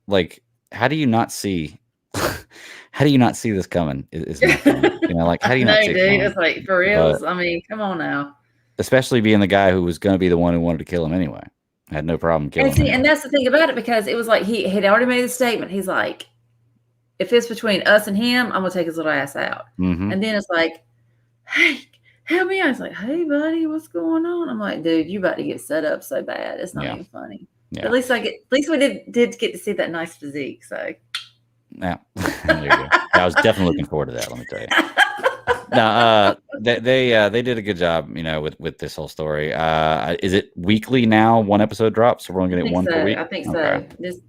like, how do you not see? How do you not see this coming? Is my point. Like, how do you not see it coming? It's like, for reals. I mean, come on now. Especially being the guy who was going to be the one who wanted to kill him anyway. I had no problem killing him. And that's the thing about it, because it was like he had already made a statement. He's like, if it's between us and him, I'm gonna take his little ass out. Mm-hmm. And then it's like, hey, help me out. It's like, hey, buddy, what's going on? I'm like, dude, you about to get set up so bad. It's not even funny. Yeah. At least we did get to see that nice physique. So yeah, there you go. I was definitely looking forward to that. Let me tell you. Now, they did a good job, with this whole story. Is it weekly now? One episode drops, so we're only gonna get one per week. I think so. This,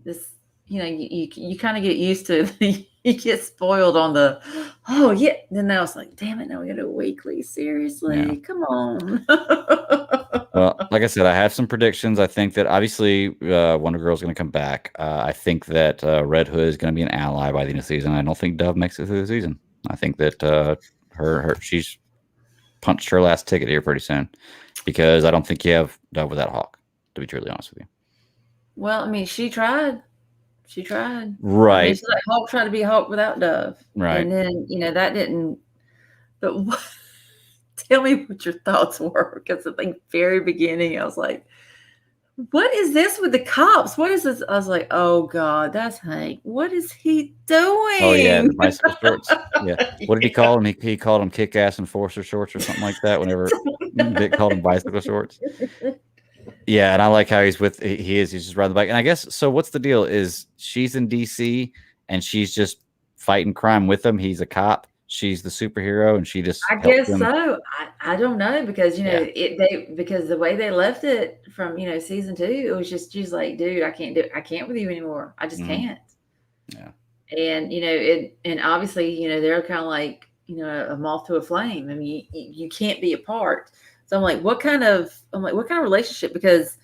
you kind of get used to it. You get spoiled on the, oh yeah. Then now it's like, damn it, now we got to do a weekly. Seriously, come on. Well, like I said, I have some predictions. I think that obviously Wonder Girl's going to come back. I think that Red Hood is going to be an ally by the end of the season. I don't think Dove makes it through the season. I think that she's punched her last ticket here pretty soon, because I don't think you have Dove without Hawk, to be truly honest with you. Well, I mean, she tried. Right. I mean, like Hawk tried to be Hawk without Dove. Right. And then, that didn't. But tell me what your thoughts were, because at the very beginning, I was like, what is this with the cops? What is this? I was like, oh God, that's Hank. What is he doing? Oh yeah, bicycle shorts. Yeah. What did he call them? He called them kick-ass enforcer shorts or something like that. Whenever Dick called them bicycle shorts. Yeah, and I like how he's just riding the bike. And I guess so. What's the deal? Is she's in DC and she's just fighting crime with him? He's a cop. She's the superhero, and she just. I guess so. I don't know, because because the way they left it from season 2, it was just she's like, dude, I can't with you anymore. I just can't. Yeah. And and obviously they're kind of like a moth to a flame. I mean, you can't be apart. So I'm like, what kind of relationship? Because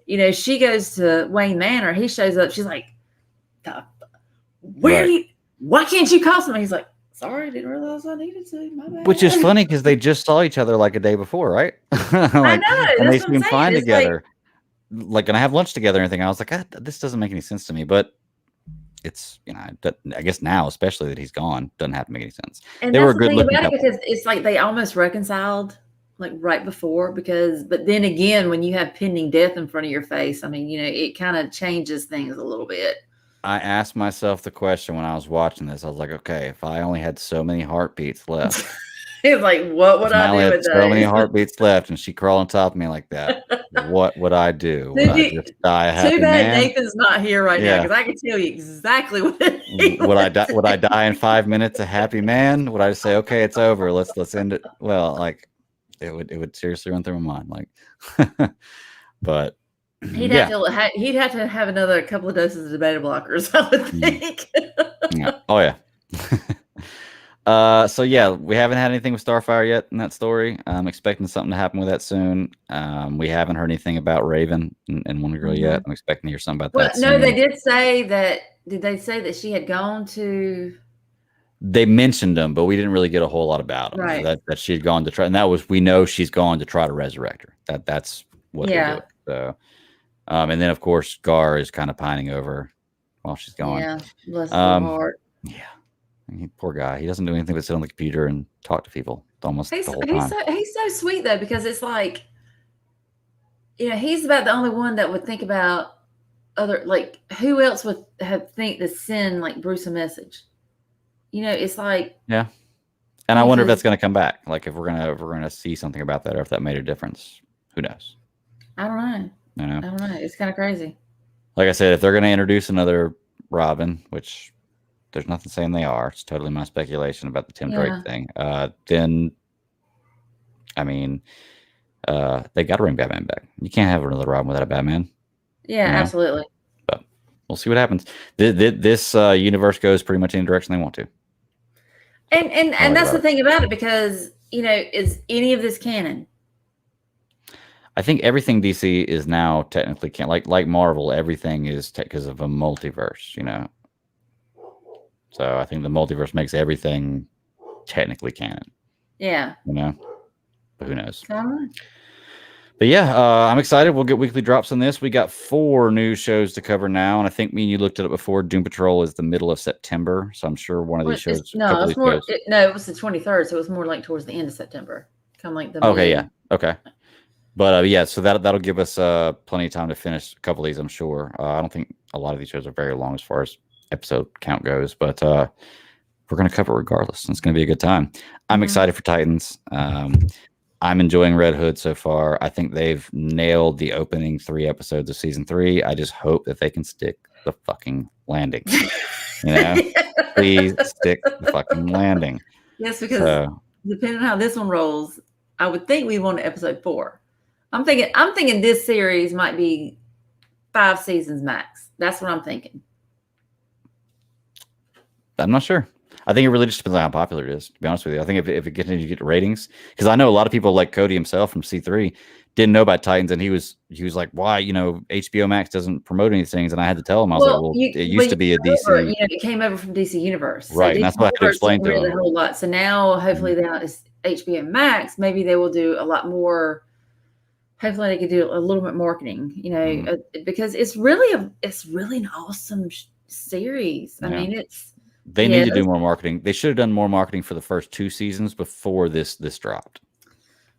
she goes to Wayne Manor, he shows up, she's like, why can't you call somebody? He's like, sorry, I didn't realize I needed to. My bad. Which is funny, because they just saw each other like a day before, right? I know, and they seem fine together. Like, gonna have lunch together and everything. I was like, this doesn't make any sense to me, but it's I guess now, especially that he's gone, doesn't have to make any sense. And they were a good looking couple. Because it's like they almost reconciled like right before, but then again, when you have pending death in front of your face, I mean, it kind of changes things a little bit. I asked myself the question when I was watching this. I was like, okay, if I only had so many heartbeats left, it's like, what would I do with so many heartbeats left, and she crawled on top of me like that? What would I do? Would I just die a happy man? Too bad Nathan's not here right now, because I can tell you exactly what it is. Would I die in 5 minutes a happy man? Would I just say, okay, it's over, let's end it? Well, like, it would seriously run through my mind, like, but. He'd have to have another couple of doses of beta blockers, I would think. Yeah. Oh yeah. So yeah, we haven't had anything with Starfire yet in that story. I'm expecting something to happen with that soon. We haven't heard anything about Raven and Wonder Girl yet. I'm expecting to hear something about that. No, they did say that. Did they say that she had gone to? They mentioned them, but we didn't really get a whole lot about them. Right. That she had gone to try, and we know she's gone to try to resurrect her. That's what they're doing. So. And then of course Gar is kind of pining over while she's gone. Yeah, bless his heart. Yeah, poor guy. He doesn't do anything but sit on the computer and talk to people almost the whole time. He's so sweet though, because it's like, he's about the only one that would think about other, like, who else would think to send like Bruce a message? It's like, yeah. And I wonder if that's going to come back. Like, if we're gonna see something about that, or if that made a difference. Who knows? I don't know. I don't know. It's kind of crazy. Like I said, if they're going to introduce another Robin, which there's nothing saying they are, it's totally my speculation about the Tim Drake thing. Then, I mean, they got to bring Batman back. You can't have another Robin without a Batman. Yeah, absolutely. But we'll see what happens. This universe goes pretty much any direction they want to. And that's the thing about it, because is any of this canon? I think everything DC is now technically like Marvel. Everything is because of a multiverse, So I think the multiverse makes everything technically canon. Yeah. But who knows? But yeah, I'm excited. We'll get weekly drops on this. We got 4 new shows to cover now, and I think me and you looked at it before. Doom Patrol is the middle of September, so I'm sure one of these shows. No, it was the 23rd, so it was more like towards the end of September. Kind of like the okay, yeah, okay. But yeah, so that'll give us plenty of time to finish a couple of these, I'm sure. I don't think a lot of these shows are very long as far as episode count goes, but we're going to cover it regardless. It's going to be a good time. I'm excited for Titans. I'm enjoying Red Hood so far. I think they've nailed the opening 3 episodes of season 3. I just hope that they can stick the fucking landing. Please stick the fucking landing. Yes, because depending on how this one rolls, I would think we want episode 4. I'm thinking this series might be 5 seasons max. That's what I'm thinking. I'm not sure. I think it really just depends on how popular it is, to be honest with you. I think if it continues to get ratings, because I know a lot of people like Cody himself from C3 didn't know about Titans, and he was like, why, HBO Max doesn't promote any things, and I had to tell him, I was it used to be a DC. It came over from DC Universe. Right, and that's what I had to explain to him. A whole lot. So now, hopefully, now it's HBO Max. Maybe they will do a lot more. Hopefully, they could do a little bit marketing, because it's really an awesome series. I mean, They need to do more marketing. They should have done more marketing for the first 2 seasons before this dropped.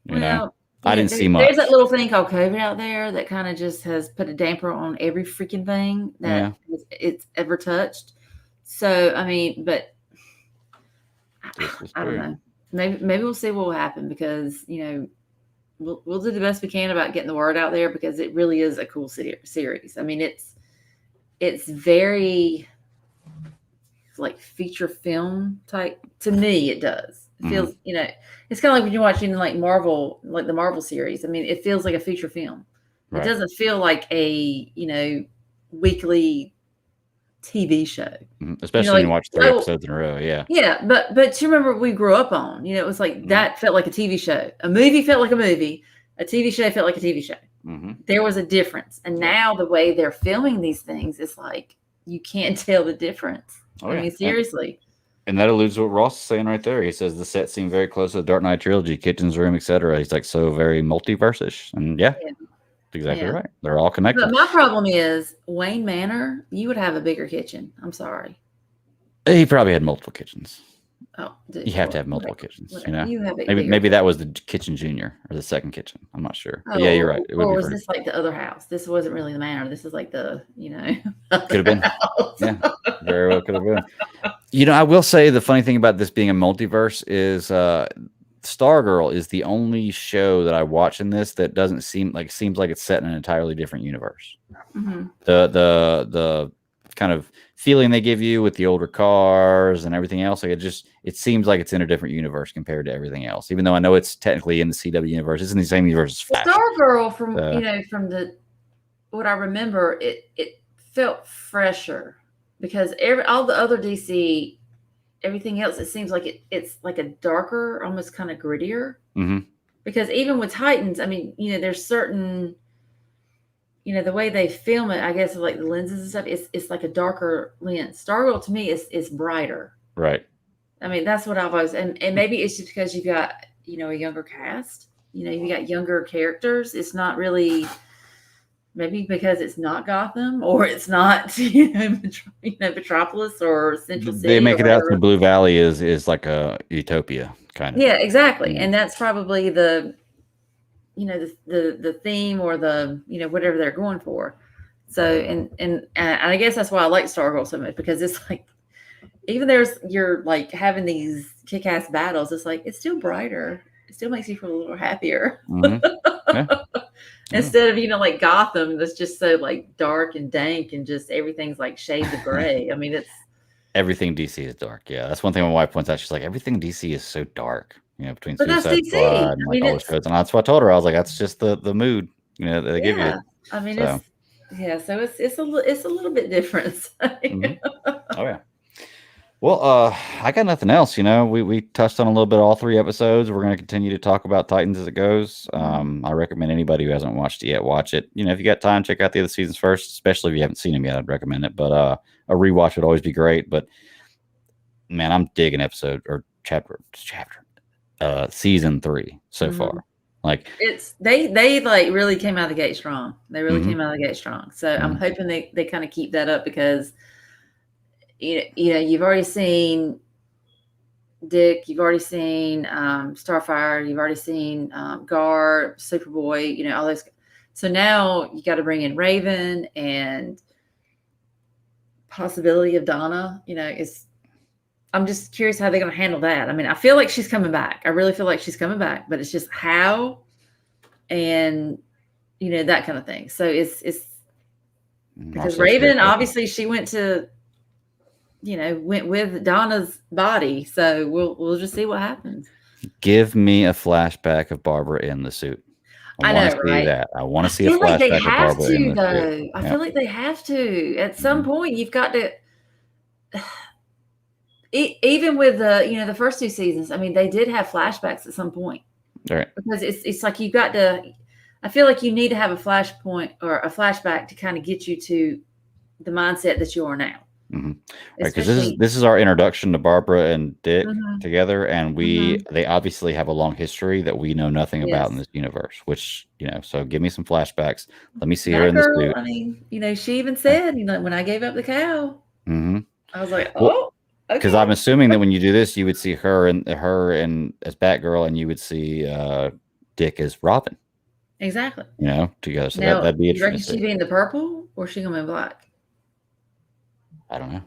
I didn't see much. There's that little thing called COVID out there that kind of just has put a damper on every freaking thing that it's ever touched. So, I mean, but I don't know. Maybe we'll see what will happen, because, we'll do the best we can about getting the word out there, because it really is a cool series. I mean, it's very like feature film type to me. It does. It feels, it's kind of like when you're watching like Marvel, like the Marvel series. I mean, it feels like a feature film. Right. It doesn't feel like a, weekly TV show. Especially when you watch 3 episodes in a row. Yeah. Yeah. But you remember we grew up on, it was like that felt like a TV show. A movie felt like a movie. A TV show felt like a TV show. There was a difference. And now the way they're filming these things is like, you can't tell the difference. I mean, seriously. And that alludes to what Ross is saying right there. He says the set seemed very close to the Dark Knight trilogy, Kitchen's Room, etc. He's like, so very multiverse-ish. And that's exactly right. They're all connected. But my problem is Wayne Manor, you would have a bigger kitchen. I'm sorry. He probably had multiple kitchens. Oh, you have to have multiple kitchens, You have maybe that was the kitchen junior or the second kitchen. I'm not sure. But yeah, you're right. It would or was this like the other house? This wasn't really the manor. This is like the, could have been. Yeah, very well could have been. I will say the funny thing about this being a multiverse is Stargirl is the only show that I watch in this that seems like it's set in an entirely different universe. The kind of feeling they give you with the older cars and everything else, like it seems like it's in a different universe compared to everything else, even though I know it's technically in the CW universe. It's in the same universe as Flash. Stargirl, from from what I remember, it felt fresher, because all the other DC, everything else, it seems like it's like a darker, almost kind of grittier. Because even with Titans, I mean, there's certain, the way they film it, I guess, like the lenses and stuff, it's like a darker lens. Stargirl to me is brighter. Right. I mean, that's what I've always, and maybe it's just because you've got, a younger cast, you got younger characters. It's not really, maybe because it's not Gotham, or it's not, Metropolis or Central City. They make it out the Blue Valley is like a utopia kind of. Yeah, exactly. And that's probably the, the theme, or the, whatever they're going for. So, and I guess that's why I like Stargirl so much, because it's like, even you're like having these kick-ass battles, it's like, it's still brighter. It still makes you feel a little happier. Instead of, like Gotham, that's just so like dark and dank, and just everything's like shades of gray. I mean, everything DC is dark. Yeah. That's one thing my wife points out. She's like, everything DC is so dark. Between but Suicide Squad and like all those codes. And that's what I told her. I was like, that's just the mood, that they give you. I mean, so it's a little bit different. Oh yeah. Well, I got nothing else. We touched on a little bit all 3 episodes. We're going to continue to talk about Titans as it goes. I recommend anybody who hasn't watched it yet, watch it. If you got time, check out the other seasons first, especially if you haven't seen them yet. I'd recommend it. But a rewatch would always be great. But man, I'm digging season 3 so far. Like they like really came out of the gate strong. They really came out of the gate strong. So I'm hoping they kind of keep that up because you've already seen Dick, you've already seen Starfire, you've already seen Gar, Superboy, all those. So now you got to bring in Raven and possibility of Donna. I'm just curious how they're going to handle that. I mean, I feel like she's coming back. I really feel like she's coming back, but it's just how and that kind of thing. So it's because Raven, obviously she went with Donna's body. So we'll just see what happens. Give me a flashback of Barbara in the suit. I want to see that. I want to see a flashback of Barbara in the suit. I feel like they have to. At some point, you've got to. Even with the first 2 seasons, I mean, they did have flashbacks at some point. Right. Because it's like you've got to. I feel like you need to have a flashpoint or a flashback to kind of get you to the mindset that you are now. Right, because this is our introduction to Barbara and Dick together, and they obviously have a long history that we know nothing about in this universe. Which so give me some flashbacks. Let me see her in the suit. I mean, she even said, when I gave up the cow, I was like, oh. Because I'm assuming that when you do this, you would see her and as Batgirl, and you would see Dick as Robin. Exactly. Together. So now, that'd be interesting. You reckon she be in the purple or she gonna be in black? I don't know.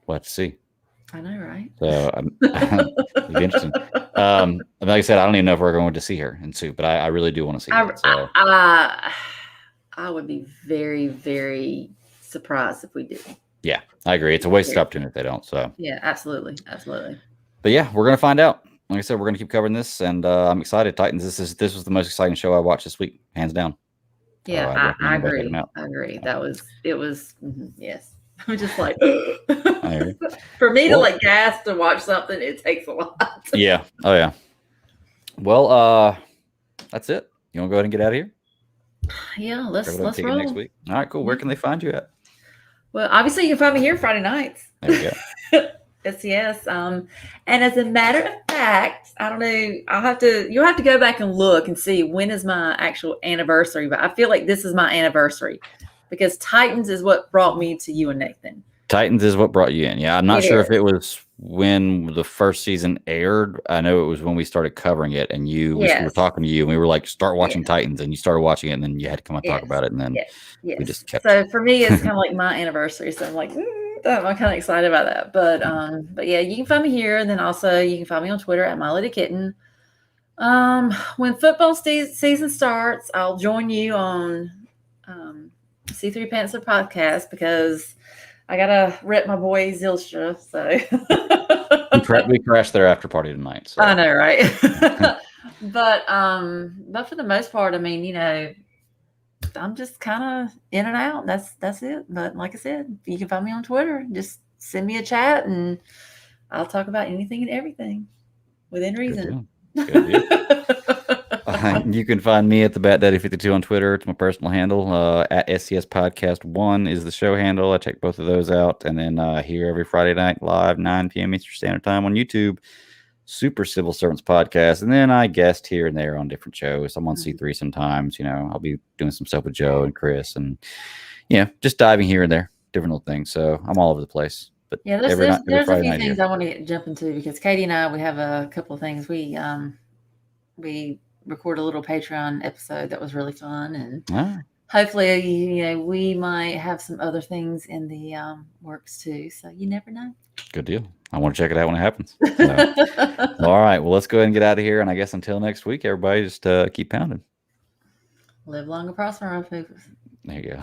We'll have to see. I know, right? So it'd be interesting. Like I said, I don't even know if we're going to see her in suit, but I really do want to see her. So. I would be very, very surprised if we did. Yeah, I agree. It's a wasted opportunity if they don't. So yeah, absolutely. But yeah, we're gonna find out. Like I said, we're gonna keep covering this, and I'm excited. Titans. This was the most exciting show I watched this week, hands down. Yeah, I agree. I agree. It was yes. I'm just like for me to gasp to watch something, it takes a lot. Yeah. Oh yeah. Well, that's it. You want to go ahead and get out of here? Yeah, let's roll next week. All right, cool. Where can they find you at? Well, obviously you can find me here Friday nights. There you go. Yes. And as a matter of fact, I don't know. You'll have to go back and look and see when is my actual anniversary. But I feel like this is my anniversary because Titans is what brought me to you and Nathan. Titans is what brought you in. Yeah, I'm not sure if it was when the first season aired. I know it was when we started covering it, and we were talking to you, and we were like, "Start watching Titans," and you started watching it, and then you had to come and talk about it, and then we just kept. So for me, it's kind of like my anniversary. So I'm like, I'm kind of excited about that. But yeah, you can find me here, and then also you can find me on Twitter at My Little Kitten. When football season starts, I'll join you on C3 Panther podcast because I gotta rep my boy Zilstra. So we crashed their after party tonight. So. I know, right? But for the most part, I mean, I'm just kind of in and out. That's it. But like I said, you can find me on Twitter. Just send me a chat, and I'll talk about anything and everything within reason. Good deal. You can find me at the BatDaddy52 on Twitter. It's my personal handle. At SCS Podcast 1 is the show handle. I check both of those out. And then here every Friday night live, 9 p.m. Eastern Standard Time on YouTube. Super Civil Servants Podcast. And then I guest here and there on different shows. I'm on C3 sometimes. I'll be doing some stuff with Joe and Chris and, just diving here and there, different little things. So I'm all over the place. But yeah, there's a few things I want to jump into because Katie and I, we have a couple of things. We record a little Patreon episode that was really fun, and hopefully, we might have some other things in the works too. So you never know. Good deal. I want to check it out when it happens. So. All right. Well, let's go ahead and get out of here. And I guess until next week, everybody just keep pounding. Live long and prosper, our people. There you go.